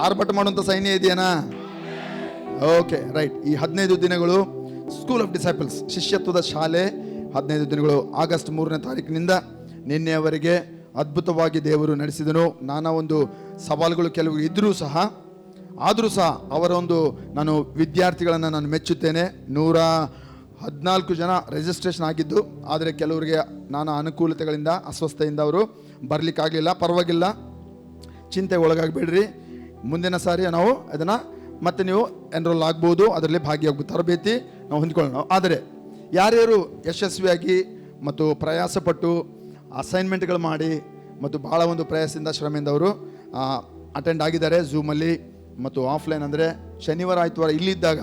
ಆರ್ಭಟ ಮಾಡುವಂಥ ಸೈನ್ಯ ಇದೆಯೇನಾ? Okay, right. ಈ 15 ದಿನಗಳು ಸ್ಕೂಲ್ ಆಫ್ ಡಿಸೈಪಲ್ಸ್, ಶಿಷ್ಯತ್ವದ ಶಾಲೆ 15 ದಿನಗಳು ಆಗಸ್ಟ್ 3ನೇ ತಾರೀಕಿನಿಂದ ನಿನ್ನೆಯವರೆಗೆ ಅದ್ಭುತವಾಗಿ ದೇವರು ನಡೆಸಿದನು. ನಾನಾ ಒಂದು ಸವಾಲುಗಳು ಕೆಲವು ಇದ್ದರೂ ಸಹ, ಆದರೂ ಸಹ ಅವರ ಒಂದು ನಾನು ವಿದ್ಯಾರ್ಥಿಗಳನ್ನು ನಾನು ಮೆಚ್ಚುತ್ತೇನೆ. 114 ಜನ ರಿಜಿಸ್ಟ್ರೇಷನ್ ಆಗಿದ್ದು, ಆದರೆ ಕೆಲವರಿಗೆ ನಾನಾ ಅನುಕೂಲತೆಗಳಿಂದ ಅಸ್ವಸ್ಥತೆಯಿಂದ ಅವರು ಬರಲಿಕ್ಕಾಗಲಿಲ್ಲ. ಪರವಾಗಿಲ್ಲ, ಚಿಂತೆಗೆ ಒಳಗಾಗಬೇಡ್ರಿ. ಮುಂದಿನ ಸಾರಿ ನಾವು ಅದನ್ನು ಮತ್ತೆ ನೀವು ಎನ್ರೋಲ್ ಆಗ್ಬೋದು, ಅದರಲ್ಲಿ ಭಾಗಿಯಾಗ್ಬೋದು. ತರಬೇತಿ ನಾವು ಹೊಂದ್ಕೊಳ್ಳೋಣ. ಆದರೆ ಯಾರ್ಯಾರು ಯಶಸ್ವಿಯಾಗಿ ಮತ್ತು ಪ್ರಯಾಸಪಟ್ಟು ಅಸೈನ್ಮೆಂಟ್ಗಳು ಮಾಡಿ ಮತ್ತು ಭಾಳ ಒಂದು ಪ್ರಯಾಸದಿಂದ ಶ್ರಮೆಯಿಂದ ಅವರು ಅಟೆಂಡ್ ಆಗಿದ್ದಾರೆ ಝೂಮಲ್ಲಿ ಮತ್ತು ಆಫ್ಲೈನ್, ಅಂದರೆ ಶನಿವಾರ ಆಯ್ತವಾರ ಇಲ್ಲಿದ್ದಾಗ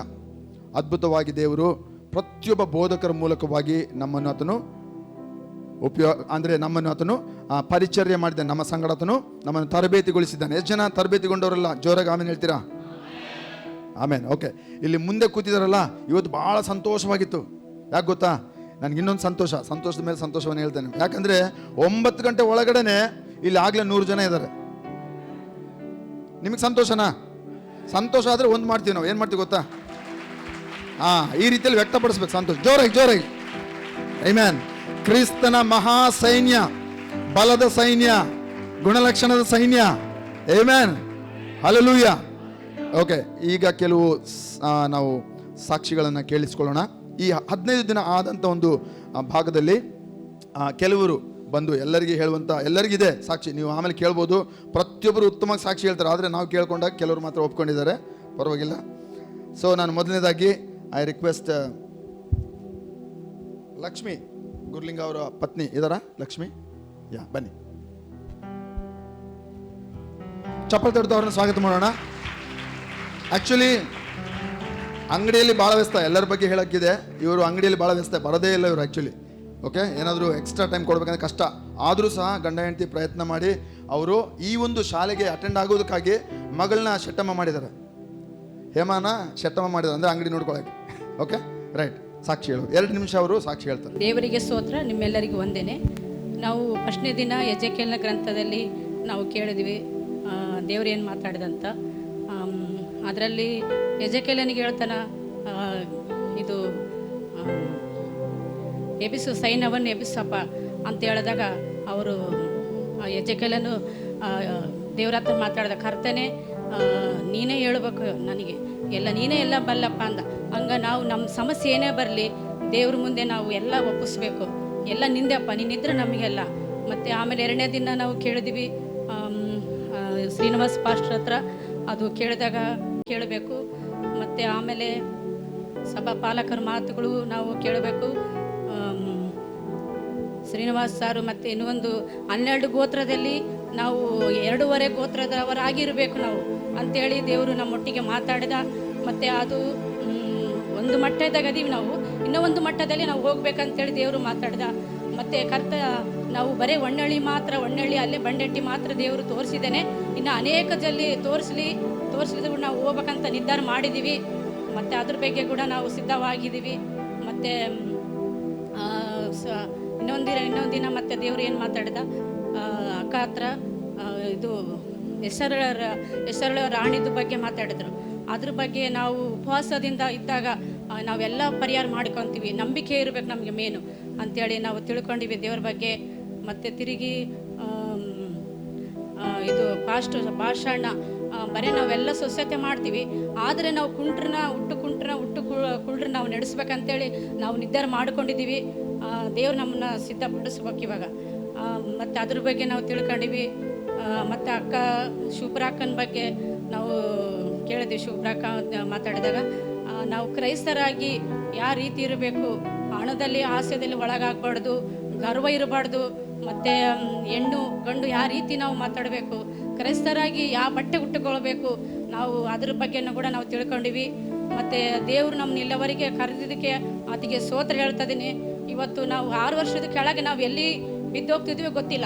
ಅದ್ಭುತವಾಗಿ ದೇವರು ಪ್ರತಿಯೊಬ್ಬ ಬೋಧಕರ ಮೂಲಕವಾಗಿ ನಮ್ಮನ್ನು ಆತನು ನಮ್ಮನ್ನು ಆತನು ಪರಿಚರ್ಯ ಮಾಡಿದ್ದಾನೆ. ನಮ್ಮ ಸಂಗಡ ಆತನು ನಮ್ಮನ್ನು ತರಬೇತಿಗೊಳಿಸಿದ್ದಾನೆ. ಎಷ್ಟು ಜನ ತರಬೇತಿಗೊಂಡವರಲ್ಲ? ಜೋರಾಗಿ ಆಮೇಲೆ ಹೇಳ್ತೀರಾ? ಆಮೇಲೆ ಓಕೆ. ಇಲ್ಲಿ ಮುಂದೆ ಕೂತಿದಾರಲ್ಲ, ಇವತ್ತು ಭಾಳ ಸಂತೋಷವಾಗಿತ್ತು. ಯಾಕೆ ಗೊತ್ತಾ? ನನಗೆ ಇನ್ನೊಂದು ಸಂತೋಷದ ಮೇಲೆ ಸಂತೋಷವನ್ನು ಹೇಳ್ತೇನೆ. ಯಾಕಂದರೆ 9 ಗಂಟೆ ಒಳಗಡೆ ಇಲ್ಲಿ ಆಗಲೇ 100 ಜನ ಇದ್ದಾರೆ. ನಿಮಗೆ ಸಂತೋಷನಾ? ಸಂತೋಷ ಆದರೆ ಒಂದು ಮಾಡ್ತೀವಿ ನಾವು. ಏನು ಮಾಡ್ತೀವಿ ಗೊತ್ತಾ? ಈ ರೀತಿಯಲ್ಲಿ ವ್ಯಕ್ತಪಡಿಸ್ಬೇಕು ಸಂತೋಷ. ಜೋರಾಗಿ ಆಮೆನ್. ಕ್ರಿಸ್ತನ ಮಹಾ ಸೈನ್ಯ, ಬಲದ ಸೈನ್ಯ, ಗುಣಲಕ್ಷಣದ ಸೈನ್ಯ. Amen, hallelujah. ಓಕೆ, ಈಗ ಕೆಲವು ನಾವು ಸಾಕ್ಷಿಗಳನ್ನು ಕೇಳಿಸ್ಕೊಳ್ಳೋಣ. ಈ 15 ದಿನ ಆದಂಥ ಒಂದು ಭಾಗದಲ್ಲಿ ಕೆಲವರು ಬಂದು ಎಲ್ಲರಿಗೆ ಹೇಳುವಂಥ, ಎಲ್ಲರಿಗಿದೆ ಸಾಕ್ಷಿ. ನೀವು ಆಮೇಲೆ ಕೇಳ್ಬೋದು. ಪ್ರತಿಯೊಬ್ಬರು ಉತ್ತಮವಾಗಿ ಸಾಕ್ಷಿ ಹೇಳ್ತಾರೆ. ಆದರೆ ನಾವು ಕೇಳ್ಕೊಂಡಾಗ ಕೆಲವರು ಮಾತ್ರ ಒಪ್ಕೊಂಡಿದ್ದಾರೆ. ಪರವಾಗಿಲ್ಲ. ಸೊ ನಾನು ಮೊದಲನೇದಾಗಿ ಐ ರಿಕ್ವೆಸ್ಟ್ ಲಕ್ಷ್ಮಿ ಗುರ್ಲಿಂಗ ಅವರ ಪತ್ನಿ ಇದಾರಾ? ಲಕ್ಷ್ಮಿ, ಬನ್ನಿ. ಚಪ್ಪಲ್ ತಡೆದು ಅವ್ರನ್ನ ಸ್ವಾಗತ ಮಾಡೋಣ. ಆ್ಯಕ್ಚುಲಿ ಅಂಗಡಿಯಲ್ಲಿ ಭಾಳ ವ್ಯಸ್ತ, ಎಲ್ಲರ ಬಗ್ಗೆ ಹೇಳೋಕ್ಕಿದೆ. ಇವರು ಅಂಗಡಿಯಲ್ಲಿ ಭಾಳ ವ್ಯಸ್ತ, ಬರೋದೇ ಇಲ್ಲ ಇವರು ಆ್ಯಕ್ಚುಲಿ. ಓಕೆ, ಏನಾದರೂ ಎಕ್ಸ್ಟ್ರಾ ಟೈಮ್ ಕೊಡ್ಬೇಕಂದ್ರೆ ಕಷ್ಟ. ಆದರೂ ಸಹ ಗಂಡ ಹೆಂಡತಿ ಪ್ರಯತ್ನ ಮಾಡಿ ಅವರು ಈ ಒಂದು ಶಾಲೆಗೆ ಅಟೆಂಡ್ ಆಗೋದಕ್ಕಾಗಿ ಮಗಳನ್ನ ಶೆಟ್ಟಮ್ಮ ಮಾಡಿದ್ದಾರೆ. ಹೇಮಾನ ಶೆಟ್ಟಮ್ಮ ಮಾಡಿದ್ದಾರೆ, ಅಂದರೆ ಅಂಗಡಿ ನೋಡ್ಕೊಳ್ಳೋಕೆ. Okay, right. ಸಾಕ್ಷಿ ಹೇಳು. 2 ನಿಮಿಷ ಅವರು ಸಾಕ್ಷಿ ಹೇಳ್ತಾರೆ. ದೇವರಿಗೆ ಸ್ತೋತ್ರ. ನಿಮ್ಮೆಲ್ಲರಿಗೂ ವಂದನೆ. ನಾವು ಫಸ್ಟ್ನೇ ದಿನ ಎಜೆಕೇಲನ ಗ್ರಂಥದಲ್ಲಿ ನಾವು ಕೇಳಿದ್ವಿ ದೇವರು ಏನು ಮಾತಾಡಿದಂತ. ಅದರಲ್ಲಿ ಎಜೆಕೇಲನಿಗೆ ಹೇಳ್ತಾನ, ಇದು ಎಬಿಸು ಸೈನ್ಯವನ್ನು ಎಬಿಸಪ್ಪ ಅಂತ ಹೇಳಿದಾಗ ಅವರು ಎಜೆಕೇಲನು ದೇವ್ರ ಹತ್ರ ಮಾತಾಡಿದ, ಕರ್ತನೆ ನೀನೇ ಹೇಳ್ಬೇಕು ನನಗೆ, ನೀನೇ ಎಲ್ಲ ಬಲ್ಲಪ್ಪ ಅಂದ. ಹಂಗೆ ನಾವು ನಮ್ಮ ಸಮಸ್ಯೆ ಏನೇ ಬರಲಿ ದೇವ್ರ ಮುಂದೆ ನಾವು ಎಲ್ಲ ಒಪ್ಪಿಸ್ಬೇಕು. ಎಲ್ಲ ನಿಂದೆಪ್ಪ, ನೀನಿದ್ರೆ ನಮಗೆಲ್ಲ. ಮತ್ತು ಆಮೇಲೆ 2ನೇ ದಿನ ನಾವು ಕೇಳಿದ್ವಿ ಶ್ರೀನಿವಾಸ್ ಪಾಸ್ಟರ್ ಹತ್ರ. ಅದು ಕೇಳಿದಾಗ ಕೇಳಬೇಕು. ಮತ್ತು ಆಮೇಲೆ ಸಭಾ ಪಾಲಕರ ಮಾತುಗಳು ನಾವು ಕೇಳಬೇಕು. ಶ್ರೀನಿವಾಸ್ ಸಾರು ಮತ್ತು ಇನ್ನೊಂದು 12 ಗೋತ್ರದಲ್ಲಿ ನಾವು 2.5 ಗೋತ್ರದವರಾಗಿರಬೇಕು ನಾವು ಅಂಥೇಳಿ ದೇವರು ನಮ್ಮೊಟ್ಟಿಗೆ ಮಾತಾಡಿದ. ಮತ್ತು ಅದು ಒಂದು ಮಟ್ಟದಾಗ ಅದೀವಿ ನಾವು, ಇನ್ನೂ ಒಂದು ಮಟ್ಟದಲ್ಲಿ ನಾವು ಹೋಗ್ಬೇಕಂತೇಳಿ ದೇವರು ಮಾತಾಡಿದ. ಮತ್ತು ನಾವು ಬರೀ ಒಣ್ಣಳ್ಳಿ ಅಲ್ಲೇ ಬಂಡೆಟ್ಟಿ ಮಾತ್ರ ದೇವರು ತೋರಿಸಿದ್ದೇನೆ. ಇನ್ನು ಅನೇಕ ಜಲ್ಲಿ ತೋರಿಸಿದ್ರು ನಾವು ಹೋಗ್ಬೇಕಂತ ನಿರ್ಧಾರ ಮಾಡಿದ್ದೀವಿ. ಮತ್ತು ಅದ್ರ ಬಗ್ಗೆ ಕೂಡ ನಾವು ಸಿದ್ಧವಾಗಿದ್ದೀವಿ. ಮತ್ತು ಇನ್ನೊಂದು ದಿನ ಮತ್ತೆ ದೇವರು ಏನು ಮಾತಾಡಿದ, ಅಕ್ಕ ಹತ್ರ ಇದು ಹೆಸರುಳ ರಾಣಿದ ಬಗ್ಗೆ ಮಾತಾಡಿದ್ರು. ಅದ್ರ ಬಗ್ಗೆ ನಾವು ಉಪವಾಸದಿಂದ ಇದ್ದಾಗ ನಾವೆಲ್ಲ ಪರಿಹಾರ ಮಾಡ್ಕೊತೀವಿ. ನಂಬಿಕೆ ಇರಬೇಕು ನಮಗೆ ಮೇನು ಅಂಥೇಳಿ ನಾವು ತಿಳ್ಕೊಂಡಿವಿ ದೇವ್ರ ಬಗ್ಗೆ. ಮತ್ತು ತಿರುಗಿ ಇದು ಭಾಷಣ ಬರೀ ನಾವೆಲ್ಲ ಸ್ವಚ್ಛತೆ ಮಾಡ್ತೀವಿ, ಆದರೆ ನಾವು ಕುಳ್ರ ನಾವು ನಡೆಸ್ಬೇಕಂತೇಳಿ ನಾವು ನಿರ್ಧಾರ ಮಾಡ್ಕೊಂಡಿದ್ದೀವಿ. ದೇವ್ರು ನಮ್ಮನ್ನ ಸಿದ್ಧಪಡಿಸ್ಬೇಕು ಇವಾಗ. ಮತ್ತು ಅದ್ರ ಬಗ್ಗೆ ನಾವು ತಿಳ್ಕೊಂಡಿವಿ. ಮತ್ತು ಅಕ್ಕ ಶುಭ್ರಾಕ್ಕನ ಬಗ್ಗೆ ನಾವು ಕೇಳಿದ್ವಿ. ಶುಭ್ರಾಕ್ಕ ಮಾತಾಡಿದಾಗ ನಾವು ಕ್ರೈಸ್ತರಾಗಿ ಯಾವ ರೀತಿ ಇರಬೇಕು, ಹಣದಲ್ಲಿ ಆಸೆಯಲ್ಲಿ ಒಳಗಾಗಬಾರ್ದು, ಗರ್ವ ಇರಬಾರ್ದು, ಮತ್ತು ಹೆಣ್ಣು ಗಂಡು ಯಾವ ರೀತಿ ನಾವು ಮಾತಾಡಬೇಕು, ಕ್ರೈಸ್ತರಾಗಿ ಯಾವ ಬಟ್ಟೆ ಉಟ್ಟುಕೊಳ್ಬೇಕು, ನಾವು ಅದ್ರ ಬಗ್ಗೆನೂ ಕೂಡ ನಾವು ತಿಳ್ಕೊಂಡಿವಿ. ಮತ್ತು ದೇವರು ನಮ್ಮನ್ನ ಇಲ್ಲವರೆಗೆ ಕರೆದಿದ್ದಕ್ಕೆ ಅದಕ್ಕೆ ಸ್ತೋತ್ರ ಹೇಳ್ತಿದ್ದೀನಿ. ಇವತ್ತು ನಾವು 6 ವರ್ಷದ ಕೆಳಗೆ ನಾವು ಎಲ್ಲಿ ಬಿದ್ದೋಗ್ತಿದ್ವಿ ಗೊತ್ತಿಲ್ಲ.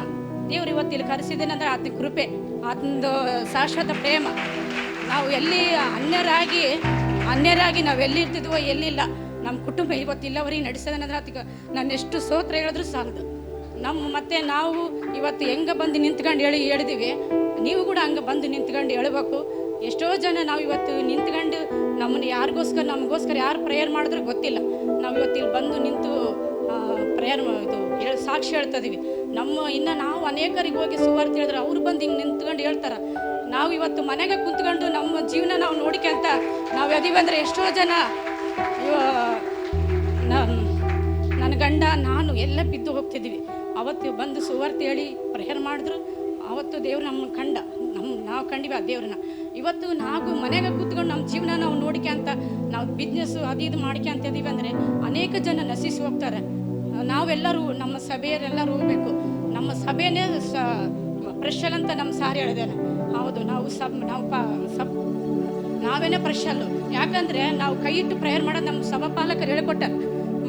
ದೇವ್ರು ಇವತ್ತು ಇಲ್ಲಿ ಕರೆಸಿದ್ದೇನೆ ಅಂದರೆ ಆತನ ಕೃಪೆ, ಆತನದು ಶಾಶ್ವತ ಪ್ರೇಮ. ನಾವು ಎಲ್ಲಿ ಅನ್ಯರಾಗಿ ನಾವು ಎಲ್ಲಿರ್ತಿದ್ವೋ ಎಲ್ಲಿಲ್ಲ. ನಮ್ಮ ಕುಟುಂಬ ಇವತ್ತು ಇಲ್ಲವರೆಗೆ ನಡೆಸೋದಂದ್ರೆ ಅದಕ್ಕೆ ನಾನು ಎಷ್ಟು ಸ್ತೋತ್ರ ಹೇಳಿದ್ರು ಸಾಲದು. ಮತ್ತು ನಾವು ಇವತ್ತು ಹೆಂಗೆ ಬಂದು ನಿಂತ್ಕೊಂಡು ಹೇಳಿದ್ದೀವಿ, ನೀವು ಕೂಡ ಹಂಗೆ ಬಂದು ನಿಂತ್ಕೊಂಡು ಹೇಳ್ಬೇಕು. ಎಷ್ಟೋ ಜನ ನಾವು ಇವತ್ತು ನಿಂತ್ಕೊಂಡು ನಮ್ಮನ್ನು ನಮಗೋಸ್ಕರ ಯಾರು ಪ್ರೇಯರ್ ಮಾಡಿದ್ರೆ ಗೊತ್ತಿಲ್ಲ. ನಾವು ಇವತ್ತು ಇಲ್ಲಿ ಬಂದು ನಿಂತು ಪ್ರೇಯರ್ ಸಾಕ್ಷಿ ಹೇಳ್ತಾ ಇದೀವಿ. ನಾವು ಅನೇಕರಿಗೆ ಹೋಗಿ ಸುವಾರ್ತೆ ಹೇಳಿದ್ರೆ ಅವ್ರು ಬಂದು ಹಿಂಗೆ ನಿಂತ್ಕೊಂಡು ಹೇಳ್ತಾರೆ. ನಾವು ಇವತ್ತು ಮನೆಗೆ ಕುಂತ್ಕೊಂಡು ನಮ್ಮ ಜೀವನ ನಾವು ನೋಡಿಕೊಂತ ನಾವು ಅದೀವಂದರೆ ಎಷ್ಟೋ ಜನ ನನ್ನ ಗಂಡ ನಾನು ಎಲ್ಲ ಬಿದ್ದು ಹೋಗ್ತಿದ್ದೀವಿ. ಅವತ್ತು ಬಂದು ಸುವಾರ್ತೆ ಹೇಳಿ ಪ್ರೇಯರ್ ಮಾಡಿದ್ರು. ಅವತ್ತು ದೇವ್ರು ನಮ್ಮನ್ನು ನಾವು ಕಂಡಿವಿ ಆ ದೇವ್ರನ್ನ. ಇವತ್ತು ನಾವು ಮನೆಗೆ ಕೂತ್ಕೊಂಡು ನಮ್ಮ ಜೀವನ ನಾವು ನೋಡಿಕೊಂತ ನಾವು ಬಿಸ್ನೆಸ್ಸು ಇದು ಮಾಡ್ಕೊಂತ ಇದೀವಿ ಅಂದರೆ ಅನೇಕ ಜನ ನಶಿಸಿ ಹೋಗ್ತಾರೆ. ನಾವೆಲ್ಲರೂ ನಮ್ಮ ಸಭೆಯರೆಲ್ಲರೂ ಹೋಗ್ಬೇಕು. ನಮ್ಮ ಸಭೆಯೇ ಪ್ರೆಷಲ್ ಅಂತ ನಮ್ಮ ಸಾರಿ ಹೇಳಿದ್ದಾರೆ. ಹೌದು, ನಾವೇನೇ ಪ್ರೆಷಲ್ಲು. ಯಾಕಂದರೆ ನಾವು ಕೈ ಇಟ್ಟು ಪ್ರೇಯರ್ ಮಾಡೋದು ನಮ್ಮ ಸಭಾಪಾಲಕರು ಹೇಳ್ಕೊಟ್ಟಾರೆ.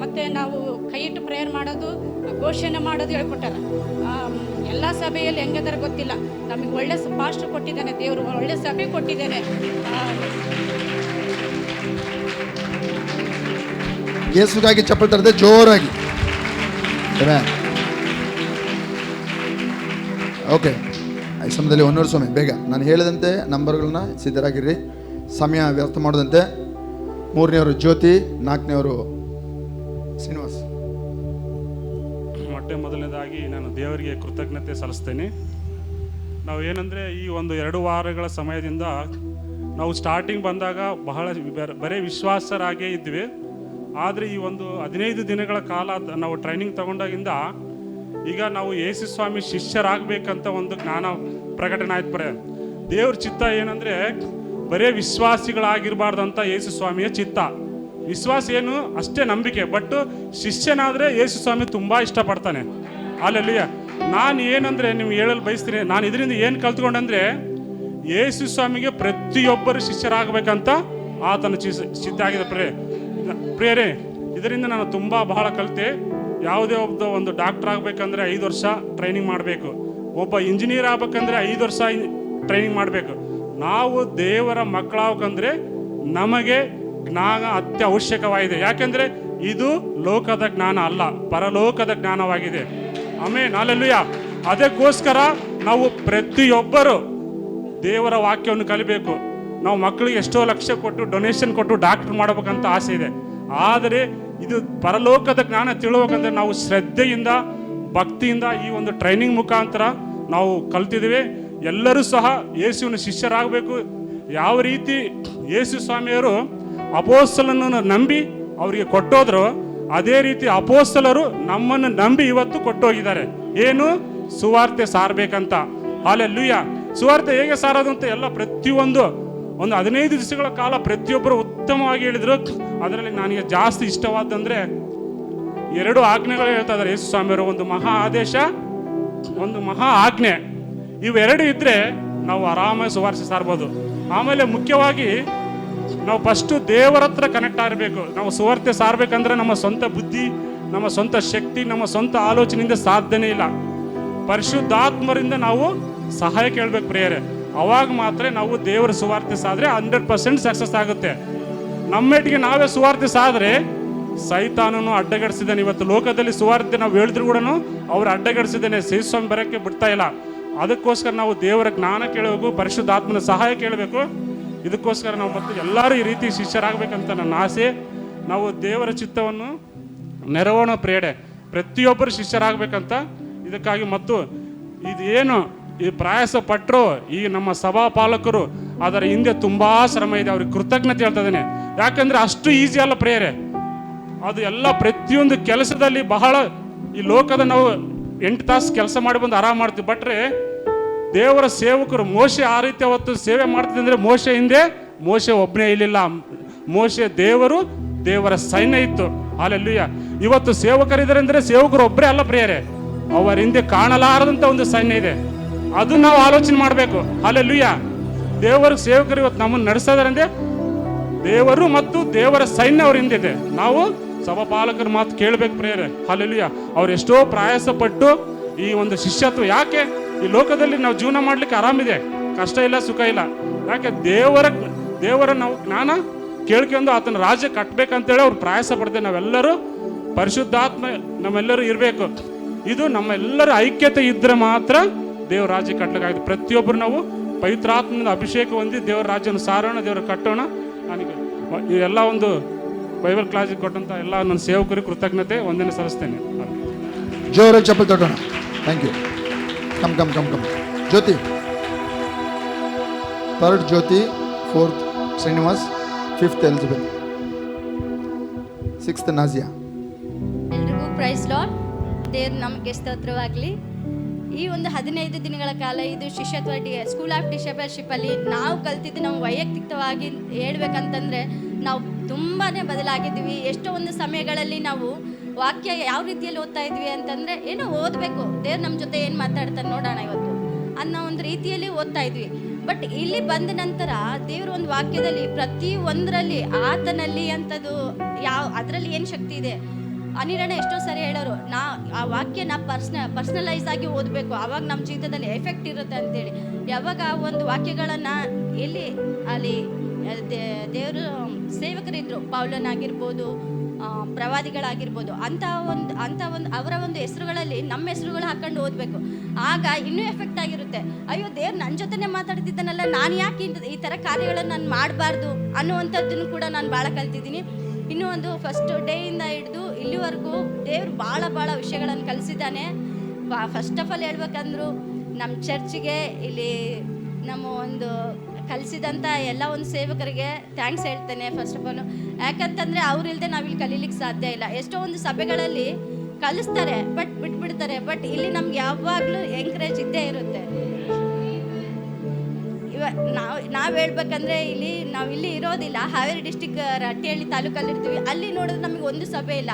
ಮತ್ತು ನಾವು ಕೈ ಇಟ್ಟು ಪ್ರೇಯರ್ ಮಾಡೋದು, ಘೋಷಣೆ ಮಾಡೋದು ಹೇಳ್ಕೊಟ್ಟಾರೆ. ಎಲ್ಲ ಸಭೆಯಲ್ಲಿ ಹೆಂಗದಾರ ಗೊತ್ತಿಲ್ಲ. ನಮಗೆ ಒಳ್ಳೆ ಪಾಸ್ಟರ್ ಕೊಟ್ಟಿದ್ದಾನೆ ದೇವರು, ಒಳ್ಳೆ ಸಭೆ ಕೊಟ್ಟಿದ್ದಾನೆ. ಯೇಸುಗಾಗಿ ಚಪ್ಪಲ್ ತರದೆ ಜೋರಾಗಿ. ಓಕೆ, ಈ ಸಮಯದಲ್ಲಿ ಒಂದೂವರೆ ಸ್ವಾಮಿ ಬೇಗ ನಾನು ಹೇಳಿದಂತೆ ನಂಬರ್ಗಳನ್ನ ಸಿದ್ಧರಾಗಿರ್ರಿ, ಸಮಯ ವ್ಯರ್ಥ ಮಾಡೋದಂತೆ. 3ನೇವರು ಜ್ಯೋತಿ, 4ನೇವರು ಶ್ರೀನಿವಾಸ್. ಮೊದಲನೇದಾಗಿ ನಾನು ದೇವರಿಗೆ ಕೃತಜ್ಞತೆ ಸಲ್ಲಿಸ್ತೇನೆ. ನಾವು ಏನಂದರೆ ಈ ಒಂದು 2 ವಾರಗಳ ಸಮಯದಿಂದ ನಾವು ಸ್ಟಾರ್ಟಿಂಗ್ ಬಂದಾಗ ಬಹಳ ಬರೀ ವಿಶ್ವಾಸರಾಗೇ ಇದ್ವಿ. ಆದರೆ ಈ ಒಂದು 15 ದಿನಗಳ ಕಾಲ ನಾವು ಟ್ರೈನಿಂಗ್ ತಗೊಂಡಾಗಿಂದ ಈಗ ನಾವು ಯೇಸು ಸ್ವಾಮಿ ಶಿಷ್ಯರಾಗಬೇಕಂತ ಒಂದು ಜ್ಞಾನ ಪ್ರಕಟಣೆ ಆಯ್ತು. ದೇವ್ರ ಚಿತ್ತ ಏನಂದರೆ ಬರೀ ವಿಶ್ವಾಸಿಗಳಾಗಿರಬಾರ್ದಂತ ಯೇಸು ಸ್ವಾಮಿಯ ಚಿತ್ತ. ವಿಶ್ವಾಸ ಏನು ಅಷ್ಟೇ ನಂಬಿಕೆ, ಬಟ್ ಶಿಷ್ಯನಾದರೆ ಯೇಸು ಸ್ವಾಮಿ ತುಂಬ ಇಷ್ಟಪಡ್ತಾನೆ. ಅಲ್ಲಲ್ಲಿಯ ನಾನು ಏನಂದರೆ ನೀವು ಹೇಳಲು ಬಯಸ್ತೀನಿ, ನಾನು ಇದರಿಂದ ಏನು ಕಲ್ತ್ಕೊಂಡಂದರೆ ಯೇಸು ಸ್ವಾಮಿಗೆ ಪ್ರತಿಯೊಬ್ಬರು ಶಿಷ್ಯರಾಗಬೇಕಂತ ಆತನ ಚಿತ್ತ ಆಗಿದೆ ಪ್ರಿಯರೇ. ಇದರಿಂದ ನಾನು ತುಂಬ ಬಹಳ ಕಲಿತೆ. ಯಾವುದೇ ಒಂದು ಡಾಕ್ಟರ್ ಆಗಬೇಕಂದ್ರೆ 5 ವರ್ಷ ಟ್ರೈನಿಂಗ್ ಮಾಡಬೇಕು. ಒಬ್ಬ ಇಂಜಿನಿಯರ್ ಆಗ್ಬೇಕಂದ್ರೆ 5 ವರ್ಷ ಟ್ರೈನಿಂಗ್ ಮಾಡಬೇಕು. ನಾವು ದೇವರ ಮಕ್ಕಳಾಗಬೇಕಂದ್ರೆ ನಮಗೆ ಜ್ಞಾನ ಅತ್ಯವಶ್ಯಕವಾಗಿದೆ. ಯಾಕೆಂದರೆ ಇದು ಲೋಕದ ಜ್ಞಾನ ಅಲ್ಲ, ಪರಲೋಕದ ಜ್ಞಾನವಾಗಿದೆ. Amen, hallelujah. ಅದಕ್ಕೋಸ್ಕರ ನಾವು ಪ್ರತಿಯೊಬ್ಬರು ದೇವರ ವಾಕ್ಯವನ್ನು ಕಲಿಬೇಕು. ನಾವು ಮಕ್ಕಳಿಗೆ ಎಷ್ಟೋ ಲಕ್ಷ ಕೊಟ್ಟು ಡೊನೇಷನ್ ಕೊಟ್ಟು ಡಾಕ್ಟರ್ ಮಾಡಬೇಕಂತ ಆಸೆ ಇದೆ. ಆದರೆ ಇದು ಪರಲೋಕದ ಜ್ಞಾನ ತಿಳುವಬೇಕಂದ್ರೆ ನಾವು ಶ್ರದ್ಧೆಯಿಂದ ಭಕ್ತಿಯಿಂದ ಈ ಒಂದು ಟ್ರೈನಿಂಗ್ ಮುಖಾಂತರ ನಾವು ಕಲ್ತಿದ್ದೀವಿ. ಎಲ್ಲರೂ ಸಹ ಯೇಸುವಿನ ಶಿಷ್ಯರಾಗಬೇಕು. ಯಾವ ರೀತಿ ಯೇಸು ಸ್ವಾಮಿಯವರು ಅಪೋಸ್ತಲನನ್ನು ನಂಬಿ ಅವರಿಗೆ ಕೊಟ್ಟೋದ್ರು, ಅದೇ ರೀತಿ ಅಪೋಸ್ತಲರು ನಮ್ಮನ್ನು ನಂಬಿ ಇವತ್ತು ಕೊಟ್ಟೋಗಿದ್ದಾರೆ. ಏನು? ಸುವಾರ್ತೆ ಸಾರಬೇಕಂತ. ಹಲ್ಲೆಲೂಯಾ. ಸುವಾರ್ತೆ ಹೇಗೆ ಸಾರೋದು ಅಂತ ಎಲ್ಲ ಪ್ರತಿಯೊಂದು 15 ದಿವಸಗಳ ಕಾಲ ಪ್ರತಿಯೊಬ್ಬರು ಉತ್ತಮವಾಗಿ ಹೇಳಿದರು. ಅದರಲ್ಲಿ ನನಗೆ ಜಾಸ್ತಿ ಇಷ್ಟವಾದಂದರೆ 2 ಆಜ್ಞೆಗಳು ಹೇಳ್ತಾ ಇದ್ದಾರೆ ಯೇಸು ಸ್ವಾಮಿಯವರು. ಒಂದು ಮಹಾ ಆದೇಶ, ಒಂದು ಮಹಾ ಆಜ್ಞೆ. ಇವೆರಡು ಇದ್ದರೆ ನಾವು ಆರಾಮಾಗಿ ಸುವಾರ್ತೆ ಸಾರ್ಬೋದು. ಆಮೇಲೆ ಮುಖ್ಯವಾಗಿ ನಾವು ಫಸ್ಟು ದೇವರ ಹತ್ರ ಕನೆಕ್ಟ್ ಆಗಬೇಕು. ನಾವು ಸುವಾರ್ತೆ ಸಾರಬೇಕಂದ್ರೆ ನಮ್ಮ ಸ್ವಂತ ಬುದ್ಧಿ, ನಮ್ಮ ಸ್ವಂತ ಶಕ್ತಿ, ನಮ್ಮ ಸ್ವಂತ ಆಲೋಚನೆಯಿಂದ ಸಾಧ್ಯನೇ ಇಲ್ಲ. ಪರಿಶುದ್ಧಾತ್ಮರಿಂದ ನಾವು ಸಹಾಯ ಕೇಳಬೇಕು ಪ್ರಿಯರೇ. ಅವಾಗ ಮಾತ್ರ ನಾವು ದೇವರ ಸುವಾರ್ತೆ ಸಾದರೆ 100% ಸಕ್ಸಸ್ ಆಗುತ್ತೆ. ನಮ್ಮೆಟ್ಟಿಗೆ ನಾವೇ ಸುವಾರ್ತೆ ಸಾದರೆ ಸೈತಾನನು ಅಡ್ಡಗಡಿಸಿದ್ದಾನೆ. ಇವತ್ತು ಲೋಕದಲ್ಲಿ ಸುವಾರ್ತೆ ನಾವು ಹೇಳಿದ್ರು ಕೂಡ ಅವ್ರು ಅಡ್ಡಗಡಿಸಿದ್ದಾನೆ. ಸೇಸ್ವಾಮಿ ಬರೋಕ್ಕೆ ಬಿಡ್ತಾ ಇಲ್ಲ. ಅದಕ್ಕೋಸ್ಕರ ನಾವು ದೇವರ ಜ್ಞಾನ ಕೇಳಬೇಕು, ಪರಿಶುದ್ಧಾತ್ಮನ ಸಹಾಯ ಕೇಳಬೇಕು. ಇದಕ್ಕೋಸ್ಕರ ನಾವು ಮತ್ತು ಎಲ್ಲರೂ ಈ ರೀತಿ ಶಿಷ್ಯರಾಗಬೇಕಂತ ನನ್ನ ಆಸೆ. ನಾವು ದೇವರ ಚಿತ್ತವನ್ನು ನೆರವೇರೋಣ ಪ್ರೇರಣೆ, ಪ್ರತಿಯೊಬ್ಬರು ಶಿಷ್ಯರಾಗಬೇಕಂತ. ಇದಕ್ಕಾಗಿ ಮತ್ತು ಇದೇನು ಈ ಪ್ರಯಾಸ ಪಟ್ಟರು ಈ ನಮ್ಮ ಸಭಾಪಾಲಕರು, ಅದರ ಹಿಂದೆ ತುಂಬ ಶ್ರಮ ಇದೆ. ಅವ್ರಿಗೆ ಕೃತಜ್ಞತೆ ಹೇಳ್ತಾ ಇದ್ದೇನೆ. ಯಾಕಂದರೆ ಅಷ್ಟು ಈಸಿ ಅಲ್ಲ ಪ್ರೇಯರೆ. ಅದು ಎಲ್ಲ ಪ್ರತಿಯೊಂದು ಕೆಲಸದಲ್ಲಿ ಬಹಳ ಈ ಲೋಕದ ನಾವು 8 ತಾಸು ಕೆಲಸ ಮಾಡಿ ಬಂದು ಆರಾಮ ಮಾಡ್ತೀವಿ. ಬಟ್ರೆ ದೇವರ ಸೇವಕರು ಮೋಶೆ ಆ ರೀತಿ ಅವತ್ತು ಸೇವೆ ಮಾಡ್ತಿದ್ದೆ ಅಂದರೆ ಮೋಶೆ ಒಬ್ಬನೇ ಇರಲಿಲ್ಲ. ಮೋಶೆ ದೇವರ ಸೈನ್ಯ ಇತ್ತು. ಹಲ್ಲೆಲೂಯಾ. ಇವತ್ತು ಸೇವಕರಿದ್ದಾರೆ ಅಂದರೆ ಸೇವಕರು ಒಬ್ಬರೇ ಅಲ್ಲ ಪ್ರಿಯರೇ, ಅವರ ಹಿಂದೆ ಕಾಣಲಾರದಂಥ ಒಂದು ಸೈನ್ಯ ಇದೆ. ಅದು ನಾವು ಆಲೋಚನೆ ಮಾಡಬೇಕು. ಹಲ್ಲೆಲೂಯಾ. ದೇವರ ಸೇವಕರು ಇವತ್ತು ನಮ್ಮನ್ನು ನಡೆಸ್ತಾ ಅಂದರೆ ದೇವರು ಮತ್ತು ದೇವರ ಸೈನ್ಯ ಅವ್ರ ಹಿಂದಿದೆ. ನಾವು ಸಭಾಪಾಲಕರ ಮಾತು ಕೇಳಬೇಕು ಪ್ರಿಯರೇ. ಹಲ್ಲೆಲೂಯಾ. ಅವ್ರು ಎಷ್ಟೋ ಪ್ರಯಾಸ ಪಟ್ಟು ಈ ಒಂದು ಶಿಷ್ಯತ್ವ. ಯಾಕೆ ಈ ಲೋಕದಲ್ಲಿ ನಾವು ಜೀವನ ಮಾಡಲಿಕ್ಕೆ ಆರಾಮಿದೆ, ಕಷ್ಟ ಇಲ್ಲ, ಸುಖ ಇಲ್ಲ. ಯಾಕೆ ದೇವರ ನಾವು ಜ್ಞಾನ ಕೇಳ್ಕೊಂಡು ಆತನ ರಾಜ್ಯ ಕಟ್ಟಬೇಕಂತೇಳಿ ಅವ್ರು ಪ್ರಯಾಸ ಪಡ್ತೇವೆ. ನಾವೆಲ್ಲರೂ ಪರಿಶುದ್ಧಾತ್ಮ ನಮ್ಮೆಲ್ಲರೂ ಇರಬೇಕು. ಇದು ನಮ್ಮೆಲ್ಲರ ಐಕ್ಯತೆ ಇದ್ದರೆ ಮಾತ್ರ ದೇವ್ರ ರಾಜ್ಯ ಕಟ್ಟಲಿಕ್ಕಾಗುತ್ತೆ. ಪ್ರತಿಯೊಬ್ಬರು ನಾವು ಪವಿತ್ರಾತ್ಮನಿಂದ ಅಭಿಷೇಕ ಹೊಂದಿ ದೇವರ ರಾಜ್ಯನ ಸಾರೋಣ, ದೇವರ ಕಟ್ಟೋಣ. ನನಗೆ ಇವೆಲ್ಲ ಒಂದು ಬೈಬಲ್ ಕ್ಲಾಸಿಗೆ ಕೊಟ್ಟಂಥ ಎಲ್ಲ ನನ್ನ ಸೇವಕರಿಗೆ ಕೃತಜ್ಞತೆ ವಂದನೆ ಸಲ್ಲಿಸ್ತೇನೆ. ಜೋರಾಗಿ ಚಪ್ಪಲ್ ತಟ್ಟೋಣ. Thank you. Come come come come. Jyoti, 3rd Jyoti, 4th Srinivas, 5th Elizabeth, 6th Nazia. ಎಲ್ರಿಗೂ ಪ್ರೈಸ್ ಲಾರ್ಡ್. ದೇವ್ರ ನಮಗೆ ಸ್ತೋತ್ರವಾಗಲಿ. ಈ ಒಂದು 15 ದಿನಗಳ ಕಾಲ ಇದು ಶಿಷ್ಯತ್ವ ಸ್ಕೂಲ್ ಆಫ್ ಡಿಸೈಪಲ್ಶಿಪ್ಪಲ್ಲಿ ನಾವು ಕಲ್ತಿದ್ದು ನಾವು ವೈಯಕ್ತಿಕವಾಗಿ ಹೇಳ್ಬೇಕಂತಂದರೆ ನಾವು ತುಂಬಾ ಬದಲಾಗಿದ್ದೀವಿ. ಎಷ್ಟೋ ಒಂದು ಸಮಯಗಳಲ್ಲಿ ನಾವು ವಾಕ್ಯ ಯಾವ ರೀತಿಯಲ್ಲಿ ಓದ್ತಾ ಇದ್ವಿ ಅಂತಂದರೆ ಏನೋ ಓದಬೇಕು, ದೇವ್ರು ನಮ್ಮ ಜೊತೆ ಏನು ಮಾತಾಡ್ತಾರೆ ನೋಡೋಣ ಇವತ್ತು ಅನ್ನೋ ಒಂದು ರೀತಿಯಲ್ಲಿ ಓದ್ತಾ ಇದ್ವಿ. ಬಟ್ ಇಲ್ಲಿ ಬಂದ ನಂತರ ದೇವ್ರ ಒಂದು ವಾಕ್ಯದಲ್ಲಿ ಪ್ರತಿ ಒಂದರಲ್ಲಿ ಆತನಲ್ಲಿ ಅಂಥದ್ದು ಅದರಲ್ಲಿ ಏನು ಶಕ್ತಿ ಇದೆ. ಅನಿರಣ್ಣ ಎಷ್ಟೋ ಸರಿ ಹೇಳೋರು, ಆ ವಾಕ್ಯನ ಪರ್ಸ್ನಲೈಸ್ ಆಗಿ ಓದಬೇಕು, ಆವಾಗ ನಮ್ಮ ಜೀವಿತದಲ್ಲಿ ಎಫೆಕ್ಟ್ ಇರುತ್ತೆ ಅಂತೇಳಿ. ಯಾವಾಗ ಆ ಒಂದು ವಾಕ್ಯಗಳನ್ನು ಅಲ್ಲಿ ದೇವರು ಸೇವಕರಿದ್ರು, ಪೌಲನಾಗಿರ್ಬೋದು, ಪ್ರವಾದಿಗಳಾಗಿರ್ಬೋದು, ಅಂಥ ಒಂದು ಅವರ ಒಂದು ಹೆಸರುಗಳಲ್ಲಿ ನಮ್ಮ ಹೆಸರುಗಳು ಹಾಕೊಂಡು ಓದಬೇಕು. ಆಗ ಇನ್ನೂ ಎಫೆಕ್ಟ್ ಆಗಿರುತ್ತೆ. ಅಯ್ಯೋ ದೇವ್ರು ನನ್ನ ಜೊತೆನೇ ಮಾತಾಡ್ತಿದ್ದಾನಲ್ಲ, ನಾನು ಯಾಕೆ ಈ ಥರ ಕಾರ್ಯಗಳನ್ನು ನಾನು ಮಾಡಬಾರ್ದು ಅನ್ನುವಂಥದ್ದನ್ನು ಕೂಡ ನಾನು ಭಾಳ ಕಲ್ತಿದ್ದೀನಿ. ಇನ್ನೂ ಒಂದು ಫಸ್ಟ್ ಡೇಯಿಂದ ಹಿಡಿದು ಇಲ್ಲಿವರೆಗೂ ದೇವ್ರು ಭಾಳ ವಿಷಯಗಳನ್ನು ಕಲಿಸಿದ್ದಾನೆ. ಫಸ್ಟ್ ಆಫ್ ಆಲ್ ಹೇಳ್ಬೇಕಂದ್ರು ನಮ್ಮ ಚರ್ಚಿಗೆ ಇಲ್ಲಿ ನಮ್ಮ ಒಂದು ಕಲಿಸಿದಂಥ ಎಲ್ಲ ಒಂದು ಸೇವಕರಿಗೆ ಥ್ಯಾಂಕ್ಸ್ ಹೇಳ್ತೇನೆ ಫಸ್ಟ್ ಆಫ್ ಆಲ್. ಯಾಕಂತಂದರೆ ಅವ್ರಿಲ್ಲದೆ ನಾವಿಲ್ಲಿ ಕಲೀಲಿಕ್ಕೆ ಸಾಧ್ಯ ಇಲ್ಲ. ಎಷ್ಟೋ ಒಂದು ಸಭೆಗಳಲ್ಲಿ ಕಲಿಸ್ತಾರೆ ಬಟ್ ಬಿಟ್ಬಿಡ್ತಾರೆ, ಬಟ್ ಇಲ್ಲಿ ನಮ್ಗೆ ಯಾವಾಗಲೂ ಎಂಕರೇಜ್ ಇದ್ದೇ ಇರುತ್ತೆ. ನಾವು ಹೇಳ್ಬೇಕಂದ್ರೆ ನಾವು ಇಲ್ಲಿ ಇರೋದಿಲ್ಲ, ಹಾವೇರಿ ಡಿಸ್ಟಿಕ್ ರಟ್ಟಿಹಳ್ಳಿ ತಾಲೂಕಲ್ಲಿ ಇರ್ತೀವಿ. ಅಲ್ಲಿ ನೋಡಿದ್ರೆ ನಮಗೆ ಒಂದು ಸಭೆ ಇಲ್ಲ.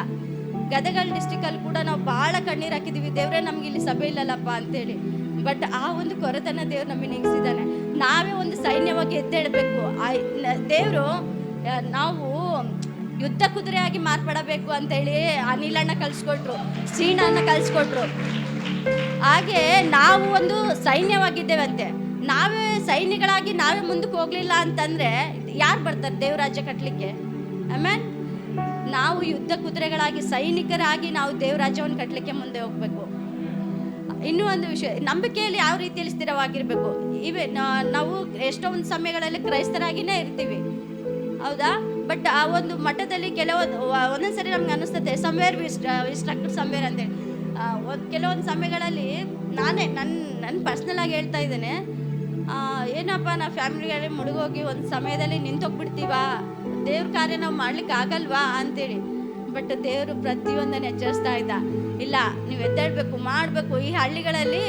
ಗದಗ ಡಿಸ್ಟಿಕಲ್ಲಿ ಕೂಡ ನಾವು ಭಾಳ ಕಣ್ಣೀರು ಹಾಕಿದ್ದೀವಿ, ದೇವರೇ ನಮ್ಗೆ ಇಲ್ಲಿ ಸಭೆ ಇಲ್ಲಲ್ಲಪ್ಪ ಅಂತೇಳಿ. ಬಟ್ ಆ ಒಂದು ಕೊರತನ ದೇವ್ರು ನಮಗೆ ನೆಗೆಸಿದ್ದಾನೆ. ನಾವೇ ಒಂದು ಸೈನ್ಯವಾಗಿ ಎದ್ದೇಳಬೇಕು. ದೇವರು ನಾವು ಯುದ್ಧ ಕುದುರೆಯಾಗಿ ಮಾರ್ಪಡಬೇಕು ಅಂತೇಳಿ ಅನಿಲಣ್ಣ ಕಲಿಸ್ಕೊಟ್ರು, ಶ್ರೀನಣ್ಣ ಕಲಿಸ್ಕೊಟ್ರು. ಹಾಗೆ ನಾವು ಒಂದು ಸೈನ್ಯವಾಗಿದ್ದೇವಂತೆ. ನಾವೇ ಸೈನ್ಯಗಳಾಗಿ ನಾವೇ ಮುಂದಕ್ಕೆ ಹೋಗಲಿಲ್ಲ ಅಂತಂದರೆ ಯಾರು ಬರ್ತಾರೆ ದೇವರಾಜ್ಯ ಕಟ್ಟಲಿಕ್ಕೆ? ಆಮೇಲೆ ನಾವು ಯುದ್ಧ ಕುದುರೆಗಳಾಗಿ ಸೈನಿಕರಾಗಿ ನಾವು ದೇವರಾಜ್ಯವನ್ನು ಕಟ್ಟಲಿಕ್ಕೆ ಮುಂದೆ ಹೋಗಬೇಕು. ಇನ್ನೂ ಒಂದು ವಿಷಯ, ನಂಬಿಕೆಯಲ್ಲಿ ಯಾವ ರೀತಿಯಲ್ಲಿ ಸ್ಥಿರವಾಗಿರಬೇಕು. ನಾವು ಎಷ್ಟೋ ಒಂದು ಸಮಯಗಳಲ್ಲಿ ಕ್ರೈಸ್ತರಾಗಿಯೇ ಇರ್ತೀವಿ, ಹೌದಾ? ಬಟ್ ಆ ಒಂದು ಮಠದಲ್ಲಿ ಒಂದೊಂದ್ಸರಿ ನಮ್ಗೆ ಅನ್ನಿಸ್ತದೆ ಸಮ್ವೇರ್ ವಿಸ್ಟ್ರಕ್ಟೆಡ್ ಸಮ್ವೇರ್ ಅಂತೇಳಿ. ಕೆಲವೊಂದು ಸಮಯಗಳಲ್ಲಿ ನನ್ನ ಪರ್ಸ್ನಲ್ ಆಗಿ ಹೇಳ್ತಾ ಇದ್ದೇನೆ, ಏನಪ್ಪ ನಾವು ಫ್ಯಾಮಿಲಿಗಳಲ್ಲಿ ಮುಳುಗೋಗಿ ಒಂದು ಸಮಯದಲ್ಲಿ ನಿಂತೋಗ್ಬಿಡ್ತೀವ, ದೇವ್ರ ಕಾರ್ಯ ನಾವು ಮಾಡ್ಲಿಕ್ಕೆ ಆಗಲ್ವಾ ಅಂತೇಳಿ. ಬಟ್ ದೇವರು ಪ್ರತಿಯೊಂದನ್ನು ಎಚ್ಚರಿಸ್ತಾ ಇದ್ದ, ಇಲ್ಲ ನೀವು ಎದ್ದೇಳಬೇಕು, ಮಾಡಬೇಕು. ಈ ಹಳ್ಳಿಗಳಲ್ಲಿ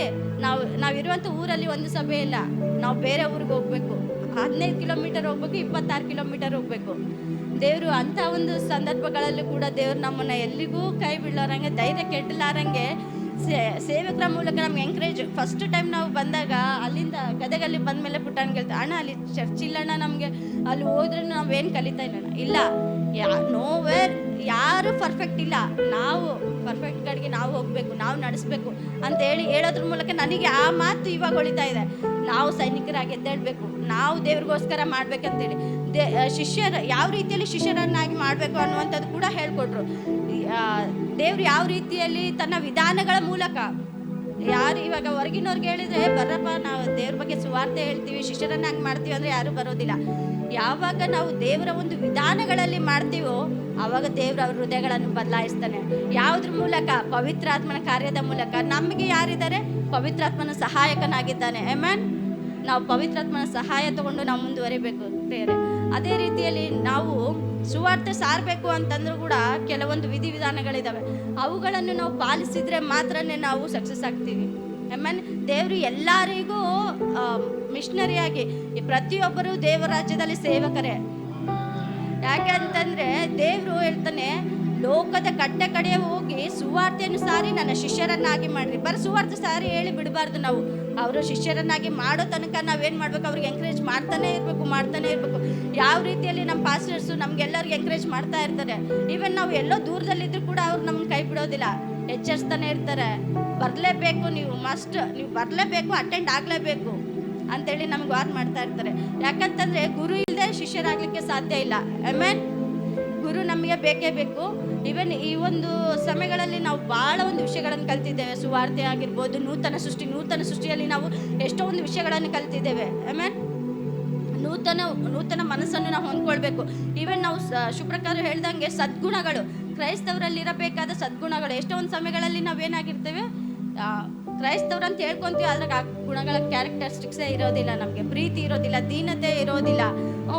ನಾವಿರುವಂಥ ಊರಲ್ಲಿ ಒಂದು ಸಭೆ ಇಲ್ಲ, ನಾವು ಬೇರೆ ಊರಿಗೆ ಹೋಗ್ಬೇಕು, 15 ಕಿಲೋಮೀಟರ್ ಹೋಗ್ಬೇಕು, 26 ಕಿಲೋಮೀಟರ್ ಹೋಗ್ಬೇಕು. ದೇವರು ಅಂಥ ಒಂದು ಸಂದರ್ಭಗಳಲ್ಲಿ ಕೂಡ ದೇವ್ರು ನಮ್ಮನ್ನು ಎಲ್ಲಿಗೂ ಕೈ ಬಿಡಲಾರಂಗೆ, ಧೈರ್ಯ ಕೆಡಲಾರಂಗೆ ಸೇವಕರ ಮೂಲಕ ನಮ್ಗೆ ಎಂಕರೇಜ್. ಫಸ್ಟ್ ಟೈಮ್ ನಾವು ಬಂದಾಗ ಅಲ್ಲಿಂದ ಗದಗಲ್ಲಿ ಬಂದ ಮೇಲೆ ಪುಟ್ಟಣ್ಣ ಕೇಳ್ತಾ, ಅಣ್ಣ ಅಲ್ಲಿ ಚರ್ಚ್ ಇಲ್ಲಣ್ಣ ನಮಗೆ, ಅಲ್ಲಿ ಹೋದ್ರೆ ನಾವೇನು ಕಲಿತಾ ಇಲ್ಲ. ನೋವೇರ್ ಯಾರು ಪರ್ಫೆಕ್ಟ್ ಇಲ್ಲ, ನಾವು ಪರ್ಫೆಕ್ಟ್ ಕಡೆಗೆ ನಾವು ಹೋಗಬೇಕು, ನಾವು ನಡೆಸಬೇಕು ಅಂತೇಳಿ ಹೇಳೋದ್ರ ಮೂಲಕ ನನಗೆ ಆ ಮಾತು ಇವಾಗ ಹೊಳಿತಾ ಇದೆ. ನಾವು ಸೈನಿಕರಾಗಿ ಎದ್ದೇಳಬೇಕು, ನಾವು ದೇವ್ರಿಗೋಸ್ಕರ ಮಾಡ್ಬೇಕಂತೇಳಿ ಯಾವ ರೀತಿಯಲ್ಲಿ ಶಿಷ್ಯರನ್ನಾಗಿ ಮಾಡಬೇಕು ಅನ್ನುವಂಥದ್ದು ಕೂಡ ಹೇಳ್ಕೊಟ್ರು. ದೇವ್ರು ಯಾವ ರೀತಿಯಲ್ಲಿ ತನ್ನ ವಿಧಾನಗಳ ಮೂಲಕ, ಯಾರು ಇವಾಗ ಹೊರಗಿನವ್ರಿಗೆ ಹೇಳಿದರೆ ಬರಪ್ಪ ನಾವು ದೇವ್ರ ಬಗ್ಗೆ ಸುವಾರ್ತೆ ಹೇಳ್ತೀವಿ, ಶಿಷ್ಯರನ್ನಾಗಿ ಮಾಡ್ತೀವಿ ಅಂದರೆ ಯಾರೂ ಬರೋದಿಲ್ಲ. ಯಾವಾಗ ನಾವು ದೇವರ ಒಂದು ವಿಧಾನಗಳಲ್ಲಿ ಮಾಡ್ತೀವೋ ಆವಾಗ ದೇವರು ಅವ್ರ ಹೃದಯಗಳನ್ನು ಬದಲಾಯಿಸ್ತಾನೆ. ಯಾವುದ್ರ ಮೂಲಕ? ಪವಿತ್ರಾತ್ಮನ ಕಾರ್ಯದ ಮೂಲಕ. ನಮಗೆ ಯಾರಿದ್ದಾರೆ? ಪವಿತ್ರಾತ್ಮನ ಸಹಾಯಕನಾಗಿದ್ದಾನೆ. ಆಮೆನ್. ನಾವು ಪವಿತ್ರಾತ್ಮನ ಸಹಾಯ ತಗೊಂಡು ನಾವು ಮುಂದುವರಿಬೇಕು ಪ್ರಿಯರೇ. ಅದೇ ರೀತಿಯಲ್ಲಿ ನಾವು ಸುವಾರ್ತೆ ಸಾರಬೇಕು ಅಂತಂದ್ರೂ ಕೂಡ ಕೆಲವೊಂದು ವಿಧಿವಿಧಾನಗಳಿದ್ದಾವೆ, ಅವುಗಳನ್ನು ನಾವು ಪಾಲಿಸಿದರೆ ಮಾತ್ರನೇ ನಾವು ಸಕ್ಸಸ್ ಆಗ್ತೀವಿ. ಆಮೇಲೆ ದೇವರು ಎಲ್ಲರಿಗೂ ಮಿಷನರಿಯಾಗಿ, ಪ್ರತಿಯೊಬ್ಬರು ದೇವರ ರಾಜ್ಯದಲ್ಲಿ ಸೇವಕರೇ. ಯಾಕೆಂತಂದರೆ ದೇವರು ಹೇಳ್ತಾನೆ, ಲೋಕದ ಕಡೆ ಹೋಗಿ ಸುವಾರ್ತೆಯನ್ನು ಸಾರಿ ನನ್ನ ಶಿಷ್ಯರನ್ನಾಗಿ ಮಾಡಿರಿ. ಬರೀ ಸುವಾರ್ತೆ ಸಾರಿ ಹೇಳಿ ಬಿಡಬಾರ್ದು. ನಾವು ಅವರು ಶಿಷ್ಯರನ್ನಾಗಿ ಮಾಡೋ ತನಕ ನಾವೇನು ಮಾಡಬೇಕು? ಅವ್ರಿಗೆ ಎಂಕರೇಜ್ ಮಾಡ್ತಾನೆ ಇರಬೇಕು. ಯಾವ ರೀತಿಯಲ್ಲಿ ನಮ್ಮ ಪಾಸ್ಟರ್ಸು ನಮಗೆಲ್ಲರಿಗೂ ಎಂಕರೇಜ್ ಮಾಡ್ತಾ ಇರ್ತಾರೆ. ಈವನ್ ನಾವು ಎಲ್ಲೋ ದೂರದಲ್ಲಿದ್ದರೂ ಕೂಡ ಅವ್ರು ನಮ್ಮನ್ನು ಕೈ ಬಿಡೋದಿಲ್ಲ, ಎಚ್ಚರಿಸ್ತಾನೆ ಇರ್ತಾರೆ. ಬರಲೇಬೇಕು, ನೀವು ಬರಲೇಬೇಕು, ಅಟೆಂಡ್ ಆಗಲೇಬೇಕು ಅಂತೇಳಿ ನಮ್ಗೆ ವಾರ್ ಮಾಡ್ತಾ ಇರ್ತಾರೆ. ಯಾಕಂತಂದರೆ ಗುರು ಇಲ್ಲದೆ ಶಿಷ್ಯರಾಗಲಿಕ್ಕೆ ಸಾಧ್ಯ ಇಲ್ಲ. ಆಮೇಲೆ ಗುರು ನಮಗೆ ಬೇಕೇ ಬೇಕು. ಈವನ್ ಈ ಒಂದು ಸಮಯಗಳಲ್ಲಿ ನಾವು ಭಾಳ ಒಂದು ವಿಷಯಗಳನ್ನು ಕಲ್ತಿದ್ದೇವೆ. ಸುವಾರ್ತೆ ಆಗಿರ್ಬೋದು, ನೂತನ ಸೃಷ್ಟಿಯಲ್ಲಿ ನಾವು ಎಷ್ಟೋ ಒಂದು ವಿಷಯಗಳನ್ನು ಕಲ್ತಿದ್ದೇವೆ. ಆಮೇಲೆ ನೂತನ ಮನಸ್ಸನ್ನು ನಾವು ಹೊಂದ್ಕೊಳ್ಬೇಕು. ಈವನ್ ನಾವು ಶುಭ್ರಕಾರ ಹೇಳ್ದಂಗೆ ಸದ್ಗುಣಗಳು, ಕ್ರೈಸ್ತವರಲ್ಲಿ ಇರಬೇಕಾದ ಸದ್ಗುಣಗಳು, ಎಷ್ಟೋ ಒಂದು ಸಮಯಗಳಲ್ಲಿ ನಾವೇನಾಗಿರ್ತೇವೆ, ಕ್ರೈಸ್ತವ್ರು ಅಂತ ಹೇಳ್ಕೊಂತೀವಿ, ಅದ್ರಾಗ ಆ ಗುಣಗಳ ಕ್ಯಾರೆಕ್ಟರಿಸ್ಟಿಕ್ಸೇ ಇರೋದಿಲ್ಲ. ನಮಗೆ ಪ್ರೀತಿ ಇರೋದಿಲ್ಲ, ದೀನತೆ ಇರೋದಿಲ್ಲ,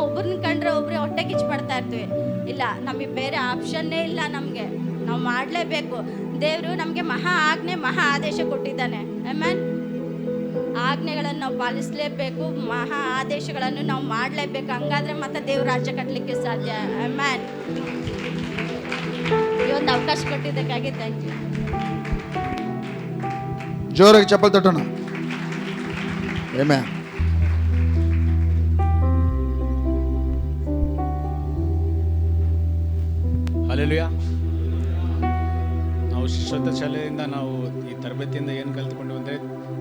ಒಬ್ಬರನ್ನ ಕಂಡ್ರೆ ಒಬ್ಬರೇ ಹೊಟ್ಟೆ ಕಿಚ್ಚು ಪಡ್ತಾ ಇರ್ತೀವಿ. ಇಲ್ಲ, ನಮಗೆ ಬೇರೆ ಆಪ್ಷನ್ನೇ ಇಲ್ಲ, ನಮಗೆ ನಾವು ಮಾಡಲೇಬೇಕು. ದೇವರು ನಮಗೆ ಮಹಾ ಆದೇಶ ಕೊಟ್ಟಿದ್ದಾನೆ. ಆಮೇನ್, ಆಜ್ಞೆಗಳನ್ನು ನಾವು ಪಾಲಿಸಲೇಬೇಕು, ಮಹಾ ಆದೇಶಗಳನ್ನು ನಾವು ಮಾಡಲೇಬೇಕು. ಹಂಗಾದ್ರೆ ಮತ್ತೆ ದೇವ್ರ ರಾಜ್ಯ ಕಟ್ಟಲಿಕ್ಕೆ ಸಾಧ್ಯ. ಆಮೇನ್. ಈ ಒಂದು ಅವಕಾಶ ಕೊಟ್ಟಿದ್ದಕ್ಕಾಗಿ ಥ್ಯಾಂಕ್ ಯು. ಜೋರಾಗಿ ಚಪ್ಪಲ್ ತಟ್ಟೋಣ. ಆಮೆನ್. ಹಲ್ಲೆಲೂಯಾ. ನಾವು ಶಿಷ್ಯೋತ್ತರ ಶಾಲೆಯಿಂದ ನಾವು ಈ ತರಬೇತಿಯಿಂದ ಏನು ಕಲಿತುಕೊಂಡು ಅಂದರೆ,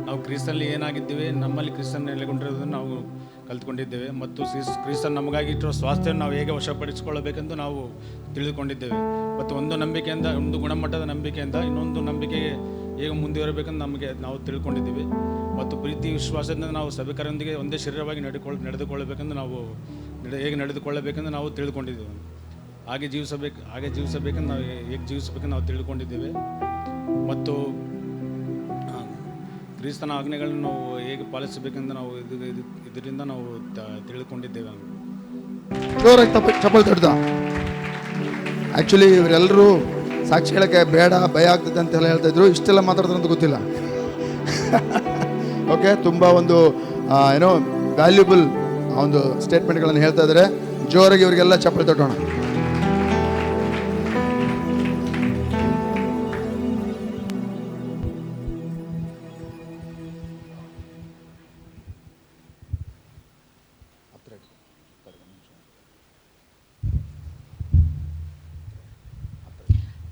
ನಾವು ಕ್ರಿಸ್ತನಲ್ಲಿ ಏನಾಗಿದ್ದೇವೆ, ನಮ್ಮಲ್ಲಿ ಕ್ರಿಸ್ತನ್ ನೆಲೆಗೊಂಡಿರೋದನ್ನು ನಾವು ಕಲಿತ್ಕೊಂಡಿದ್ದೇವೆ. ಮತ್ತು ಕ್ರಿಸ್ತನ್ ನಮಗಾಗಿ ಇಟ್ಟಿರೋ ಸ್ವಾಸ್ಥ್ಯವನ್ನು ನಾವು ಹೇಗೆ ವಶಪಡಿಸಿಕೊಳ್ಳಬೇಕೆಂದು ನಾವು ತಿಳಿದುಕೊಂಡಿದ್ದೇವೆ. ಮತ್ತು ಒಂದು ನಂಬಿಕೆಯಿಂದ, ಒಂದು ಗುಣಮಟ್ಟದ ನಂಬಿಕೆಯಿಂದ ಇನ್ನೊಂದು ನಂಬಿಕೆಗೆ ಹೇಗೆ ಮುಂದುವರಬೇಕೆಂದು ನಾವು ತಿಳ್ಕೊಂಡಿದ್ದೀವಿ. ಮತ್ತು ಪ್ರೀತಿ ವಿಶ್ವಾಸದಿಂದ ನಾವು ಸಭಿಕರೊಂದಿಗೆ ಒಂದೇ ಶರೀರವಾಗಿ ನಡೆದುಕೊಳ್ಳಬೇಕೆಂದು ಹೇಗೆ ನಡೆದುಕೊಳ್ಳಬೇಕೆಂದು ನಾವು ತಿಳ್ಕೊಂಡಿದ್ದೇವೆ. ಹಾಗೆ ಜೀವಿಸಬೇಕೆಂದು ನಾವು ಹೇಗೆ ಜೀವಿಸಬೇಕೆಂದು ನಾವು ತಿಳ್ಕೊಂಡಿದ್ದೇವೆ. ಮತ್ತು ಕ್ರಿಸ್ತನ ಆಜ್ಞೆಗಳನ್ನು ನಾವು ಹೇಗೆ ಪಾಲಿಸಬೇಕೆಂದು ನಾವು ಇದರಿಂದ ನಾವು ತಿಳ್ಕೊಂಡಿದ್ದೇವೆ. ಜೋರಾಗಿ ಚಪ್ಪಲ್ ತಡ್ದ. ಆ್ಯಕ್ಚುಲಿ ಇವರೆಲ್ಲರೂ ಸಾಕ್ಷಿ ಹೇಳೋಕ್ಕೆ ಬೇಡ, ಭಯ ಆಗ್ತದೆ ಅಂತೆಲ್ಲ ಹೇಳ್ತಾ ಇದ್ರು. ಇಷ್ಟೆಲ್ಲ ಮಾತಾಡ್ತಾರೆ ಅಂತ ಗೊತ್ತಿಲ್ಲ. ಓಕೆ, ತುಂಬ ಒಂದು ಏನೋ ವ್ಯಾಲ್ಯೂಬಲ್ ಒಂದು ಸ್ಟೇಟ್ಮೆಂಟ್ಗಳನ್ನು ಹೇಳ್ತಾ ಇದ್ದಾರೆ. ಜೋರಾಗಿ ಇವರಿಗೆಲ್ಲ ಚಪ್ಪಲಿ ತಟ್ಟೋಣ.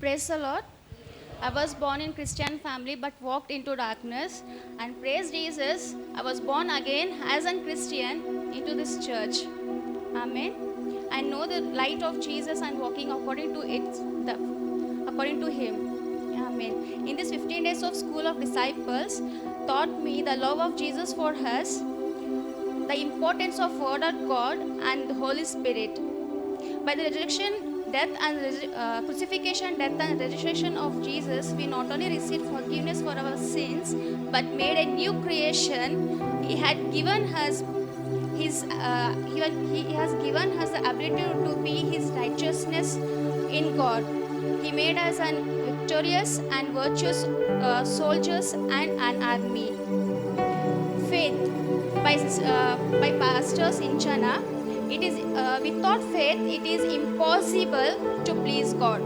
Praise the Lord. I was born in Christian family but walked into darkness, and praise Jesus, I was born again as a Christian into this church. Amen. I know the light of Jesus and walking according to him. Amen. In this 15 days of School of Disciples taught me the love of Jesus for us, the importance of Word of God and the Holy Spirit. By the resurrection, death and crucifixion, death and resurrection of Jesus, we not only received forgiveness for our sins, but made a new creation. He has given us the ability to be His righteousness in God. He made us an victorious and virtuous soldiers and an army. Faith by pastors in China. It is without faith it is impossible to please God.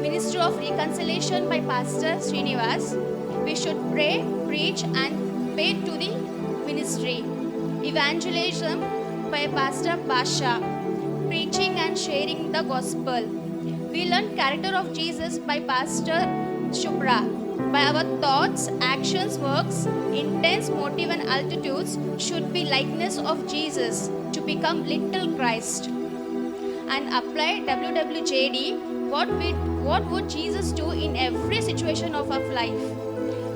Ministry of Reconciliation by Pastor Srinivas. We should pray, preach and pay to the ministry. Evangelism by Pastor Basha. Preaching and sharing the gospel. We learn character of Jesus by Pastor Shubra. By our thoughts, actions, works, intents, motive and altitudes should be likeness of Jesus to become little Christ. And apply WWJD. What would Jesus do in every situation of our life?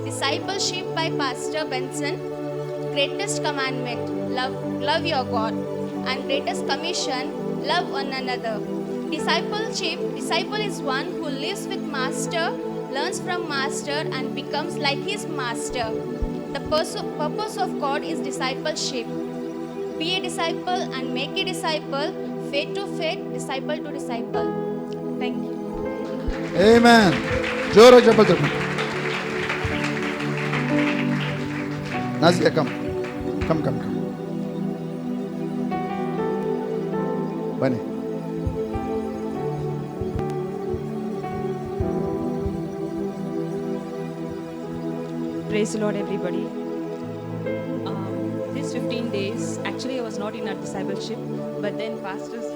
Discipleship by Pastor Benson. Greatest commandment, love your God. And greatest commission, love one another. Disciple is one who lives with Master, learns from Master and becomes like his Master. The purpose of God is discipleship. Be a disciple and make a disciple, faith to faith, disciple to disciple. Thank you. Amen. ಜೋರಾಗಿ ಚಪ್ಪಲ್ ತಟ್ಟೋಣ. Nazia come ಬನ್ನಿ. Praise the Lord, everybody. This 15 days, actually I was not in a discipleship, but then pastors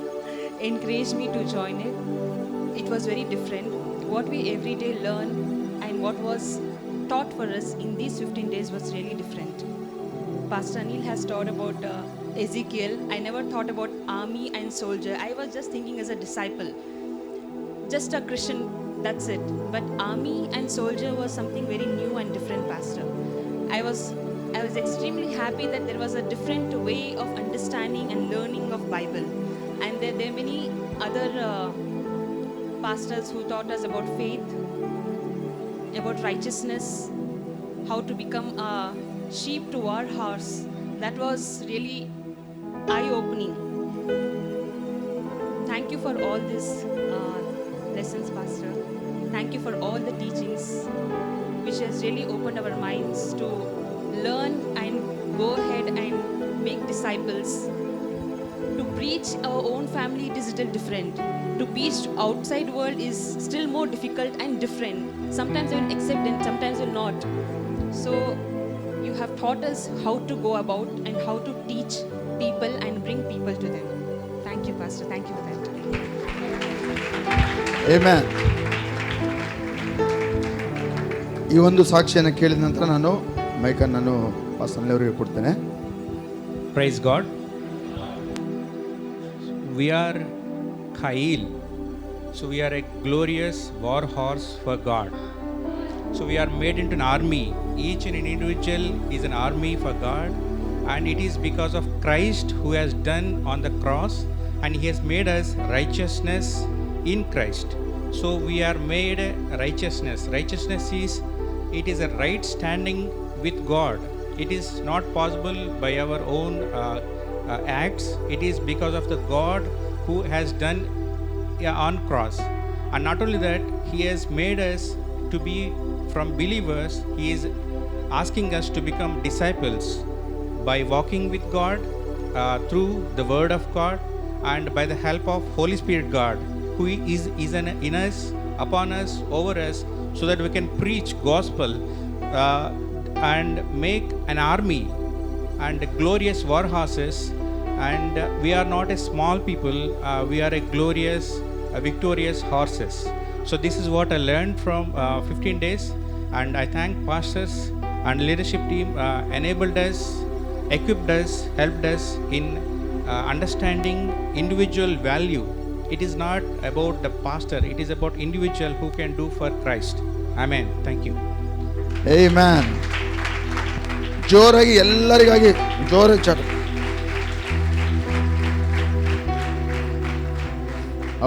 encouraged me to join it. It was very different. What we every day learn and what was taught for us in these 15 days was really different. Pastor Anil has taught about Ezekiel. I never thought about army and soldier. I was just thinking as a disciple. just a Christian, that's it. But army and soldier was something very new and different, Pastor. I was extremely happy that there was a different way of understanding and learning of Bible. And there are many other pastors who taught us about faith, about righteousness, how to become a sheep to our horse. That was really eye-opening. Thank you for all these lessons, Pastor. Thank you for all the teachings, which has really opened our minds to learn and go ahead and make disciples. To preach our own family, it is little different. To preach outside world is still more difficult and different. Sometimes they will accept and sometimes will not. So you have taught us how to go about and how to teach people and bring people to them. Thank you, Pastor. Thank you for that. Amen. ಈ ಒಂದು ಸಾಕ್ಷಿಯನ್ನು ಕೇಳಿದ ನಂತರ ನಾನು ಮೈಕನ್ನು ನಾನು pastor ಅವರಿಗೆ ಕೊಡ್ತೇನೆ. Praise God. We are Khail. So we are a glorious war horse for God. So we are made into an army. Each and an individual is an army for God. And it is because of Christ who has done on the cross. And He has made us righteousness in Christ. So we are made righteousness. Righteousness is, it is a right standing with God. It is not possible by our own acts. It is because of the God who has done on cross. And not only that, He has made us to be from believers. He is asking us to become disciples by walking with God through the Word of God and by the help of Holy Spirit God, who is in us, upon us, over us, so that we can preach gospel and make an army and glorious war horses. And we are not a small people, we are a glorious, victorious horses. So this is what I learned from 15 days, and I thank pastors and leadership team enabled us, equipped us, helped us in understanding individual value. It is not about the pastor, it is about individual who can do for Christ. Amen. Thank you. Amen. ಜೋರಾಗಿ ಎಲ್ಲರಿಗಾಗಿ ಜೋರಾಗಿ chaat.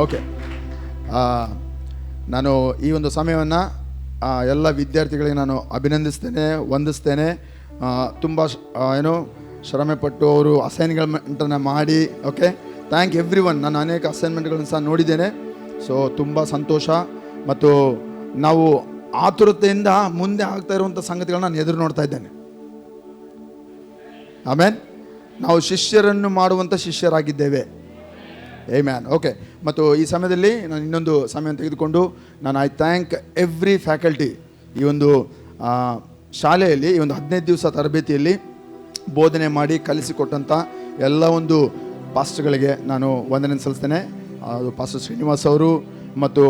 Okay, ನಾನು ಈ ಒಂದು ಸಮಯವನ್ನು ಎಲ್ಲ ವಿದ್ಯಾರ್ಥಿಗಳಿಗೆ ನಾನು ಅಭಿನಂದಿಸ್ತೇನೆ, ವಂದಿಸ್ತೇನೆ. ತುಂಬ ಶ್ರಮೆಪಟ್ಟು ಅವರು ಅಸೈನ್ಮೆಂಟನ್ನು ಮಾಡಿ, ಓಕೆ, ಥ್ಯಾಂಕ್ ಎವ್ರಿ ಒನ್. ನಾನು ಅನೇಕ ಅಸೈನ್ಮೆಂಟ್ಗಳನ್ನು ಸಹ ನೋಡಿದ್ದೇನೆ. ಸೊ ತುಂಬ ಸಂತೋಷ. ಮತ್ತು ನಾವು ಆತುರತೆಯಿಂದ ಮುಂದೆ ಆಗ್ತಾ ಇರುವಂಥ ಸಂಗತಿಗಳನ್ನ ನಾನು ಎದುರು ನೋಡ್ತಾ ಇದ್ದೇನೆ. ಆಮೇನ್. ನಾವು ಶಿಷ್ಯರನ್ನು ಮಾಡುವಂಥ ಶಿಷ್ಯರಾಗಿದ್ದೇವೆ. ಆಮೆನ್. ಓಕೆ, ಮತ್ತು ಈ ಸಮಯದಲ್ಲಿ ನಾನು ಇನ್ನೊಂದು ಸಮಯವನ್ನು ತೆಗೆದುಕೊಂಡು ನಾನು ಐ ಥ್ಯಾಂಕ್ ಎವ್ರಿ ಫ್ಯಾಕಲ್ಟಿ. ಈ ಒಂದು ಶಾಲೆಯಲ್ಲಿ ಈ ಒಂದು 15 ದಿವಸ ತರಬೇತಿಯಲ್ಲಿ ಬೋಧನೆ ಮಾಡಿ ಕಲಿಸಿಕೊಟ್ಟಂಥ ಎಲ್ಲ ಒಂದು ಪಾಸ್ಟರ್ಗಳಿಗೆ ನಾನು ವಂದನೆ ಸಲ್ಲಿಸ್ತೇನೆ. ಅದು ಪಾಸ್ಟರ್ ಶ್ರೀನಿವಾಸ್ ಅವರು ಮತ್ತು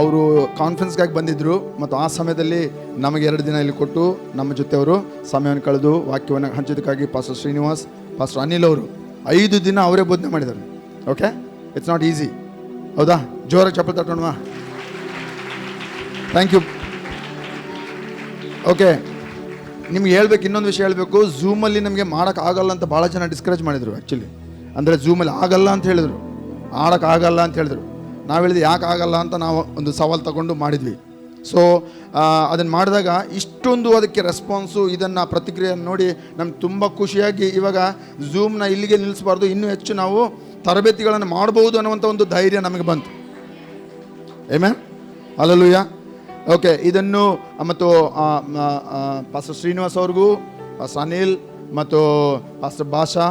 ಅವರು ಕಾನ್ಫರೆನ್ಸ್ಗಾಗಿ ಬಂದಿದ್ದರು, ಮತ್ತು ಆ ಸಮಯದಲ್ಲಿ ನಮಗೆ 2 ದಿನ ಇಲ್ಲಿ ಕೊಟ್ಟು ನಮ್ಮ ಜೊತೆ ಅವರು ಸಮಯವನ್ನು ಕಳೆದು ವಾಕ್ಯವನ್ನು ಹಂಚೋದಕ್ಕಾಗಿ ಪಾಸ್ಟರ್ ಶ್ರೀನಿವಾಸ್, ಪಾಸ್ಟರ್ ಅನಿಲ್ ಅವರು 5 ದಿನ ಅವರೇ ಬೋಧನೆ ಮಾಡಿದ್ದಾರೆ. Okay, it's not easy. ಹೌದಾ? ಜೋರಾಗಿ ಚಪ್ಪಲಿ ತಟ್ಟೋಣವಾ? Thank you. ಓಕೆ, ನಿಮ್ಗೆ ಹೇಳ್ಬೇಕು, ಇನ್ನೊಂದು ವಿಷಯ ಹೇಳಬೇಕು. ಝೂಮಲ್ಲಿ ನಮಗೆ ಮಾಡೋಕ್ಕಾಗಲ್ಲ ಅಂತ ಭಾಳ ಜನ ಡಿಸ್ಕರೇಜ್ ಮಾಡಿದರು. ಆ್ಯಕ್ಚುಲಿ ಅಂದರೆ ಝೂಮಲ್ಲಿ ಆಗಲ್ಲ ಅಂತ ಹೇಳಿದರು, ಆಡೋಕ್ಕಾಗಲ್ಲ ಅಂತ ಹೇಳಿದ್ರು. ನಾವು ಹೇಳಿದ್ವಿ ಯಾಕೆ ಆಗಲ್ಲ ಅಂತ ನಾವು ಒಂದು ಸವಾಲು ತಗೊಂಡು ಮಾಡಿದ್ವಿ. ಸೊ ಅದನ್ನು ಮಾಡಿದಾಗ ಇಷ್ಟೊಂದು ಅದಕ್ಕೆ ರೆಸ್ಪಾನ್ಸು, ಇದನ್ನು ಪ್ರತಿಕ್ರಿಯೆಯನ್ನು ನೋಡಿ ನಮ್ಗೆ ತುಂಬ ಖುಷಿಯಾಗಿ ಇವಾಗ ಝೂಮ್ನ ಇಲ್ಲಿಗೆ ನಿಲ್ಲಿಸಬಾರ್ದು, ಇನ್ನೂ ಹೆಚ್ಚು ನಾವು ತರಬೇತಿಗಳನ್ನು ಮಾಡ್ಬೋದು ಅನ್ನುವಂಥ ಒಂದು ಧೈರ್ಯ ನಮಗೆ ಬಂತು. ಆಮೆನ್. ಹಲ್ಲೆಲೂಯಾ. ಓಕೆ, ಇದನ್ನು ಮತ್ತು ಪಾಸ್ಟರ್ ಶ್ರೀನಿವಾಸ್ ಅವ್ರಿಗೂ, ಪಾಸ್ಟರ್ ಅನಿಲ್ ಮತ್ತು ಪಾಸ್ಟರ್ ಭಾಷಾ,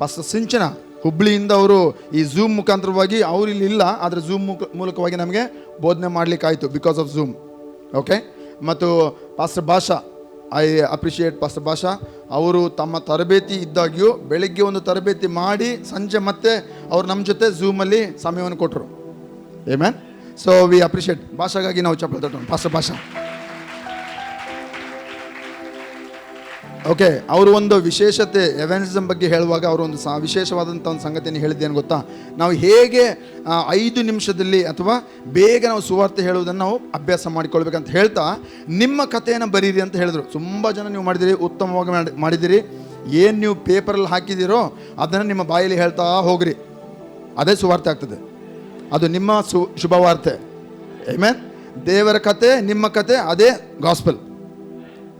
ಪಾಸ್ಟರ್ ಸಿಂಚನ ಹುಬ್ಳಿಯಿಂದ ಅವರು ಈ ಝೂಮ್ ಮುಖಾಂತರವಾಗಿ ಅವರು ಇಲ್ಲಿ ಇಲ್ಲ, ಆದರೆ ಝೂಮ್ ಮೂಲಕವಾಗಿ ನಮಗೆ ಬೋಧನೆ ಮಾಡಲಿಕ್ಕಾಯಿತು ಬಿಕಾಸ್ ಆಫ್ ಝೂಮ್. ಓಕೆ, ಮತ್ತು ಪಾಸ್ಟರ್ ಭಾಷಾ, ಐ ಅಪ್ರಿಷಿಯೇಟ್ ಪಾಸ್ಟರ್ ಭಾಷಾ. ಅವರು ತಮ್ಮ ತರಬೇತಿ ಇದ್ದಾಗ್ಯೂ ಬೆಳಗ್ಗೆ ಒಂದು ತರಬೇತಿ ಮಾಡಿ ಸಂಜೆ ಮತ್ತೆ ಅವರು ನಮ್ಮ ಜೊತೆ ಝೂಮಲ್ಲಿ ಸಮಯವನ್ನು ಕೊಟ್ಟರು. ಆಮೆನ್. So we appreciate. ಭಾಷಾಗಾಗಿ ನಾವು ಚಪ್ಪಲಿ ತಟ್ಟೋಣ. ಪಾಸ್ಟರ್ ಭಾಷಾ. ಓಕೆ, ಅವರು ಒಂದು ವಿಶೇಷತೆ ಎವೆನ್ಸಿಸಮ್ ಬಗ್ಗೆ ಹೇಳುವಾಗ ಅವರು ಒಂದು ವಿಶೇಷವಾದಂಥ ಒಂದು ಸಂಗತಿಯನ್ನು ಹೇಳಿದ್ದೇನು ಗೊತ್ತಾ, ನಾವು ಹೇಗೆ 5 ನಿಮಿಷದಲ್ಲಿ ಅಥವಾ ಬೇಗ ನಾವು ಸುವಾರ್ತೆ ಹೇಳುವುದನ್ನು ನಾವು ಅಭ್ಯಾಸ ಮಾಡಿಕೊಳ್ಬೇಕಂತ ಹೇಳ್ತಾ ನಿಮ್ಮ ಕಥೆಯನ್ನು ಬರೀರಿ ಅಂತ ಹೇಳಿದರು. ತುಂಬ ಜನ ನೀವು ಮಾಡಿದಿರಿ, ಉತ್ತಮವಾಗಿ ಮಾಡಿದಿರಿ. ಏನು ನೀವು ಪೇಪರಲ್ಲಿ ಹಾಕಿದ್ದೀರೋ ಅದನ್ನು ನಿಮ್ಮ ಬಾಯಲ್ಲಿ ಹೇಳ್ತಾ ಹೋಗ್ರಿ, ಅದೇ ಸುವಾರ್ತೆ ಆಗ್ತದೆ. ಅದು ನಿಮ್ಮ ಶುಭವಾರ್ತೆ. ಆಮೆನ್. ದೇವರ ಕತೆ, ನಿಮ್ಮ ಕತೆ, ಅದೇ gospel.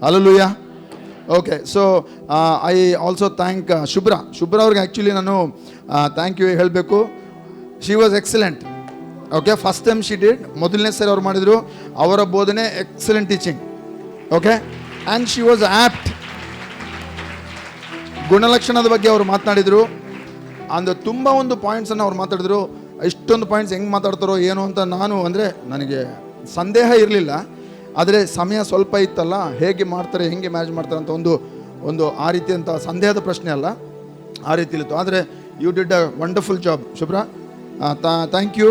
Hallelujah. Okay, so I also thank Shubhra ಅವ್ರಿಗೆ ಆ್ಯಕ್ಚುಲಿ ನಾನು ಥ್ಯಾಂಕ್ ಯು ಹೇಳಬೇಕು. She was excellent. Okay, first time she did, ಮೊದಲನೇ ಸರಿ ಅವ್ರು ಮಾಡಿದರು. ಅವರ ಬೋಧನೆ excellent teaching. Okay, and she was apt. ಗುಣಲಕ್ಷಣದ ಬಗ್ಗೆ ಅವರು ಮಾತನಾಡಿದರು. ಅಂದು ತುಂಬ ಒಂದು ಪಾಯಿಂಟ್ಸನ್ನು ಅವ್ರು ಮಾತಾಡಿದ್ರು. ಇಷ್ಟೊಂದು ಪಾಯಿಂಟ್ಸ್ ಹೆಂಗೆ ಮಾತಾಡ್ತಾರೋ ಏನೋ ಅಂತ ಅಂದರೆ ನನಗೆ ಸಂದೇಹ ಇರಲಿಲ್ಲ. ಆದರೆ ಸಮಯ ಸ್ವಲ್ಪ ಇತ್ತಲ್ಲ, ಹೇಗೆ ಮಾಡ್ತಾರೆ, ಹೆಂಗೆ ಮ್ಯಾನೇಜ್ ಮಾಡ್ತಾರೆ ಅಂತ ಒಂದು ಆ ರೀತಿಯಂಥ ಸಂದೇಹದ ಪ್ರಶ್ನೆ ಅಲ್ಲ, ಆ ರೀತಿಲಿತ್ತು. ಆದರೆ you did a wonderful job Shubhra. Thank you,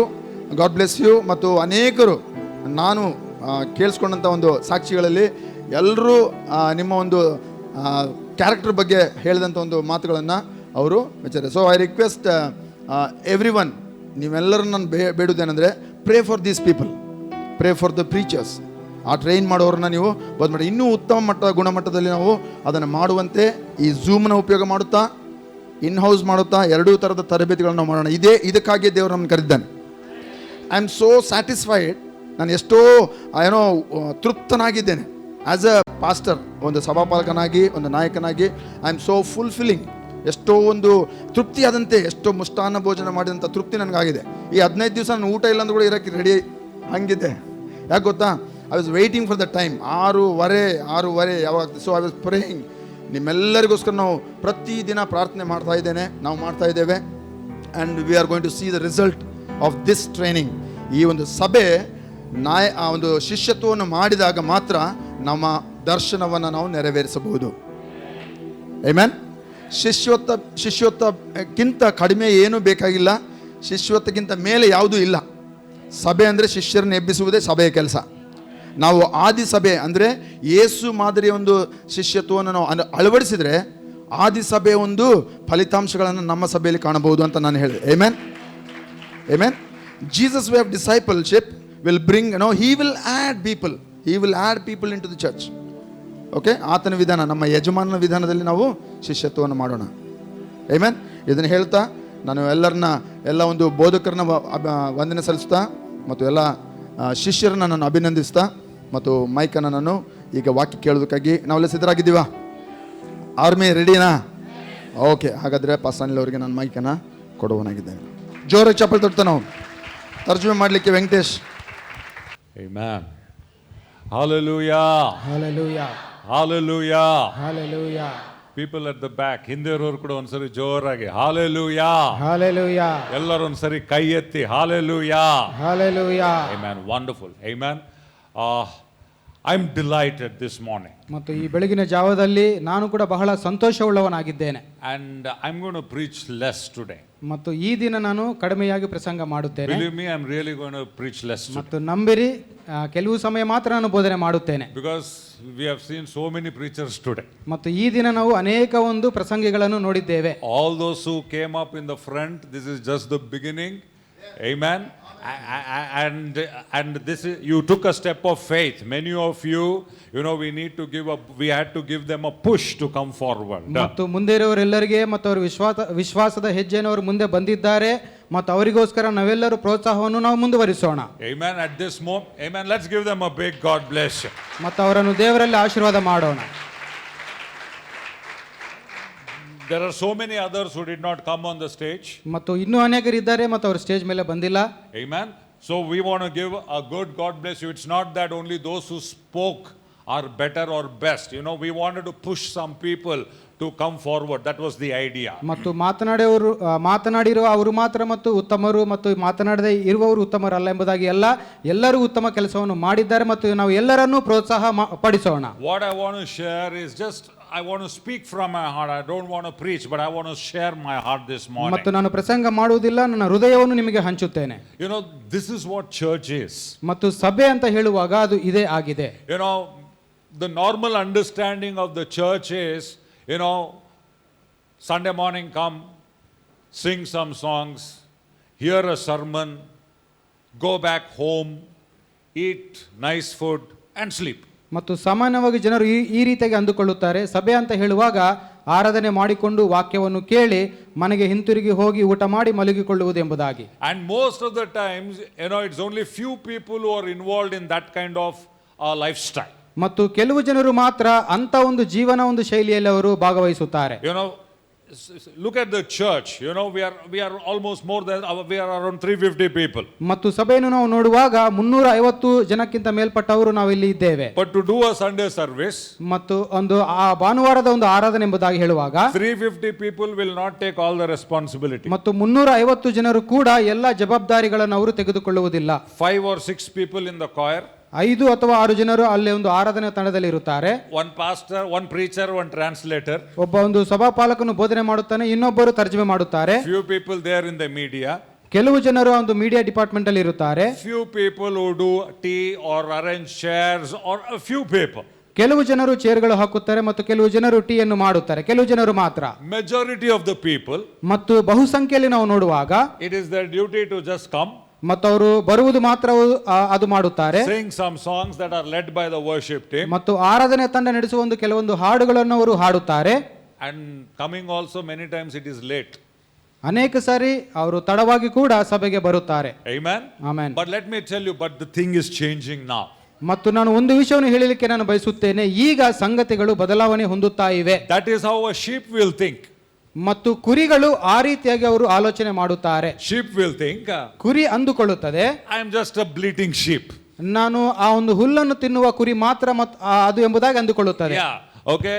God bless you. ಮತ್ತು ಅನೇಕರು ನಾನು ಕೇಳಿಸ್ಕೊಂಡಂಥ ಒಂದು ಸಾಕ್ಷಿಗಳಲ್ಲಿ ಎಲ್ಲರೂ ನಿಮ್ಮ ಒಂದು ಕ್ಯಾರೆಕ್ಟರ್ ಬಗ್ಗೆ ಹೇಳಿದಂಥ ಒಂದು ಮಾತುಗಳನ್ನು ಅವರು ವಿಚಾರ. So I request everyone, ನೀವೆಲ್ಲರೂ ನಾನು ಬೇಡುವುದೇನೆಂದರೆ, pray for these people, pray for the preachers. ಆ ಟ್ರೈನ್ ಮಾಡೋರನ್ನ ನೀವು ಬೋಧ್ ಮಾಡಿ. ಇನ್ನೂ ಉತ್ತಮ ಗುಣಮಟ್ಟದಲ್ಲಿ ನಾವು ಅದನ್ನು ಮಾಡುವಂತೆ ಈ ಝೂಮ್ನ ಉಪಯೋಗ ಮಾಡುತ್ತಾ, ಇನ್ ಹೌಸ್ ಮಾಡುತ್ತಾ, ಎರಡೂ ಥರದ ತರಬೇತಿಗಳನ್ನು ನಾವು ಮಾಡೋಣ. ಇದಕ್ಕಾಗಿ ದೇವರು ನಮ್ಮನ್ನು ಕರೆದಿದ್ದಾನೆ. I am so satisfied. ನಾನು ಎಷ್ಟೋ ತೃಪ್ತನಾಗಿದ್ದೇನೆ ಆ್ಯಸ್ ಅ ಪಾಸ್ಟರ್, ಒಂದು ಸಭಾಪಾಲಕನಾಗಿ, ಒಂದು ನಾಯಕನಾಗಿ. I am so fulfilling. ಎಷ್ಟೋ ಒಂದು ತೃಪ್ತಿಯಾದಂತೆ, ಎಷ್ಟೋ ಮುಷ್ಟಾನ್ನ ಭೋಜನ ಮಾಡಿದಂಥ ತೃಪ್ತಿ ನನಗಾಗಿದೆ. ಈ 15 ದಿವಸ ನಾನು ಊಟ ಇಲ್ಲ ಅಂದ್ರೂ ಕೂಡ ಇರೋಕ್ಕೆ ರೆಡಿ ಹಂಗಿದ್ದೆ. ಯಾಕೆ ಗೊತ್ತಾ, I was waiting for the time. 6:30 ಯಾವಾಗ. So I was praying. ನಿಮ್ಮೆಲ್ಲರಿಗೋಸ್ಕರ ನಾವು ಪ್ರತಿದಿನ ಪ್ರಾರ್ಥನೆ ಮಾಡ್ತಾ ಇದ್ದೇನೆ, ನಾವು ಮಾಡ್ತಾ ಇದ್ದೇವೆ. And we are going to see the result of this training. ಈ ಒಂದು ಸಭೆ ಒಂದು ಶಿಷ್ಯತ್ವವನ್ನು ಮಾಡಿದಾಗ ಮಾತ್ರ ನಮ್ಮ ದರ್ಶನವನ್ನು ನಾವು ನೆರವೇರಿಸಬಹುದು. ಆಮೆನ್. ಶಿಷ್ಯತ್ವಕ್ಕಿಂತ ಕಡಿಮೆ ಏನೂ ಬೇಕಾಗಿಲ್ಲ, ಶಿಷ್ಯತ್ವಕ್ಕಿಂತ ಮೇಲೆ ಯಾವುದೂ ಇಲ್ಲ. ಸಭೆ ಅಂದರೆ ಶಿಷ್ಯರನ್ನು ಎಬ್ಬಿಸುವುದೇ ಸಭೆಯ ಕೆಲಸ. ನಾವು ಆದಿ ಸಭೆ ಅಂದರೆ ಯೇಸು ಮಾದರಿಯ ಒಂದು ಶಿಷ್ಯತ್ವವನ್ನು ನಾವು ಅಳವಡಿಸಿದರೆ ಆದಿ ಸಭೆಯ ಒಂದು ಫಲಿತಾಂಶಗಳನ್ನು ನಮ್ಮ ಸಭೆಯಲ್ಲಿ ಕಾಣಬಹುದು ಅಂತ ನಾನು ಹೇಳಿದೆ. Amen, amen. Jesus way of discipleship will bring he will add people into the church. Okay, ಆತನ ವಿಧಾನ, ನಮ್ಮ ಯಜಮಾನನ ವಿಧಾನದಲ್ಲಿ ನಾವು ಶಿಷ್ಯತ್ವವನ್ನು ಮಾಡೋಣ. ಆಮೆನ್. ಇದನ್ನು ಹೇಳ್ತಾ ನಾನು ಎಲ್ಲ ಒಂದು ಬೋಧಕರನ್ನ ವಂದನೆ ಸಲ್ಲಿಸ್ತಾ ಮತ್ತು ಎಲ್ಲ ಶಿಷ್ಯರನ್ನು ನಾನು ಅಭಿನಂದಿಸ್ತಾ ಮತ್ತು ಮೈಕನ್ನು ನಾನು ಈಗ ವಾಕ್ಯ ಕೇಳೋದಕ್ಕಾಗಿ ನಾವೆಲ್ಲ ಸಿದ್ಧರಾಗಿದ್ದೀವಾ? ಆರ್ಮಿ ರೆಡಿನಾ? ಓಕೆ, ಹಾಗಾದರೆ ಪಾಸ್ಟಾನಿಲ್ ಅವರಿಗೆ ನಾನು ಮೈಕನ್ನು ಕೊಡುವನಾಗಿದ್ದೇನೆ. ಜೋರಾಗಿ ಚಪ್ಪಲ್ ತಟ್ತಾ ನಾವು ತರ್ಜುಮೆ ಮಾಡಲಿಕ್ಕೆ Venkatesh. Amen. Hallelujah. Hallelujah. Hallelujah. Hallelujah. People at the back, ಹಿಂದೆ ಇರೋರು ಕೂಡ ಒಂದ್ಸರಿ ಜೋರಾಗಿ ಹಾಲೆಲೂಯಾ. Hallelujah. ಎಲ್ಲರೂ ಒಂದ್ಸರಿ ಕೈ ಎತ್ತಿ hallelujah. Hallelujah. Amen. Wonderful. Amen. I'm delighted this morning. ಮತ್ತು ಈ ಬೆಳಗಿನ ಜಾವದಲ್ಲಿ ನಾನು ಕೂಡ ಬಹಳ ಸಂತೋಷವುಳ್ಳವನಾಗಿದ್ದೇನೆ. And I'm going to preach less today. ಮತ್ತು ಈ ದಿನ ನಾನು ಕಡಿಮೆಯಾಗಿ ಪ್ರಸಂಗ ಮಾಡುತ್ತೇನೆ. Believe me, I'm really going to preach less today. ಮತ್ತು ನಂಬಿರಿ, ಕೆಲವು ಸಮಯ ಮಾತ್ರ ನಾನು ಬೋಧನೆ ಮಾಡುತ್ತೇನೆ. Because we have seen so many preachers today. ಮತ್ತು ಈ ದಿನ ನಾವು ಅನೇಕ ಒಂದು ಪ್ರಸಂಗಿಗಳನ್ನು ನೋಡಿದ್ದೇವೆ. All those who came up in the front, this is just the beginning. Amen. And this is, you took a step of faith. Many of you, we had to give them a push to come forward. ಮತ್ತು ಮುಂದೆ ಇರುವವರೆಲ್ಲರಿಗೆ ಮತ್ತು ಅವರ ವಿಶ್ವಾಸದ ಹೆಜ್ಜೆಯನ್ನು ಅವರು ಮುಂದೆ ಬಂದಿದ್ದಾರೆ ಮತ್ತು ಅವರಿಗೋಸ್ಕರ ನಾವೆಲ್ಲರೂ ಪ್ರೋತ್ಸಾಹವನ್ನು ನಾವು ಮುಂದುವರಿಸೋಣ. Amen. At this moment, amen. Let's give them a big God bless you. ಮತ್ತು ಅವರನ್ನು ದೇವರಲ್ಲಿ ಆಶೀರ್ವಾದ ಮಾಡೋಣ. There are so many others who did not come on the stage. ಮತ್ತು ಇನ್ನೂ ಅನೇಕರಿದ್ದಾರೆ ಮತ್ತು ಅವರು ಸ್ಟೇಜ್ ಮೇಲೆ ಬಂದಿಲ್ಲ. Amen. So we want to give a good God bless you. It's not that only those who spoke are better or best. We wanted to push some people to come forward. That was the idea. ಮತ್ತು ಮಾತನಾಡಿರುವ ಅವರು ಮಾತ್ರ ಮತ್ತು ಉತ್ತಮರು ಮತ್ತು ಮಾತನಾಡದೇ ಇರುವವರು ಉತ್ತಮರಲ್ಲ ಎಂಬುದಾಗಿ ಎಲ್ಲರೂ ಉತ್ತಮ ಕೆಲಸವನ್ನು ಮಾಡಿದ್ದಾರೆ ಮತ್ತು ನಾವು ಎಲ್ಲರನ್ನೂ ಪ್ರೋತ್ಸಾಹ ಪಡಿಸೋಣ. What I want to share is just I want to speak from my heart. I don't want to preach, but I want to share my heart this morning. ಮತ್ತು ನಾನು ಪ್ರಸಂಗ ಮಾಡುವುದಿಲ್ಲ, ನನ್ನ ಹೃದಯವನ್ನು ನಿಮಗೆ ಹಂಚುತ್ತೇನೆ. This is what church is. ಮತ್ತು ಸಭೆ ಅಂತ ಹೇಳುವಾಗ ಅದು ಇದೇ ಆಗಿದೆ. the normal understanding of the church is, you know, Sunday morning come, sing some songs, hear a sermon, go back home, eat nice food and sleep. ಮತ್ತು ಸಾಮಾನ್ಯವಾಗಿ ಜನರು ಈ ರೀತಿಯಾಗಿ ಅಂದುಕೊಳ್ಳುತ್ತಾರೆ, ಸಭೆ ಅಂತ ಹೇಳುವಾಗ ಆರಾಧನೆ ಮಾಡಿಕೊಂಡು ವಾಕ್ಯವನ್ನು ಕೇಳಿ ಮನೆಗೆ ಹಿಂತಿರುಗಿ ಹೋಗಿ ಊಟ ಮಾಡಿ ಮಲಗಿಕೊಳ್ಳುವುದು ಎಂಬುದಾಗಿ. And most of the times, you know, it's only few people who are involved in that kind of lifestyle. ಮತ್ತು ಕೆಲವು ಜನರು ಮಾತ್ರ ಅಂತ ಒಂದು ಜೀವನ ಒಂದು ಶೈಲಿಯಲ್ಲಿ ಅವರು ಭಾಗವಹಿಸುತ್ತಾರೆ. You know, look at the church. You know, we are almost more than we are around 350 people. ಮತ್ತು ಸಭೆಯನ್ನು ನಾವು ನೋಡುವಾಗ 350 ಜನಕ್ಕಿಂತ ಮೇಲ್ಪಟ್ಟವರು ನಾವು ಇಲ್ಲಿ ಇದ್ದೇವೆ. But to do a Sunday service, ಮತ್ತು ಒಂದು ಆ ಭಾನುವಾರದ ಒಂದು ಆರಾಧನೆ ಎಂಬುದಾಗಿ ಹೇಳುವಾಗ 350 people will not take all the responsibility. ಮತ್ತು 350 ಜನರು ಕೂಡ ಎಲ್ಲ ಜವಾಬ್ದಾರಿಗಳನ್ನು ಅವರು ತೆಗೆದುಕೊಳ್ಳುವುದಿಲ್ಲ. 5 or 6 people in the choir, 5 ಅಥವಾ 6 ಜನರು ಅಲ್ಲಿ ಒಂದು ಆರಾಧನೆ ತಂಡದಲ್ಲಿ ಇರುತ್ತಾರೆ. one pastor, one preacher, one translator, ಒಬ್ಬ ಒಂದು ಸಭಾಪಾಲಕನು ಬೋಧನೆ ಮಾಡುತ್ತಾನೆ, ಇನ್ನೊಬ್ಬರು ತರ್ಜಮೆ ಮಾಡುತ್ತಾರೆ. few people there in the media, ಕೆಲವು ಜನರು ಒಂದು ಮೀಡಿಯಾ ಡಿಪಾರ್ಟ್ಮೆಂಟ್ ಅಲ್ಲಿ ಇರುತ್ತಾರೆ. few people who do tea or arrange chairs, or a few people. ಕೆಲವು ಜನರು ಚೇರ್ಗಳು ಹಾಕುತ್ತಾರೆ ಮತ್ತು ಕೆಲವು ಜನರು ಟೀಯನ್ನು ಮಾಡುತ್ತಾರೆ, ಕೆಲವು ಜನರು ಮಾತ್ರ. Majority of the people, ಮತ್ತು ಬಹುಸಂಖ್ಯೆಯಲ್ಲಿ ನಾವು ನೋಡುವಾಗ it is their duty to just come, ಮತ್ತು ಅವರು ಬರುವುದು ಮಾತ್ರ ಅದು ಮಾಡುತ್ತಾರೆ. sing some songs that are led by the worship team, ಮತ್ತು ಆರಾಧನೆ ತಂಡ ನಡೆಸುವ ಒಂದು ಕೆಲವೊಂದು ಹಾಡುಗಳನ್ನು ಅವರು ಹಾಡುತ್ತಾರೆ. and coming also many times it is late. ಅನೇಕ ಸಾರಿ ಅವರು ತಡವಾಗಿ ಕೂಡ ಸಭೆಗೆ ಬರುತ್ತಾರೆ. Amen. Amen. But let me tell you, but the thing is changing now. ಮತ್ತು ನಾನು ಒಂದು ವಿಷಯವನ್ನು ಹೇಳಲಿಕ್ಕೆ ನಾನು ಬಯಸುತ್ತೇನೆ, ಈಗ ಸಂಗತಿಗಳು ಬದಲಾವಣೆ ಹೊಂದುತ್ತಾ ಇವೆ. That is how a sheep will think. ಮತ್ತು ಕುರಿಗಳು ಆ ರೀತಿಯಾಗಿ ಅವರು ಆಲೋಚನೆ ಮಾಡುತ್ತಾರೆ. Sheep will think, ಕುರಿ ಅಂದುಕೊಳ್ಳುತ್ತದೆ, I am just a bleating sheep. ನಾನು ಆ ಒಂದು ಹುಲ್ಲನ್ನು ತಿನ್ನುವ ಕುರಿ ಮಾತ್ರ ಅದು ಎಂಬುದಾಗಿ ಅಂದುಕೊಳ್ಳುತ್ತದೆ. Yeah. Okay,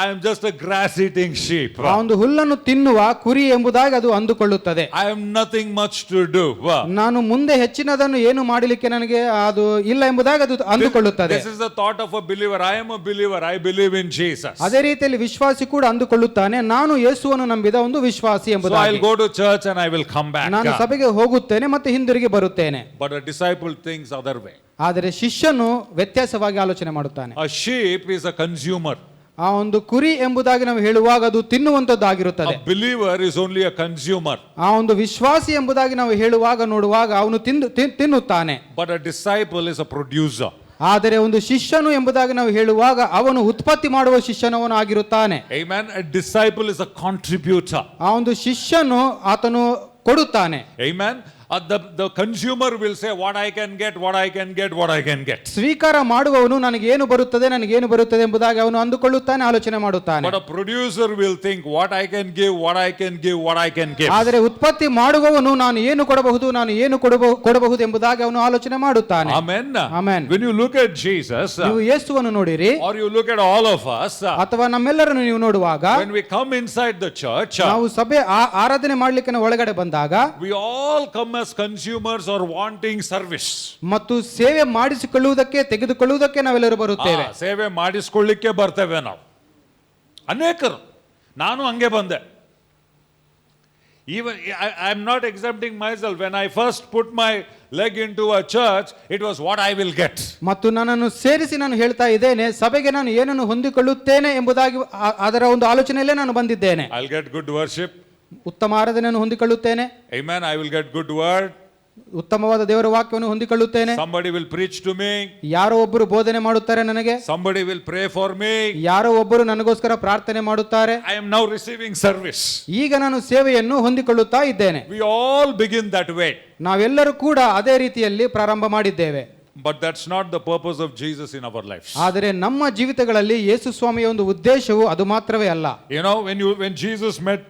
I am just a grass eating sheep. ಆ ಒಂದು ಹುಲ್ಲನ್ನು ತಿನ್ನುವ ಕುರಿ ಎಂಬುದಾಗಿ ಅದು ಅಂದುಕೊಳ್ಳುತ್ತದೆ. I have nothing much to do. ನಾನು ಮುಂದೆ ಹೆಚ್ಚಿನದನ್ನು ಏನು ಮಾಡಲಿಕ್ಕೆ ನನಗೆ ಅದು ಇಲ್ಲ ಎಂಬುದಾಗಿ ಅದು ಅಂದುಕೊಳ್ಳುತ್ತದೆ. This is the thought of a believer. I am a believer. I believe in Jesus. ಅದೇ ರೀತಿಯಲ್ಲಿ ವಿಶ್ವಾಸಿ ಕೂಡ ಅಂದುಕೊಳ್ಳುತ್ತಾನೆ, ನಾನು ಯೇಸುವನ್ನು ನಂಬಿದ ಒಂದು ವಿಶ್ವಾಸಿ So ಎಂಬುದಾಗಿ. I'll go to church and I will come back. ನಾನು ಸಭೆಗೆ ಹೋಗುತ್ತೇನೆ ಮತ್ತೆ ಹಿಂದಿರುಗಿ ಬರುತ್ತೇನೆ. But a disciple thinks other way. ಆದರೆ ಶಿಷ್ಯನು ವ್ಯತ್ಯಾಸವಾಗಿ ಆಲೋಚನೆ ಮಾಡುತ್ತಾನೆ. A sheep is a consumer. ಆ ಒಂದು ಕುರಿ ಎಂಬುದಾಗಿ ನಾವು ಹೇಳುವಾಗ ಅದು ತಿನ್ನುವಂತದ್ದಾಗಿರುತ್ತದೆ. A believer is only a consumer. ಆ ಒಂದು ವಿಶ್ವಾಸಿ ಎಂಬುದಾಗಿ ನಾವು ಹೇಳುವಾಗ ನೋಡುವಾಗ ಅವನು ತಿನ್ನುತ್ತಾನೆ. But a disciple is a producer. ಆದರೆ ಒಂದು ಶಿಷ್ಯನು ಎಂಬುದಾಗಿ ನಾವು ಹೇಳುವಾಗ ಅವನು ಉತ್ಪತ್ತಿ ಮಾಡುವ ಶಿಷ್ಯನವನು ಆಗಿರುತ್ತಾನೆ. Amen. A disciple is a contributor. ಆ ಒಂದು ಶಿಷ್ಯನು ಆತನು ಕೊಡುತ್ತಾನೆ. Amen. The consumer will say what I can get, what I can get, what I can get. ಸ್ವೀಕಾರ ಮಾಡುವವನು ನನಗೇನು ಬರುತ್ತದೆ ಎಂಬುದಾಗಿ ಅವನು ಅಂದುಕೊಳ್ಳುತ್ತಾನೆ, ಆಲೋಚನೆ ಮಾಡುತ್ತಾನೆ. But a producer will think what I can give, what I can give, what I can give. ಆದರೆ ಉತ್ಪತ್ತಿ ಮಾಡುವವನು ನಾನು ಏನು ಕೊಡಬಹುದು ಎಂಬುದಾಗಿ ಅವನು ಆಲೋಚನೆ ಮಾಡುತ್ತಾನೆ. Amen. Amen. When you look at Jesus, ನೀವು ಯೇಸುವನ್ನು ನೋಡಿರಿ or you look at all of us, ಅಥವಾ ನಮ್ಮೆಲ್ಲರನ್ನು ನೀವು ನೋಡುವಾಗ, when we come inside the church, ನಾವು ಸಭೆ ಆರಾಧನೆ ಮಾಡಲಿಕ್ಕೆ ನಾವು ಒಳಗಡೆ ಬಂದಾಗ we all come as consumers or wanting service. ಮತ್ತು ಸೇವೆ ಮಾಡಿಸಿಕೊಳ್ಳುವುದಕ್ಕೆ ತೆಗೆದುಕೊಳ್ಳುವುದಕ್ಕೆ ನಾವೆಲ್ಲರೂ ಬರುತ್ತೇವೆ. ಸೇವೆ ಮಾಡಿಸಿಕೊಳ್ಳಿಕ್ಕೆ ಬರ್ತೇವೆ ನಾವು. ಅನೇಕರು, ನಾನು ಹಂಗೆ ಬಂದೆ. Even I am not exempting myself. When I first put my leg into a church, it was what I will get. ಮತ್ತು ನನ್ನನ್ನು ಸೇರಿಸಿ ನಾನು ಹೇಳ್ತಾ ಇದ್ದೇನೆ, ಸಭೆಗೆ ನಾನು ಏನನ್ನು ಹೊಂದಿಕೊಳ್ಳುತ್ತೇನೆ ಎಂಬುದಾಗಿ ಅದರ ಒಂದು ಆಲೋಚನೆಯಲ್ಲೇ ನಾನು ಬಂದಿದ್ದೇನೆ. I'll get good worship. ಉತ್ತಮ ಆರಾಧನೆಯನ್ನು ಹೊಂದಿಕೊಳ್ಳುತ್ತೇನೆ. Amen. I will get good word. ಉತ್ತಮವಾದ ದೇವರ ವಾಕ್ಯವನ್ನು ಹೊಂದಿಕೊಳ್ಳುತ್ತೇನೆ. Somebody will preach to me. ಯಾರೋ ಒಬ್ಬರು ಬೋಧನೆ ಮಾಡುತ್ತಾರೆ ನನಗೆ. Somebody will pray for me. ಯಾರೋ ಒಬ್ಬರು ನನಗೋಸ್ಕರ ಪ್ರಾರ್ಥನೆ ಮಾಡುತ್ತಾರೆ. I am now receiving service. ಈಗ ನಾನು ಸೇವೆಯನ್ನು ಹೊಂದಿಕೊಳ್ಳುತ್ತಾ ಇದ್ದೇನೆ. We all begin that way. ನಾವೆಲ್ಲರೂ ಕೂಡ ಅದೇ ರೀತಿಯಲ್ಲಿ ಪ್ರಾರಂಭ ಮಾಡಿದ್ದೇವೆ. But that's not the purpose of Jesus in our lives. ಆದರೆ ನಮ್ಮ ಜೀವಿತಗಳಲ್ಲಿ ಯೇಸು ಸ್ವಾಮಿಯ ಒಂದು ಉದ್ದೇಶವು ಅದು ಮಾತ್ರವೇ ಅಲ್ಲ. You know, when Jesus met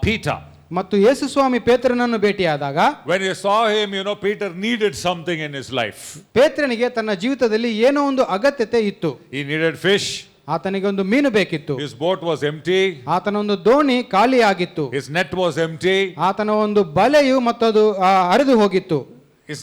Peter, ಮತ್ತು ಯೇಸು ಸ್ವಾಮಿ ಪೇತ್ರನನ್ನು ಭೇಟಿಯಾದಾಗ, when he saw him, you know, Peter needed something in his life. ಪೇತ್ರನಿಗೆ ತನ್ನ ಜೀವಿತದಲ್ಲಿ ಏನೋ ಒಂದು ಅಗತ್ಯತೆ ಇತ್ತು. He needed fish. ಆತನಿಗೆ ಒಂದು ಮೀನು ಬೇಕಿತ್ತು. His boat was empty. ಆತನ ಒಂದು ದೋಣಿ ಖಾಲಿಯಾಗಿತ್ತು. His net was empty. ಆತನ ಒಂದು ಬಲೆಯು ಮತ್ತದು ಹರಿದು ಹೋಗಿತ್ತು. His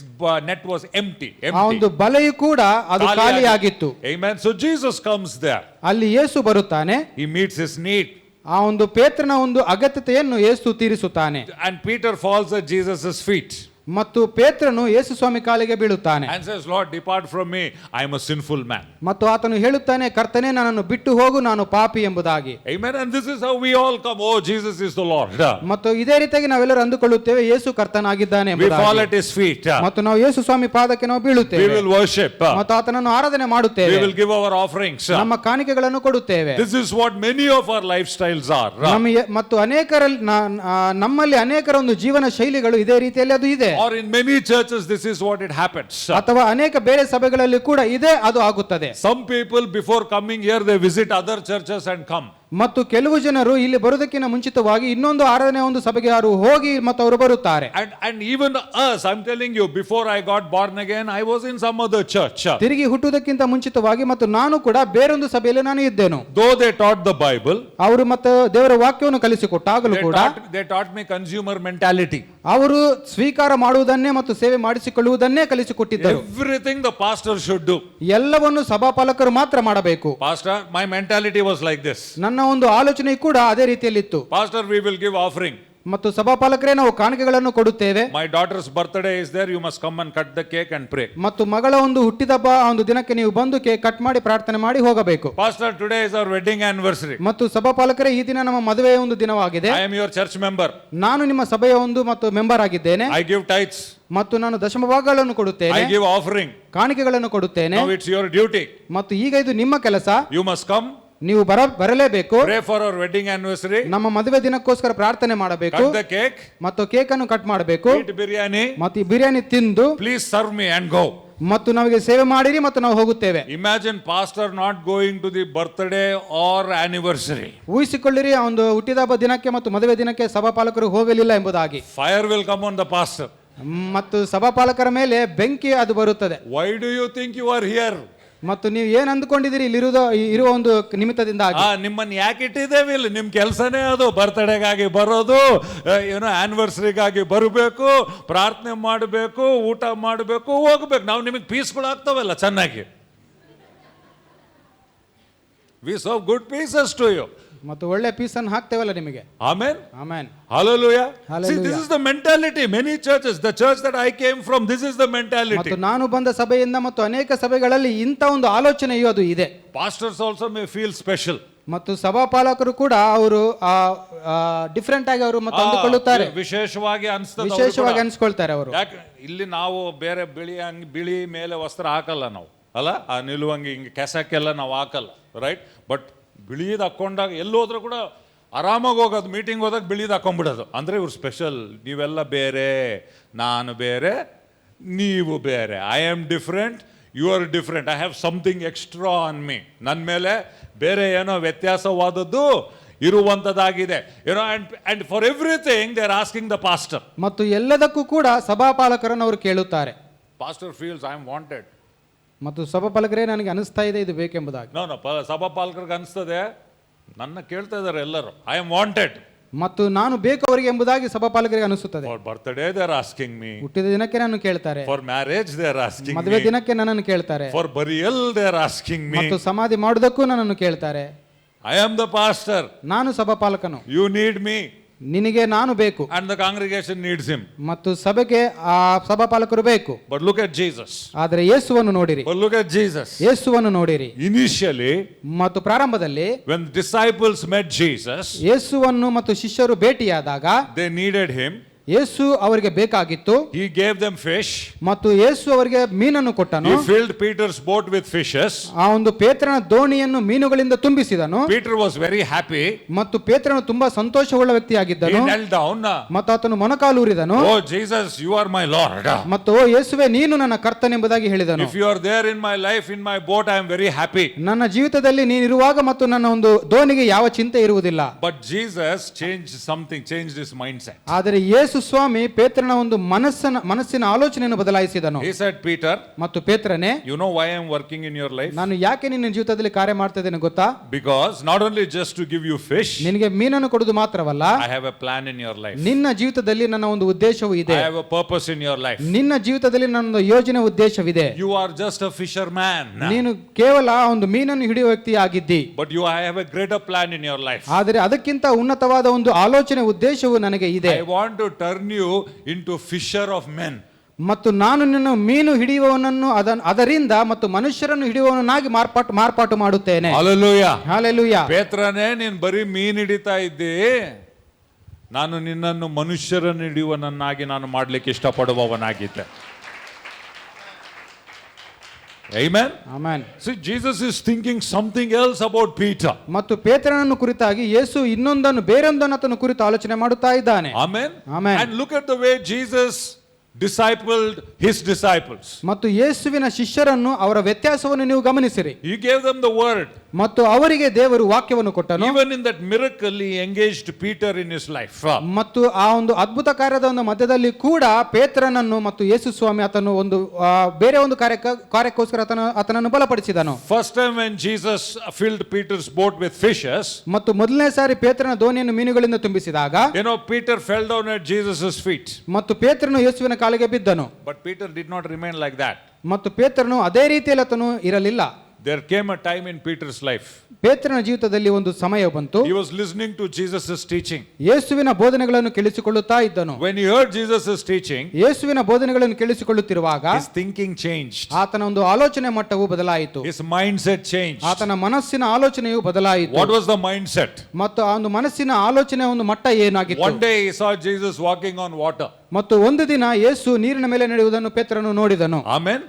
net was empty. ಆ ಒಂದು ಬಲೆಯು ಕೂಡ ಅದು ಖಾಲಿಯಾಗಿತ್ತು. Amen. So Jesus comes there. ಅಲ್ಲಿ ಯೇಸು ಬರುತ್ತಾನೆ. He meets his need. ಆ ಒಂದು ಪೇತ್ರನ ಒಂದು ಅಗತ್ಯತೆಯನ್ನು ಯೇಸು ತೀರಿಸುತ್ತಾನೆ. And Peter falls at Jesus' feet. ಮತ್ತು ಪೇತ್ರನು ಯೇಸು ಸ್ವಾಮಿ ಕಾಲಿಗೆ ಬೀಳುತ್ತಾನೆ and says, Lord, depart from me, I am a sinful man. ಮತ್ತು ಆತನು ಹೇಳುತ್ತಾನೆ, ಕರ್ತನೇ, ನನ್ನನ್ನು ಬಿಟ್ಟು ಹೋಗು, ನಾನು ಪಾಪಿ ಎಂಬುದಾಗಿ. Amen. And this is how we all come. Oh, Jesus is the Lord. ಮತ್ತು ಇದೇ ರೀತಿಯಾಗಿ ನಾವೆಲ್ಲರೂ ಅಂದುಕೊಳ್ಳುತ್ತೇವೆ, ಯೇಸು ಕರ್ತನಾಗಿದ್ದಾನೆ We ಎಂಬುದಾಗಿ. fall at his feet. ಮತ್ತು ನಾವು ಯೇಸು ಸ್ವಾಮಿ ಪಾದಕ್ಕೆ ನಾವು We ಬೀಳುತ್ತೇವೆ will worship. ಮತ್ತು ಆತನನ್ನು ಆರಾಧನೆ We ಮಾಡುತ್ತೇವೆ, will give our offerings. ನಮ್ಮ ಕಾಣಿಕೆಗಳನ್ನು ಕೊಡುತ್ತೇವೆ. This is what many of our lifestyles are. ಮತ್ತು ನಮ್ಮಲ್ಲಿ ಅನೇಕರ ಒಂದು ಜೀವನ ಶೈಲಿಗಳು ಇದೇ ರೀತಿಯಲ್ಲಿ ಅದು ಇದೆ. Or in many churches, this is what it happens. ಅಥವಾ ಅನೇಕ ಬೇರೆ ಸಭೆಗಳಲ್ಲಿ ಕೂಡ ಇದೇ ಅದು ಆಗುತ್ತದೆ. Some people, before coming here, they visit other churches and come. ಮತ್ತು ಕೆಲವು ಜನರು ಇಲ್ಲಿ ಬರುವುದಕ್ಕಿಂತ ಮುಂಚಿತವಾಗಿ ಇನ್ನೊಂದು ಆರಾಧನೆ ಒಂದು ಸಭೆಗೆ ಯಾರು ಹೋಗಿ ಮತ್ತು ಅವರು ಬರುತ್ತಾರೆ. And even us, I'm telling you, before I got born again, I was in some other church. ತಿರುಗಿ ಹುಟ್ಟುವುದಕ್ಕಿಂತ ಮುಂಚಿತವಾಗಿ ಮತ್ತು ನಾನು ಕೂಡ ಬೇರೊಂದು ಸಭೆಯಲ್ಲಿ ನಾನು ಇದ್ದೇನು. Though they taught the Bible, ಅವರು ಮತ್ತು ದೇವರ ವಾಕ್ಯವನ್ನು ಕಲಿಸಿಕೊಟ್ಟಾಗಲೂ ಕೂಡ they taught me consumer mentality. ಅವರು ಸ್ವೀಕಾರ ಮಾಡುವುದನ್ನೇ ಮತ್ತು ಸೇವೆ ಮಾಡಿಸಿಕೊಳ್ಳುವುದನ್ನೇ ಕಲಿಸಿಕೊಟ್ಟಿದ್ದರು. Everything the pastor should do. ಎಲ್ಲವನ್ನು ಸಭಾಪಾಲಕರು ಮಾತ್ರ ಮಾಡಬೇಕು. Pastor, my mentality was like this. ನನ್ನ ಒಂದು ಆಲೋಚನೆ ಕೂಡ ಅದೇ ರೀತಿಯಲ್ಲಿತ್ತು. Pastor, we will give offering. ಮತ್ತು ಸಭಾಪಾಲಕರೇ ನಾವು ಕಾಣಿಕೆಗಳನ್ನು ಕೊಡುತ್ತೇವೆ. My daughter's birthday is there, you must come and cut the cake and pray. ಮತ್ತು ಮಗಳ ಒಂದು ಹುಟ್ಟಿದಬ್ಬ ಒಂದು ದಿನಕ್ಕೆ ನೀವು ಬಂದು ಕೇಕ್ ಕಟ್ ಮಾಡಿ ಪ್ರಾರ್ಥನೆ ಮಾಡಿ ಹೋಗಬೇಕು. Pastor, today is our wedding anniversary. ಮತ್ತು ಸಭಾಪಾಲಕರೇ, ಈ ದಿನ ನಮ್ಮ ಮದುವೆಯ ಒಂದು ದಿನವಾಗಿದೆ. I am your church member. ನಾನು ನಿಮ್ಮ ಸಭೆಯ ಒಂದು ಮತ್ತು ಮೆಂಬರ್ ಆಗಿದ್ದೇನೆ. I give tithes. ಮತ್ತು ನಾನು ದಶಮ ಭಾಗಗಳನ್ನು ಕೊಡುತ್ತೇನೆ, I give offering. ಕಾಣಿಕೆಗಳನ್ನು ಕೊಡುತ್ತೇನೆ. Now it's your duty. ಮತ್ತು ಈಗ ಇದು ನಿಮ್ಮ ಕೆಲಸ, You must come. ನೀವು ಬರಲೇಬೇಕು. Pray for our wedding anniversary. ನಮ್ಮ ಮದುವೆ ದಿನಕ್ಕೋಸ್ಕರ ಪ್ರಾರ್ಥನೆ ಮಾಡಬೇಕು. Cut the cake. ಮತ್ತು ಕೇಕ್ ಅನ್ನು ಕಟ್ ಮಾಡಬೇಕು. Eat biryani. ಮತ್ತು ಈ ಬಿರಿಯಾನಿ ತಿಂದು Please serve me and go. ಮತ್ತು ನಮಗೆ ಸೇವೆ ಮಾಡಿರಿ ಮತ್ತು ನಾವು ಹೋಗುತ್ತೇವೆ. Imagine pastor not going to the birthday or anniversary. ಊಹಿಸಿಕೊಳ್ಳಿರಿ, ಆ ಒಂದು ಹುಟ್ಟಿದಬ್ಬ ದಿನಕ್ಕೆ ಮತ್ತು ಮದುವೆ ದಿನಕ್ಕೆ ಸಭಾಪಾಲಕರು ಹೋಗಲಿಲ್ಲ ಎಂಬುದಾಗಿ. Fire will come on the pastor. ಮತ್ತು ಸಭಾಪಾಲಕರ ಮೇಲೆ ಬೆಂಕಿ ಅದು ಬರುತ್ತದೆ. Why do you think you are here? ಮತ್ತು ನೀವು ಏನ್ ಅಂದುಕೊಂಡಿದ್ದೀರಿ ಇಲ್ಲಿ ಇರುವ ಒಂದು ನಿಮಿತ್ತದಿಂದ ನಿಮ್ಮನ್ನು ಯಾಕೆ ಇಟ್ಟಿದ್ದೇವೆ ಇಲ್ಲಿ? ನಿಮ್ ಕೆಲಸನೇ ಅದು ಬರ್ತ್ಡೇಗಾಗಿ ಬರೋದು, ಏನೋ ಆನಿವರ್ಸರಿಗಾಗಿ ಬರಬೇಕು, ಪ್ರಾರ್ಥನೆ ಮಾಡಬೇಕು, ಊಟ ಮಾಡಬೇಕು, ಹೋಗ್ಬೇಕು. ನಾವು ನಿಮಗೆ ಪೀಸ್ಗಳು ಆಗ್ತಾವಲ್ಲ ಚೆನ್ನಾಗಿ. We serve good pieces to you. ಮತ್ತು ಒಳ್ಳೆ ಪೀಸ್ ಅನ್ನು ಹಾಕ್ತೇವಲ್ಲ ನಿಮಗೆ. Amen. Amen. Hallelujah. Hallelujah. See, this is the mentality. Many churches, the church that I came from, this is the mentality. ಮತ್ತು ನಾನು ಬಂದ ಸಭೆಯಿಂದ ಮತ್ತು ಅನೇಕ ಸಭೆಗಳಲ್ಲಿ ಇಂಥ ಒಂದು ಆಲೋಚನೆಯು ಅದು ಇದೆ. Pastors also may feel special. ಮತ್ತು ಸಭಾಪಾಲಕರು ಕೂಡ ಅವರು ಡಿಫರೆಂಟ್ ಆಗಿ ಅವರು ಮತ್ತು ಅಂದುಕೊಳ್ಳುತ್ತಾರೆ, ವಿಶೇಷವಾಗಿ ಅನ್ಸ್ಕೊಳ್ತಾರೆ ಅವರು. ಯಾಕೆ ಇಲ್ಲಿ ನಾವು ಬೇರೆ ಬಿಳಿ ಮೇಲೆ ವಸ್ತ್ರ ಹಾಕಲ್ಲ ನಾವು, ಅಲ್ಲ? ಆ ನಿಲುವಂಗಿ ಹಿಂಗೆ ಕೆಸಕ್ಕೆಲ್ಲ ನಾವು ಹಾಕಲ್ಲ, ರೈಟ್? ಬಟ್ ಬಿಳಿದು ಹಾಕೊಂಡಾಗ ಎಲ್ಲೋದ್ರೂ ಕೂಡ ಆರಾಮಾಗಿ ಹೋಗೋದು, ಮೀಟಿಂಗ್ ಹೋದಾಗ ಬಿಳಿದು ಹಾಕೊಂಡ್ಬಿಡೋದು. ಅಂದರೆ ಇವ್ರು ಸ್ಪೆಷಲ್, ನೀವೆಲ್ಲ ಬೇರೆ, ನಾನು ಬೇರೆ, ನೀವು ಬೇರೆ. I am different, you are different, I have something extra on me. ನನ್ನ ಮೇಲೆ ಬೇರೆ ಏನೋ ವ್ಯತ್ಯಾಸವಾದದ್ದು ಇರುವಂಥದ್ದಾಗಿದೆ. ಏನೋ and for everything they are asking the pastor. ಮತ್ತು ಎಲ್ಲದಕ್ಕೂ ಕೂಡ ಸಭಾಪಾಲಕರನ್ನು ಅವರು ಕೇಳುತ್ತಾರೆ. Pastor feels I am wanted. ಮತ್ತು ಸಭಾಪಾಲಕರೇ, ನನಗೆ ಅನಿಸ್ತಾ ಇದೆ ಇದು ಬೇಕೆಂಬುದಾಗಿ. ಸಭಾಪಾಲಕರಿಗೆ ಅನಿಸ್ತದೆ, ನನ್ನ ಕೇಳ್ತಾ ಇದ್ದಾರೆ ಎಲ್ಲರೂ, ಐ ಆಮ್ ವಾಂಟೆಡ್. ಮತ್ತು ನಾನು ಬೇಕು ಅವರಿಗೆ ಎಂಬುದಾಗಿ ಸಭಾಪಾಲಕರಿಗೆ ಅನಿಸುತ್ತದೆ. For birthday they are asking me. ಹುಟ್ಟಿದ ದಿನಕ್ಕೆ ನಾನು ಕೇಳ್ತಾರೆ. For marriage they are asking me. ಮದುವೆ ದಿನಕ್ಕೆ ನನ್ನನ್ನು ಕೇಳ್ತಾರೆ. For burial they are asking me. ಮತ್ತು ಸಮಾಧಿ ಮಾಡುವುದಕ್ಕೂ ನನ್ನನ್ನು ಕೇಳ್ತಾರೆ. I am the pastor. ನಾನು ಸಭಾಪಾಲಕನು. You need me. ನಿನಗೆ ನಾನು ಬೇಕು. And the congregation needs him. ಮತ್ತು ಸಭೆಗೆ ಆ ಸಭಾಪಾಲಕರು ಬೇಕು. But look at Jesus. ಆದರೆ ಯೇಸುವನ್ನು ನೋಡಿರಿ. But look at Jesus. ಯೇಸುವನ್ನು ನೋಡಿರಿ. Initially, ಮತ್ತು ಪ್ರಾರಂಭದಲ್ಲಿ when disciples met Jesus, ಯೇಸುವನ್ನು ಮತ್ತು ಶಿಷ್ಯರು ಭೇಟಿಯಾದಾಗ they needed him. ಯೇಸು ಅವರಿಗೆ ಬೇಕಾಗಿತ್ತು. He gave them fish. ಮತ್ತು ಯೇಸು ಅವರಿಗೆ ಮೀನನ್ನು ಕೊಟ್ಟನು. He filled Peter's boat with fishes. ಆ ಒಂದು ಪೇತ್ರನ ದೋಣಿಯನ್ನು ಮೀನುಗಳಿಂದ ತುಂಬಿಸಿದನು. Peter was very happy. ಮತ್ತು ಪೇತ್ರನು ತುಂಬಾ ಸಂತೋಷವುಳ್ಳ ವ್ಯಕ್ತಿಯಾಗಿದ್ದನು. He knelt down. ಮತ್ತು ಆತನು ಮೊಣಕಾಲೂರಿದನು. Oh Jesus, you are my Lord. ಮತ್ತು ಓ ಯೇಸುವೆ, ನೀನು ನನ್ನ ಕರ್ತನೆಂಬುದಾಗಿ ಹೇಳಿದನು. If you are there in my life, in my boat, I am very happy. ನನ್ನ ಜೀವಿತದಲ್ಲಿ ನೀನಿರುವಾಗ ಮತ್ತು ನನ್ನ ಒಂದು ದೋಣಿಗೆ ಯಾವ ಚಿಂತೆ ಇರುವುದಿಲ್ಲ. But Jesus changed his mindset. ಆದರೆ ಯೇಸು ಸ್ವಾಮಿ ಪೇತ್ರನ ಒಂದು ಮನಸ್ಸಿನ ಆಲೋಚನೆಯನ್ನು ಬದಲಾಯಿಸಿದನು. He said, Peter, ಮತ್ತು ಪೇತ್ರನೇ, you know why I am working in your life? ನಾನು ಯಾಕೆ ನಿನ್ನ ಜೀವಿತದಲ್ಲಿ ಕಾರ್ಯ ಮಾಡ್ತಾ ಇದ್ದೇನೆ ಗೊತ್ತಾ? Because not only just to give you fish, ನಿನಗೆ ಮೀನನ್ನು ಕೊಡುವುದು ಮಾತ್ರವಲ್ಲ, I have a plan in your life. ನಿನ್ನ ಜೀವಿತದಲ್ಲಿ ನನ್ನ ಒಂದು ಉದ್ದೇಶವು ಇದೆ. I have a purpose in your life. ನಿನ್ನ ಜೀವಿತದಲ್ಲಿ ನನ್ನ ಯೋಜನೆ ಉದ್ದೇಶವಿದೆ. You are just a fisherman. ನೀನು ಕೇವಲ ಒಂದು ಮೀನನ್ನು ಹಿಡಿಯುವ ವ್ಯಕ್ತಿ ಆಗಿದ್ದಿ. But I have a greater plan in your life. ಆದರೆ ಅದಕ್ಕಿಂತ ಉನ್ನತವಾದ ಒಂದು ಆಲೋಚನೆ ಉದ್ದೇಶವು ನನಗೆ ಇದೆ. I want to turn you into fisher of men. ಮತ್ತು ನಾನು ನಿನ್ನ ಮೀನು ಹಿಡಿಯುವವನನ್ನು ಅದರಿಂದ ಮತ್ತು ಮನುಷ್ಯರನ್ನು ಹಿಡಿಯುವವನಾಗಿ ಮಾರ್ಪಾಟು ಮಾಡುತ್ತೇನೆ. Hallelujah. ಹಲ್ಲೆಲೂಯಾ. ಪೇತ್ರನೇ, ನೀನ್ ಬರೀ ಮೀನ್ ಹಿಡಿತಾ ಇದ್ದಿ, ನಾನು ನಿನ್ನನ್ನು ಮನುಷ್ಯರನ್ನು ಹಿಡಿಯುವನನ್ನಾಗಿ ನಾನು ಮಾಡ್ಲಿಕ್ಕೆ ಇಷ್ಟಪಡುವವನಾಗಿದ್ದೆ. Amen. Amen. See, Jesus is thinking something else about Peter. ಮತ್ತು ಪೇತ್ರನನ್ನು ಕುರಿತಾಗಿ ಯೇಸು ಬೇರೊಂದನ್ನು ಆತನ ಕುರಿತು ಆಲೋಚನೆ ಮಾಡುತ್ತಾ ಇದ್ದಾನೆ. Amen. Amen. And look at the way Jesus discipled his disciples. ಮತ್ತು ಯೇಸುವಿನ ಶಿಷ್ಯರನ್ನು ಅವರ ವ್ಯತ್ಯಾಸವನ್ನು ನೀವು ಗಮನಿಸಿರಿ. He gave them the word. ಮತ್ತು ಅವರಿಗೆ ದೇವರು ವಾಕ್ಯವನ್ನು ಕೊಟ್ಟನು. Even in that miracle he engaged Peter in his life. ಮತ್ತು ಆ ಒಂದು ಅದ್ಭುತ ಕಾರ್ಯದ ಒಂದು ಮಧ್ಯದಲ್ಲಿ ಕೂಡ ಪೇತ್ರನನ್ನು ಮತ್ತು ಯೇಸು ಸ್ವಾಮಿ ಆತನು ಒಂದು ಬೇರೆ ಒಂದು ಕಾರ್ಯಕ್ಕೋಸ್ಕರ ಆತನನ್ನು ಬಲಪಡಿಸಿದನು. First time when Jesus filled Peter's boat with fishes, ಮತ್ತು ಮೊದಲನೇ ಸಾರಿ ಪೇತ್ರನ ದೋಣಿಯನ್ನು ಮೀನುಗಳಿಂದ ತುಂಬಿಸಿದಾಗ, Peter fell down at Jesus' feet. ಮತ್ತು ಪೇತ್ರನು ಯೇಸುವಿನ ಕಾಲಿಗೆ ಬಿದ್ದನು. But Peter did not remain like that. ಮತ್ತು ಪೇತ್ರನು ಅದೇ ರೀತಿಯಲ್ಲಿ ಆತನು ಇರಲಿಲ್ಲ. There came a time in Peter's life. ಪೇತ್ರನ ಜೀವಿತದಲ್ಲಿ ಒಂದು ಸಮಯ ಬಂತು. He was listening to Jesus' teaching. ಯೇಸುವಿನ ಬೋಧನೆಗಳನ್ನು ಕೇಳಿಸಿಕೊಳ್ಳುತ್ತಾ ಇದ್ದನು. When he heard Jesus' teaching, ಯೇಸುವಿನ ಬೋಧನೆಗಳನ್ನು ಕೇಳಿಸಿಕೊಳ್ಳುತ್ತಿರುವಾಗ his thinking changed. ಆತನ ಒಂದು ಆಲೋಚನೆ ಮಟ್ಟವು ಬದಲಾಯಿತು. His mindset changed. ಆತನ ಮನಸ್ಸಿನ ಆಲೋಚನೆಯು ಬದಲಾಯಿತು. What was the mindset? ಮತ್ತು ಆ ಒಂದು ಮನಸ್ಸಿನ ಆಲೋಚನೆ ಒಂದು ಮಟ್ಟ ಏನಾಗಿತ್ತು? One day he saw Jesus walking on water. ಮತ್ತು ಒಂದು ದಿನ ಯೇಸು ನೀರಿನ ಮೇಲೆ ನಡೆಯುವುದನ್ನು ಪೇತ್ರನು ನೋಡಿದನು. Amen.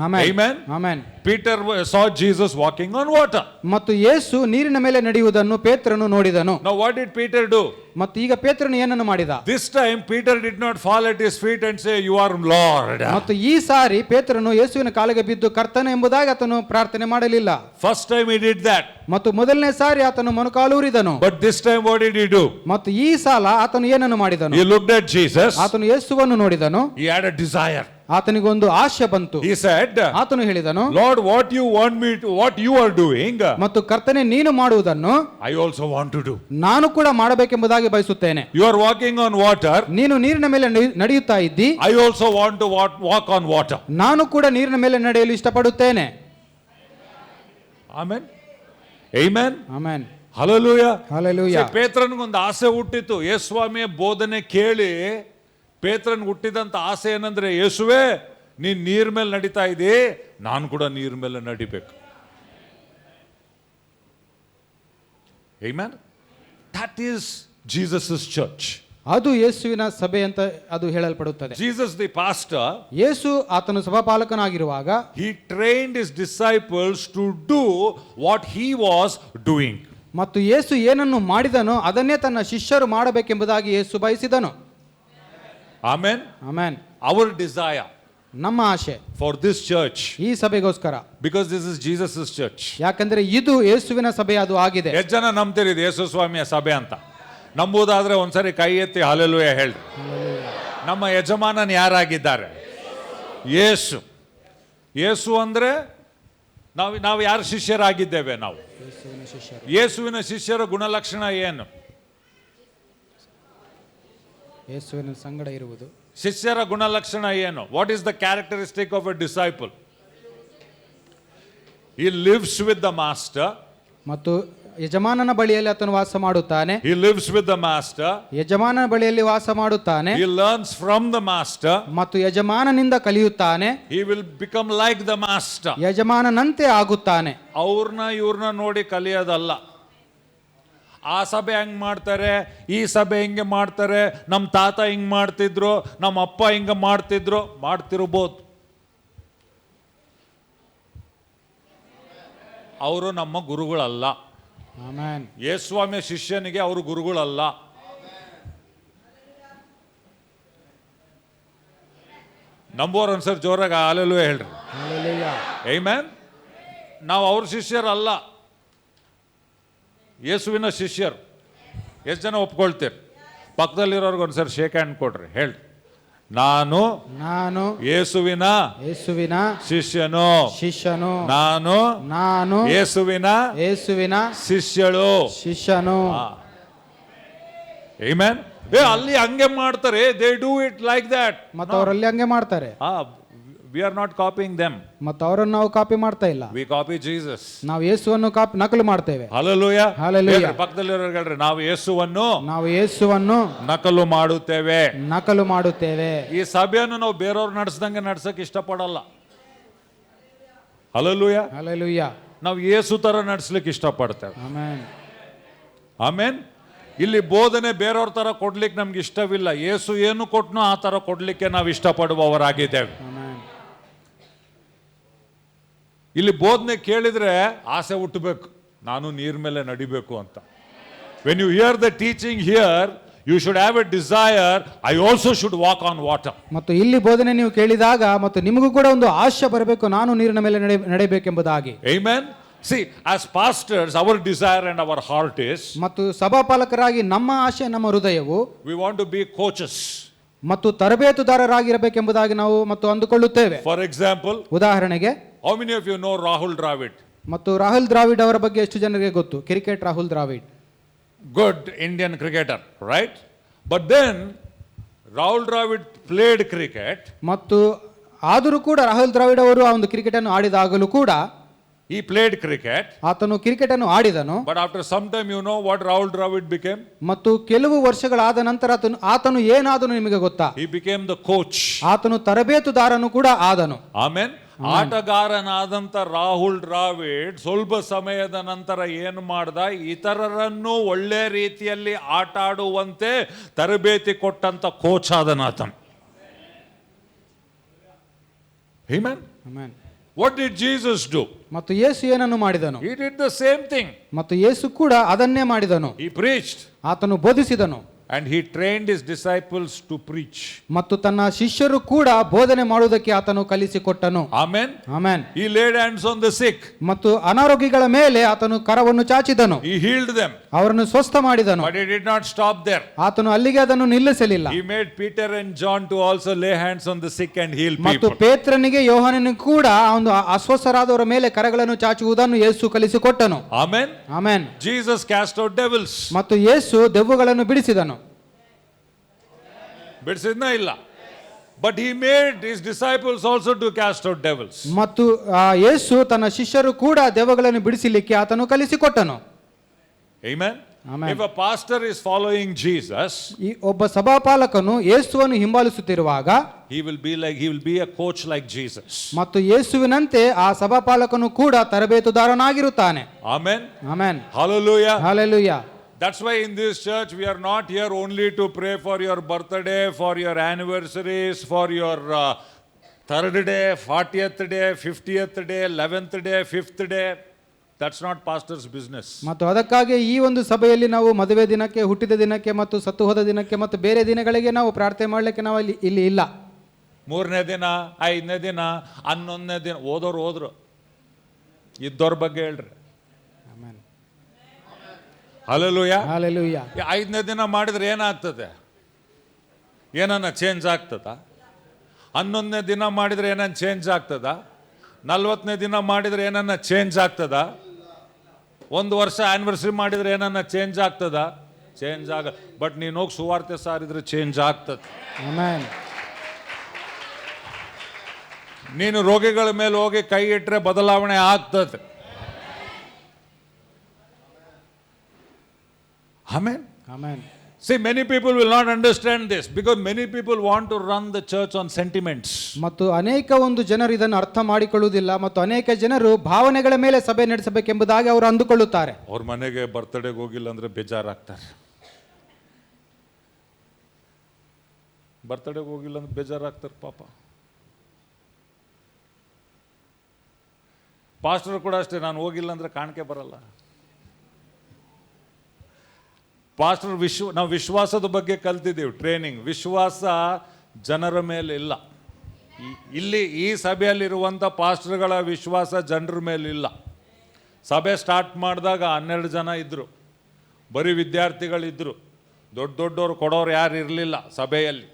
Amen. Amen. Amen. Peter saw Jesus walking on water. ಮತ್ತು ಯೇಸು ನೀರಿನ ಮೇಲೆ ನಡೆಯುವುದನ್ನು ಪೇತ್ರನು ನೋಡಿದನು. Now what did Peter do? ಮತ್ತು ಈಗ ಪೇತ್ರನು ಏನನ್ನು ಮಾಡಿದ? This time Peter did not fall at his feet and say, "You are Lord." ಮತ್ತು ಈ ಸಾರಿ ಪೇತ್ರನು ಯೇಸುವಿನ ಕಾಲಿಗೆ ಬಿದ್ದು ಕರ್ತನೆ ಎಂಬುದಾಗಿ ಆತನು ಪ್ರಾರ್ಥನೆ ಮಾಡಲಿಲ್ಲ. First time he did that. ಮತ್ತು ಮೊದಲನೇ ಸಾರಿ ಆತನು ಮೊಣಕಾಲೂರಿದನು. But this time what did he do? ಮತ್ತು ಈ ಸಾಲ ಆತನು ಏನನ್ನು ಮಾಡಿದನು? He looked at Jesus. ಆತನು ಯೇಸುವನ್ನು ನೋಡಿದನು. He had a desire. ಆತನಿಗೊಂದು ಆಶೆ ಬಂತು. He said, ಆತನು ಹೇಳಿದನು, "Lord, what you want me to, what you are doing, ಮತ್ತು ಕರ್ತನೆ ನೀನು ಮಾಡುವುದನ್ನು I also want to do." ನಾನು ಕೂಡ ಮಾಡಬೇಕೆಂಬುದಾಗಿ ಬಯಸುತ್ತೇನೆ. You are walking on water. ನೀನು ನೀರಿನ ಮೇಲೆ ನಡೆಯುತ್ತಾ ಇದ್ದಿ. I also want to walk on water. ನಾನು ಕೂಡ ನೀರಿನ ಮೇಲೆ ನಡೆಯಲು ಇಷ್ಟಪಡುತ್ತೇನೆ. Amen. Amen. Amen. Hallelujah. Hallelujah. ಪೇತ್ರನಿಗೊಂದು ಆಸೆ ಹುಟ್ಟಿತ್ತು. ಯೇಸುಸ್ವಾಮಿಯ ಬೋಧನೆ ಕೇಳಿ ಪೇತ್ರನ್ ಹುಟ್ಟಿದಂತ ಆಸೆ ಏನಂದ್ರೆ, ಯೇಸುವೆ ನೀನ್ ನೀರ್ ಮೇಲೆ ನಡೀತಾ ಇದ್ದೀ, ನಾನು ಕೂಡ ನೀರ್ ಮೇಲೆ ನಡಿಬೇಕು. Amen. That is Jesus' church. ಅದು ಯೇಸುವಿನ ಸಭೆ ಅಂತ ಅದು ಹೇಳಲ್ಪಡುತ್ತದೆ. Jesus the pastor, ಯೇಸು ಆತನು ಸಭಾಪಾಲಕನಾಗಿರುವಾಗ he trained his disciples to do what he was doing. ಮತ್ತು ಯೇಸು ಏನನ್ನು ಮಾಡಿದನೋ ಅದನ್ನೇ ತನ್ನ ಶಿಷ್ಯರು ಮಾಡಬೇಕೆಂಬುದಾಗಿ ಯೇಸು ಬಯಸಿದನು. Amen. ಆಮೆನ್. Our desire ನಮ್ಮ ಆಶೆ for this church, ಈ ಸಭೆಗೋಸ್ಕರ, because this is Jesus' church. ಯಾಕಂದ್ರೆ ಇದು ಯೇಸುವಿನ ಸಭೆ ಅದು ಆಗಿದೆ. ಎಷ್ಟು ಜನ ನಂಬ್ತೀರಿ ಇದು ಯೇಸು ಸ್ವಾಮಿಯ ಸಭೆ ಅಂತ? ನಂಬುವುದಾದ್ರೆ ಒಂದ್ಸರಿ ಕೈ ಎತ್ತಿ ಹಲ್ಲೆಲೂಯಾ ಹೇಳ್ರಿ. ನಮ್ಮ ಯಜಮಾನನ್ ಯಾರಾಗಿದ್ದಾರೆ? ಯೇಸು. ಯೇಸು ಅಂದ್ರೆ ನಾವು ಯಾರ ಶಿಷ್ಯರಾಗಿದ್ದೇವೆ? ನಾವು ಯೇಸುವಿನ ಶಿಷ್ಯರ ಗುಣಲಕ್ಷಣ ಏನು? ಯೇಸುವಿನ ಸಂಗಡ ಇರುವುದು. ಶಿಷ್ಯರ ಗುಣಲಕ್ಷಣ ಏನು? What is the characteristic of A disciple? He lives with the master. ಮತ್ತು ಯಜಮಾನನ ಬಳಿಯಲ್ಲಿ ಆತನು ವಾಸ ಮಾಡುತ್ತಾನೆ. He lives with the master. ಯಜಮಾನನ ಬಳಿಯಲ್ಲಿ ವಾಸ ಮಾಡುತ್ತಾನೆ. He learns from the master. ಮತ್ತು ಯಜಮಾನನಿಂದ ಕಲಿಯುತ್ತಾನೆ. He will become like the master. ಯಜಮಾನನಂತೆ ಆಗುತ್ತಾನೆ. ಇವ್ರನ್ನ ನೋಡಿ ಕಲಿಯೋದಲ್ಲ. ಆ ಸಭೆ ಹೆಂಗ್ ಮಾಡ್ತಾರೆ, ಈ ಸಭೆ ಹಿಂಗೆ ಮಾಡ್ತಾರೆ, ನಮ್ಮ ತಾತ ಹಿಂಗ್ ಮಾಡ್ತಿದ್ರು, ನಮ್ಮ ಅಪ್ಪ ಹಿಂಗ ಮಾಡ್ತಿರ್ಬೋದು. ಅವರು ನಮ್ಮ ಗುರುಗಳಲ್ಲ. ಆಮೆನ್. ಯೇಸುಸ್ವಾಮಿಯ ಶಿಷ್ಯನಿಗೆ ಅವರು ಗುರುಗಳಲ್ಲ. ನಂಬೋರ್ ಅನ್ಸರ್ ಜೋರಾಗ ಹಲ್ಲೆಲೂಯಾ ಹೇಳ್ರಿ. ಆಮೆನ್. ನಾವು ಅವ್ರ ಶಿಷ್ಯರಲ್ಲ, ಯೇಸುವಿನ ಶಿಷ್ಯರು. ಎಷ್ಟು ಜನ ಒಪ್ಕೊಳ್ತೀರಿ? ಪಕ್ಕದಲ್ಲಿರೋರ್ಗೆ ಒಂದ್ಸರಿ ಶೇಕ್ ಹ್ಯಾಂಡ್ ಕೊಡ್ರಿ, ಹೇಳ್ರಿ, ನಾನು ಯೇಸುವಿನ ಶಿಷ್ಯನು. ನಾನು ಯೇಸುವಿನ ಶಿಷ್ಯಳು. ಆಮೆನ್. ಅಲ್ಲಿ ಹಂಗೆ ಮಾಡ್ತಾರೆ. They do it like that. ಮತ್ತು ಅವರಲ್ಲಿ ಹಂಗೆ ಮಾಡ್ತಾರೆ. We are not copying them. ಮತ್ತು ಅವರನ್ನು ನಾವು ಕಾಪಿ ಮಾಡ್ತಾ ಇಲ್ಲ, We copy Jesus. ನಾವು ಯೇಸುವನ್ನು ನಕಲು ಮಾಡ್ತೇವೆ. Hallelujah. Hallelujah. ಪಕ್ಕದಲ್ಲಿರೋರು ಹೇಳ್ರಿ, ನಾವು ಯೇಸುವನ್ನು ನಕಲು ಮಾಡುತ್ತೇವೆ. ನಕಲು ಮಾಡುತ್ತೇವೆ. ಈ ಸಭೆಯನ್ನು ನಾವು ಬೇರೆಯವ್ರು ನಡೆಸ್ದಂಗೆ ನಡ್ಸಕ್ ಇಷ್ಟಪಡಲ್ಲ. Hallelujah. Hallelujah. ನಾವು ಯೇಸು ತರ ನಡೆಸ್ಲಿಕ್ಕೆ ಇಷ್ಟಪಡ್ತೇವೆ. ಆಮೆನ್. ಆಮೆನ್. ಇಲ್ಲಿ ಬೋಧನೆ ಬೇರೆಯವ್ರ ತರ ಕೊಡ್ಲಿಕ್ಕೆ ನಮ್ಗೆ ಇಷ್ಟವಿಲ್ಲ. ಯೇಸು ಏನು ಕೊಟ್ನೋ ಆ ತರ ಕೊಡ್ಲಿಕ್ಕೆ ನಾವು ಇಷ್ಟಪಡುವವರಾಗಿದ್ದೇವೆ. ಇಲ್ಲಿ ಬೋಧನೆ ಕೇಳಿದ್ರೆ ಆಸೆ ಹುಟ್ಟಬೇಕು, ನಾನು ನೀರ್ ಮೇಲೆ ನಡಿಬೇಕು ಅಂತ. When you hear the teaching here, you should have a desire, I also should walk on water. ಮತ್ತು ಇಲ್ಲಿ ಬೋಧನೆ ನೀವು ಕೇಳಿದಾಗ ಮತ್ತು ನಿಮಗೂ ಕೂಡ ಒಂದು ಆಶೆ ಬರಬೇಕು, ನಾನು ನೀರಿನ ಮೇಲೆ ನಡೆಯಬೇಕೆಂಬುದಾಗಿ. Amen. See, as pastors, our desire and our heart is, ಮತ್ತು ಸಭಾಪಾಲಕರಾಗಿ ನಮ್ಮ ಆಶೆ, ನಮ್ಮ ಹೃದಯವು, we want to be coaches. ಮತ್ತು ತರಬೇತುದಾರರಾಗಿರಬೇಕೆಂಬುದಾಗಿ ನಾವು ಮತ್ತು ಅಂದುಕೊಳ್ಳುತ್ತೇವೆ. For example, ಉದಾಹರಣೆಗೆ, how many of you know Rahul Dravid? ಮತ್ತು ರಾಹುಲ್ ದ್ರಾವಿಡ್ ಅವರ ಬಗ್ಗೆ ಎಷ್ಟು ಜನರಿಗೆ ಗೊತ್ತು? Cricket Rahul Dravid, Good Indian cricketer, right? But then Rahul Dravid played cricket. ಮತ್ತು ಆದರೂ ಕೂಡ ರಾಹುಲ್ ದ್ರಾವಿಡ್ ಅವರು ಆ ಒಂದು ಕ್ರಿಕೆಟ್ ಅನ್ನು ಆಡಿದಾಗಲೂ ಕೂಡ, He played cricket. ಆತನು ಕ್ರಿಕೆಟ್ ಅನ್ನು ಆಡಿದನು. But after some time, you know what Rahul Dravid became? ಮತ್ತು ಕೆಲವು ವರ್ಷಗಳಾದ ನಂತರ ಆತನು ಏನಾದನು ನಿಮಗೆ ಗೊತ್ತಾ? He became the coach. ಆತನು ತರಬೇತುದಾರನು ಕೂಡ ಆದನು. Amen. ಆಟಗಾರನಾದಂತ ರಾಹುಲ್ ದ್ರಾವಿಡ್ ಸ್ವಲ್ಪ ಸಮಯದ ನಂತರ ಏನು ಮಾಡ್ದ? ಇತರರನ್ನು ಒಳ್ಳೆ ರೀತಿಯಲ್ಲಿ ಆಟ ಆಡುವಂತೆ ತರಬೇತಿ ಕೊಟ್ಟಂತ coach ಆದನಾತನು. Amen. Amen. What did Jesus do? ಮತ್ತು ಯೇಸು ಏನನ್ನು ಮಾಡಿದನು? He did the same thing. ಮತ್ತು ಯೇಸು ಕೂಡ ಅದನ್ನೇ ಮಾಡಿದನು. He preached. ಆತನು ಬೋಧಿಸಿದನು. And he trained his disciples to preach. ಮತ್ತು ತನ್ನ ಶಿಷ್ಯರು ಕೂಡ ಬೋಧನೆ ಮಾಡುವುದಕ್ಕೆ ಆತನು ಕಲಿಸಿಕೊಟ್ಟನು. Amen. Amen. He laid hands on the sick. ಮತ್ತು ಅನಾರೋಗ್ಯಗಳ ಮೇಲೆ ಆತನು ಕರವನ್ನು ಚಾಚಿದನು. He healed them. ಅವರನ್ನು ಸ್ವಸ್ಥ ಮಾಡಿದನು. But he did not stop there. ಆತನು ಅಲ್ಲಿಗೆ ಅದನ್ನು ನಿಲ್ಲಿಸಲಿಲ್ಲ. He made Peter and John to also lay hands on the sick and heal ಮತ್ತು people. ಪೇತ್ರನಿಗೆ ಯೋಹಾನನಿಗೆ ಕೂಡ ಒಂದು ಅಸ್ವಸ್ಥರಾದವರ ಮೇಲೆ ಕರಗಳನ್ನು ಚಾಚುವುದನ್ನು ಯೇಸು ಕಲಿಸಿಕೊಟ್ಟನು. Amen. Amen. Jesus cast out devils. ಮತ್ತು ಯೇಸು ದೆವ್ವಗಳನ್ನು ಬಿಡಿಸಿದನು. ಬಿಡಿಸಿದ್ನ ಇಲ್ಲ. But he made his disciples also to cast out devils. ಮತ್ತು ಯೇಸು ತನ್ನ ಶಿಷ್ಯರು ಕೂಡ ದೆವ್ವಗಳನ್ನು ಬಿಡಿಸಲಿಕ್ಕೆ ಆತನು ಕಲಿಸಿಕೊಟ್ಟನು. Amen. Amen. If a pastor is following Jesus, ಈ ಒಬ್ಬ ಸಭಾಪಾಲಕನು ಯೇಸುವನ್ನು ಹಿಂಬಾಲಿಸುತ್ತಿರುವಾಗ, he will be a coach like Jesus. ಮತ್ತು ಯೇಸುವಿನಂತೆ ಆ ಸಭಾಪಾಲಕನು ಕೂಡ ತರಬೇತುದಾರನಾಗಿರುತ್ತಾನೆ. Amen. Amen. Hallelujah. Hallelujah. That's why in this church we are not here only to pray for your birthday, for your anniversaries, for your 3rd day, 40th day, 50th day, 11th day, 5th day. That's not pastor's business. ಮತ್ತು ಅದಕ್ಕಾಗಿ ಈ ಒಂದು ಸಭೆಯಲ್ಲಿ ನಾವು ಮದುವೆ ದಿನಕ್ಕೆ, ಹುಟ್ಟಿದ ದಿನಕ್ಕೆ ಮತ್ತು ಸತ್ತು ಹೋದ ದಿನಕ್ಕೆ ಮತ್ತು ಬೇರೆ ದಿನಗಳಿಗೆ ನಾವು ಪ್ರಾರ್ಥನೆ ಮಾಡಲಿಕ್ಕೆ ನಾವು ಇಲ್ಲಿ ಇಲ್ಲ. 3ನೇ ದಿನ, 5ನೇ ದಿನ, 11ನೇ ದಿನ ಹೋದ್ರು ಇದ್ದವ್ರ ಬಗ್ಗೆ ಹೇಳ್ರಿ. Hallelujah. ಹಲ್ಲೆಲೂಯಾ. 5ನೇ ದಿನ ಮಾಡಿದ್ರೆ ಏನಾಗ್ತದೆ? ಏನನ್ನ ಚೇಂಜ್ ಆಗ್ತದ? 11ನೇ ದಿನ ಮಾಡಿದ್ರೆ ಏನನ್ನ ಚೇಂಜ್ ಆಗ್ತದ? 40ನೇ ದಿನ ಮಾಡಿದ್ರೆ ಏನನ್ನ ಚೇಂಜ್ ಆಗ್ತದ? 1 ವರ್ಷ ಆನಿವರ್ಸರಿ ಮಾಡಿದ್ರೆ ಏನನ್ನ ಚೇಂಜ್ ಆಗ್ತದ? ಚೇಂಜ್ ಆಗ. ಬಟ್ ನೀನು ಹೋಗಿ ಸುವಾರ್ತೆ ಸಾರಿದ್ರೆ ಚೇಂಜ್ ಆಗ್ತದೆ. ಆಮೆನ್. ನೀನು ರೋಗಿಗಳ ಮೇಲೆ ಹೋಗಿ ಕೈ ಇಟ್ಟರೆ ಬದಲಾವಣೆ ಆಗ್ತದೆ. Amen. Amen. See, many people will not understand this because many people want to run the church on sentiments. ಮತ್ತು ಅನೇಕ ಒಂದು ಜನರು ಇದನ್ನು ಅರ್ಥ ಮಾಡಿಕೊಳ್ಳುವುದಿಲ್ಲ ಮತ್ತು ಅನೇಕ ಜನರು ಭಾವನೆಗಳ ಮೇಲೆ ಸಭೆ ನಡೆಸಬೇಕೆಂಬುದಾಗಿ ಅವರು ಅಂದುಕೊಳ್ಳುತ್ತಾರೆ. ಅವ್ರ ಮನೆಗೆ ಬರ್ತಡೇಗೆ ಹೋಗಿಲ್ಲ ಅಂದ್ರೆ ಬೇಜಾರಾಗ್ತಾರೆ. ಬರ್ತಡೇಗೆ ಹೋಗಿಲ್ಲ ಅಂದ್ರೆ ಬೇಜಾರಾಗ್ತಾರೆ ಪಾಪ. ಪಾಸ್ಟರ್ ಕೂಡ ಅಷ್ಟೇ, ನಾನು ಹೋಗಿಲ್ಲ ಅಂದ್ರೆ ಕಾಣಿಕೆ ಬರಲ್ಲ. ಪಾಸ್ಟರ್ ನಾವು ವಿಶ್ವಾಸದ ಬಗ್ಗೆ ಕಲ್ತಿದ್ದೀವಿ, ಟ್ರೈನಿಂಗ್. ವಿಶ್ವಾಸ ಜನರ ಮೇಲೆ ಇಲ್ಲ. ಇಲ್ಲಿ ಈ ಸಭೆಯಲ್ಲಿರುವಂಥ ಪಾಸ್ಟರ್ಗಳ ವಿಶ್ವಾಸ ಜನರ ಮೇಲಿಲ್ಲ. ಸಭೆ ಸ್ಟಾರ್ಟ್ ಮಾಡಿದಾಗ 12 ಜನ ಇದ್ದರು, ಬರೀ ವಿದ್ಯಾರ್ಥಿಗಳಿದ್ದರು, ದೊಡ್ಡವ್ರು ಕೊಡೋರು ಯಾರು ಇರಲಿಲ್ಲ ಸಭೆಯಲ್ಲಿ.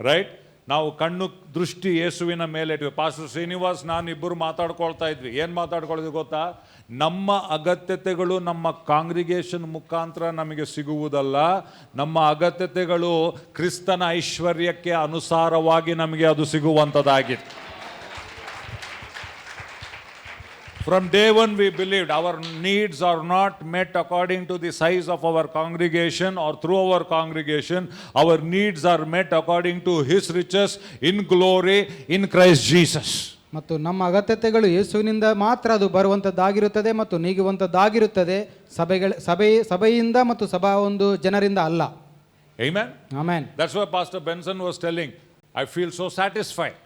ರೈಟ್? ನಾವು ಕಣ್ಣು ದೃಷ್ಟಿ ಯೇಸುವಿನ ಮೇಲೆ ಇಟ್ವಿ. ಪಾಸ್ಟರ್ ಶ್ರೀನಿವಾಸ್ ನಾನು ಇಬ್ಬರು ಮಾತಾಡ್ಕೊಳ್ತಾ ಇದ್ವಿ. ಏನು ಮಾತಾಡ್ಕೊಳ್ಳೋದು ಗೊತ್ತಾ? ನಮ್ಮ ಅಗತ್ಯತೆಗಳು ನಮ್ಮ ಕಾಂಗ್ರಿಗೇಷನ್ ಮುಖಾಂತರ ನಮಗೆ ಸಿಗುವುದಲ್ಲ, ನಮ್ಮ ಅಗತ್ಯತೆಗಳು ಕ್ರಿಸ್ತನ ಐಶ್ವರ್ಯಕ್ಕೆ ಅನುಸಾರವಾಗಿ ನಮಗೆ ಅದು ಸಿಗುವಂಥದ್ದಾಗಿದೆ. From day one, we believed our needs are not met according to the size of our congregation or through our congregation. Our needs are met according to His riches in glory in Christ Jesus. ಮತ್ತು ನಮ್ಮ ಅಗತ್ಯತೆಗಳು ಯೇಸುವಿನಿಂದ ಮಾತ್ರ ಅದು ಬರುವಂಥದ್ದಾಗಿರುತ್ತದೆ ಮತ್ತು ನೀಗುವಂಥದ್ದಾಗಿರುತ್ತದೆ, ಸಭೆಯಿಂದ ಮತ್ತು ಸಭಾ ಒಂದು ಜನರಿಂದ ಅಲ್ಲ. Amen. Amen. That's why Pastor Benson was telling, I feel so satisfied.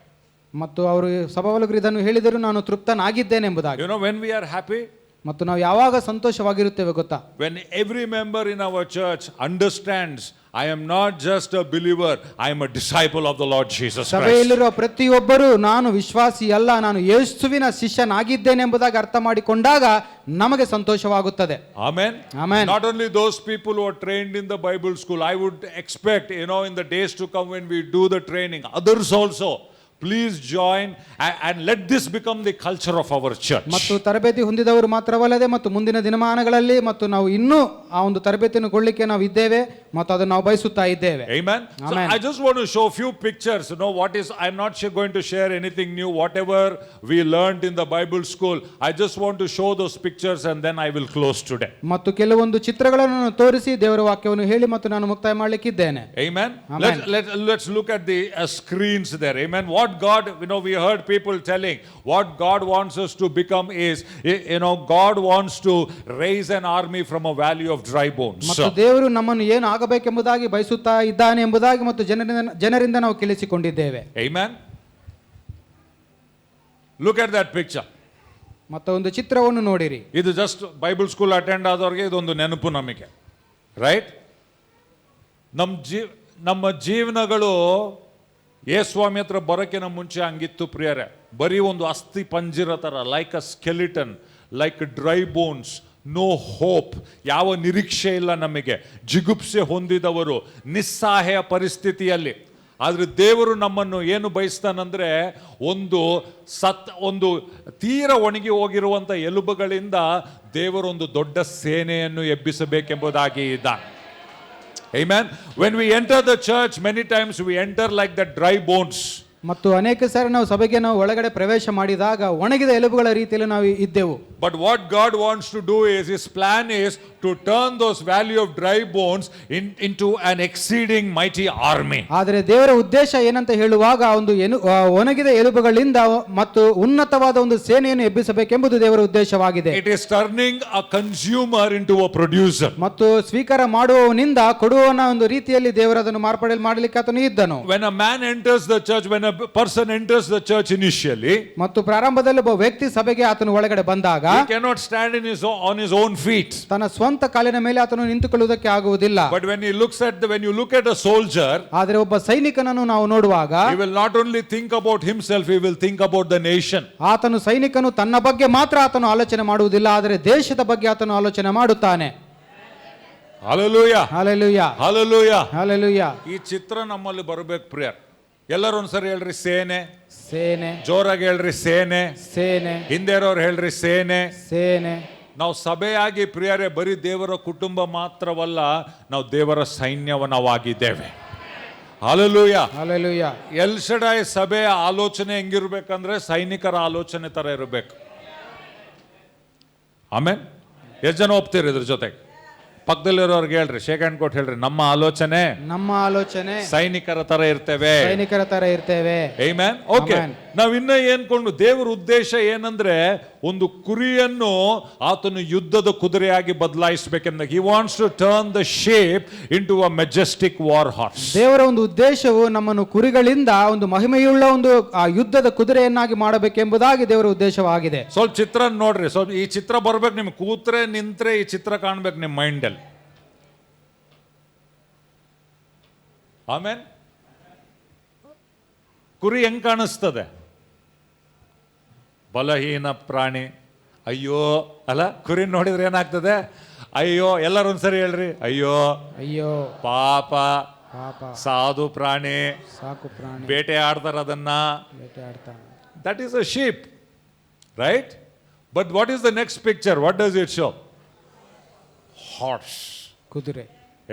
ಮತ್ತು ಅವರು ಸಭಾವಲುಗರು ಇದನ್ನು ಹೇಳಿದರು, ನಾನು ತೃಪ್ತನಾಗಿದ್ದೇನೆ ಎಂಬುದಾಗಿ. You know, when we are happy, ಮತ್ತು ನಾವು ಯಾವಾಗ ಸಂತೋಷವಾಗಿರುತ್ತೇವೆ ಗೊತ್ತಾ? when every member in our church understands, I am not just a believer, I am a disciple of the Lord Jesus Christ. ಸಭೆಯಲ್ಲಿರುವ ಪ್ರತಿಯೊಬ್ಬರು ನಾನು ವಿಶ್ವಾಸಿ ಅಲ್ಲ, ನಾನು ಯೇಸುವಿನ ಶಿಷ್ಯನಾಗಿದ್ದೇನೆ ಎಂಬುದಾಗಿ ಅರ್ಥ ಮಾಡಿಕೊಂಡಾಗ ನಮಗೆ ಸಂತೋಷವಾಗುತ್ತದೆ. Amen. Amen. Not only those people who are trained in the Bible school, I would expect, you know, in the days to come when we do the training, others also, please join and let this become the culture of our church. ಮತ್ತು ತರಬೇತಿ ಹೊಂದಿದವರು ಮಾತ್ರವಲ್ಲದೆ ಮತ್ತು ಮುಂದಿನ ದಿನಮಾನಗಳಲ್ಲಿ ಮತ್ತು ನಾವು ಇನ್ನೂ ಆ ಒಂದು ತರಬೇತಿಯನ್ನು ಕೊಡಲಿಕ್ಕೆ ನಾವು ಇದ್ದೇವೆ ಮತ್ತು ಅದನ್ನು ನಾವು ಬಯಸುತ್ತಾ ಇದ್ದೇವೆ. Amen. So I just want to show a few pictures. You know what is, I'm not going to share anything new. Whatever we learned in the Bible school, I just want to show those pictures and then I will close today. ಮತ್ತು ಕೆಲವೊಂದು ಚಿತ್ರಗಳನ್ನು ತೋರಿಸಿ ದೇವರ ವಾಕ್ಯವನ್ನು ಹೇಳಿ ಮತ್ತು ನಾನು ಮುಕ್ತಾಯ ಮಾಡಲಿಕ್ಕಿದ್ದೇನೆ. Amen. Amen. Let's look at the screens there. Amen. What God, you know, we heard people telling what God wants us to become is, you know, God wants to raise an army from a valley of dry bones. ಮತ್ತು ದೇವರು ನಮ್ಮನ್ನು ಏನು ಆಗಬೇಕೆಂಬುದಾಗಿ ಬಯಸುತ್ತಾ ಇದ್ದಾನೆ ಎಂಬುದಾಗಿ ಮತ್ತು ಜನರಿಂದ ನಾವು ಕೇಳಿಸಿಕೊಂಡಿದ್ದೇವೆ. Amen. Look at that picture. ಮತ್ತು ಒಂದು ಚಿತ್ರವನ್ನು ನೋಡಿರಿ. ಇದು ಜಸ್ಟ್ ಬೈಬಲ್ ಸ್ಕೂಲ್ ಅಟೆಂಡ್ ಆದವ್ರಿಗೆ ಇದೊಂದು ನೆನಪು ನಮಗೆ, ರೈಟ್? ನಮ್ಮ ಜೀವನಗಳು ಯೇಸ್ವಾಮಿ ಹತ್ರ ಬರೋಕ್ಕಿಂತ ಮುಂಚೆ ಹಂಗಿತ್ತು ಪ್ರಿಯರೇ. ಬರೀ ಒಂದು ಅಸ್ಥಿ ಪಂಜಿರ ಥರ, like a skeleton, like dry bones, no hope, ಯಾವ ನಿರೀಕ್ಷೆ ಇಲ್ಲ ನಮಗೆ, ಜಿಗುಪ್ಸೆ ಹೊಂದಿದವರು, ನಿಸ್ಸಹಾಯ ಪರಿಸ್ಥಿತಿಯಲ್ಲಿ. ಆದರೆ ದೇವರು ನಮ್ಮನ್ನು ಏನು ಬಯಸ್ತಾನಂದ್ರೆ, ಒಂದು ತೀರ ಒಣಗಿ ಹೋಗಿರುವಂಥ ಎಲುಬುಗಳಿಂದ ದೇವರೊಂದು ದೊಡ್ಡ ಸೇನೆಯನ್ನು ಎಬ್ಬಿಸಬೇಕೆಂಬುದಾಗಿ ಇದ್ದಾನೆ. Amen. When we enter the church, many times we enter like the dry bones. ಮತ್ತು ಅನೇಕ ಸಾರಿ ನಾವು ಸಭೆಗೆ ನಾವು ಒಳಗಡೆ ಪ್ರವೇಶ ಮಾಡಿದಾಗ ಒಣಗಿದ ಎಲುಬುಗಳ ರೀತಿಯಲ್ಲಿ ನಾವು ಇದ್ದೆವು. But what God wants to do is, His plan is to turn those valley of dry bones into an exceeding mighty army. ಆದರೆ ದೇವರ ಉದ್ದೇಶ ಏನಂತ ಹೇಳುವಾಗ ಒಂದು ಒಣಗಿದ ಎಲುಬುಗಳಿಂದ ಮತ್ತು ಉನ್ನತವಾದ ಒಂದು ಸೇನೆಯನ್ನು ಎಬ್ಬಿಸಬೇಕೆಂಬುದು ದೇವರ ಉದ್ದೇಶವಾಗಿದೆ. It is turning a consumer into a producer. ಮತ್ತು ಸ್ವೀಕಾರ ಮಾಡುವವನಿಂದ ಕೊಡುವವನ ಒಂದು ರೀತಿಯಲ್ಲಿ ದೇವರದನ್ನು ಮಾಡಲಿಕ್ಕೆ ಆತನು ಇದ್ದನು. When a man enters the church, when a person enters the church initially, ಮತ್ತು ಪ್ರಾರಂಭದಲ್ಲಿ ಒಬ್ಬ ವ್ಯಕ್ತಿ ಸಭೆಗೆ ಆತನು ಒಳಗಡೆ ಬಂದಾಗ he cannot stand on his own feet. ತನ್ನ ಸ್ವಂತ ಕಾಲಿನ ಮೇಲೆ ಆತನು ನಿಂತುಕೊಳ್ಳುವುದಕ್ಕೆ ಆಗುವುದಿಲ್ಲ. But when you look at a soldier, ಆದರೆ ಒಬ್ಬ ಸೈನಿಕನನ್ನು ನಾವು ನೋಡುವಾಗ he will not only think about himself, he will think about the nation. ಆತನು ಸೈನಿಕನು ತನ್ನ ಬಗ್ಗೆ ಮಾತ್ರ ಆತನು ಆಲೋಚನೆ ಮಾಡುವುದಿಲ್ಲ, ಆದರೆ ದೇಶದ ಬಗ್ಗೆ ಆತನು ಆಲೋಚನೆ ಮಾಡುತ್ತಾನೆ. Hallelujah. Hallelujah. Hallelujah. Hallelujah. ಈ ಚಿತ್ರ ನಮ್ಮಲ್ಲಿ ಬರಬೇಕು ಪ್ರಿಯರ್. ಎಲ್ಲರೂ ಒಂದ್ಸರಿ ಹೇಳ್ರಿ ಸೇನೆ. ಸೇನೆ. ಜೋರಾಗಿ ಹೇಳ್ರಿ ಸೇನೆ. ಸೇನೆ. ಹಿಂದೆ ಇರೋರು ಹೇಳ್ರಿ ಸೇನೆ. ಸೇನೆ. ನಾವು ಸಭೆಯಾಗಿ ಪ್ರಿಯರೇ ಬರೀ ದೇವರ ಕುಟುಂಬ ಮಾತ್ರವಲ್ಲ, ನಾವು ದೇವರ ಸೈನ್ಯವನವಾಗಿದ್ದೇವೆ. Hallelujah. Hallelujah. ಎಲ್ ಶಡಾಯ್ ಸಭೆಯ ಆಲೋಚನೆ ಹೆಂಗಿರ್ಬೇಕಂದ್ರೆ ಸೈನಿಕರ ಆಲೋಚನೆ ತರ ಇರಬೇಕು. ಆಮೇನ್. ಎಷ್ಟು ಜನ ಒಪ್ತೀರಿ ಇದ್ರ ಜೊತೆಗೆ? ಪಕ್ಕದಲ್ಲಿರೋರ್ಗೆ ಹೇಳ್ರಿ, ಶೇಕ್ ಹ್ಯಾಂಡ್ ಕೊಟ್ಟು ಹೇಳ್ರಿ, ನಮ್ಮ ಆಲೋಚನೆ ಸೈನಿಕರ ತರ ಇರ್ತೇವೆ. ಆಮೆನ್. ಓಕೆ, ನಾವ್ ಇನ್ನ ಏನ್ಕೊಂಡು ದೇವರ ಉದ್ದೇಶ ಏನಂದ್ರೆ, ಒಂದು ಕುರಿಯನ್ನು ಆತನು ಯುದ್ಧದ ಕುದುರೆಯಾಗಿ ಬದಲಾಯಿಸಬೇಕೆಂದ. He wants to turn the sheep into a majestic war horse. ದೇವರ ಒಂದು ಉದ್ದೇಶವು ನಮ್ಮನ್ನು ಕುರಿಗಳಿಂದ ಒಂದು ಮಹಿಮೆಯುಳ್ಳ ಒಂದು ಯುದ್ಧದ ಕುದುರೆಯನ್ನಾಗಿ ಮಾಡಬೇಕೆಂಬುದಾಗಿ ದೇವರ ಉದ್ದೇಶವಾಗಿದೆ. ಸ್ವಲ್ಪ ಚಿತ್ರ ನೋಡ್ರಿ, ಸ್ವಲ್ಪ ಈ ಚಿತ್ರ ಬರ್ಬೇಕು ನಿಮ್ಗೆ. ಕೂತ್ರೆ ನಿಂತ್ರೆ ಈ ಚಿತ್ರ ಕಾಣ್ಬೇಕು ನಿಮ್ಮ ಮೈಂಡ್ ಅಲ್ಲಿ. ಆಮೇನ್. ಕುರಿ ಹೆಂಗ್ ಕಾಣಿಸ್ತದೆ? ಬಲಹೀನ ಪ್ರಾಣಿ. ಅಯ್ಯೋ ಅಲ್ಲ, ಕುರಿ ನೋಡಿದ್ರೆ ಏನಾಗ್ತದೆ? ಅಯ್ಯೋ. ಎಲ್ಲರೂ ಒಂದ್ಸರಿ ಹೇಳ್ರಿ, ಅಯ್ಯೋ ಅಯ್ಯೋ ಪಾಪ ಸಾಧು ಪ್ರಾಣಿ, ಸಾಕು ಪ್ರಾಣಿ, ಬೇಟೆ ಆಡ್ತಾರ ಅದನ್ನ. That is a sheep, right? But what is the next picture? What does it show? Horse, ಕುದುರೆ.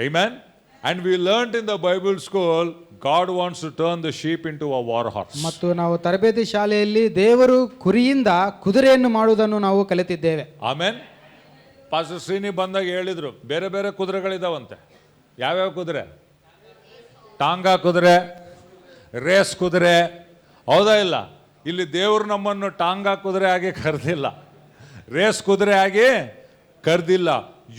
Amen. And we learnt in the Bible school, God wants to turn the sheep into a war horse. ಮತ್ತು ನಾವು ತರಬೇತಿ ಶಾಲೆಯಲ್ಲಿ ದೇವರು ಕುರಿಯಿಂದ ಕುದುರೆಯನ್ನು ಮಾಡುವುದನ್ನು ನಾವು ಕಲಿತಿದ್ದೇವೆ. ಆಮೇನ್. ಪಾಸ್ಟರ್ ಶ್ರೀನಿ ಬಂದಾಗ ಹೇಳಿದ್ರು ಬೇರೆ ಬೇರೆ ಕುದುರೆಗಳಿದಾವಂತೆ. ಯಾವ್ಯಾವ ಕುದುರೆ? ಟಾಂಗಾ ಕುದುರೆ, ರೇಸ್ ಕುದುರೆ, ಹೌದಾ ಇಲ್ಲ? ಇಲ್ಲಿ ದೇವರು ನಮ್ಮನ್ನು ಟಾಂಗಾ ಕುದುರೆ ಆಗಿ ಕರೆದಿಲ್ಲ, ರೇಸ್ ಕುದುರೆ ಆಗಿ ಕರೆದಿಲ್ಲ,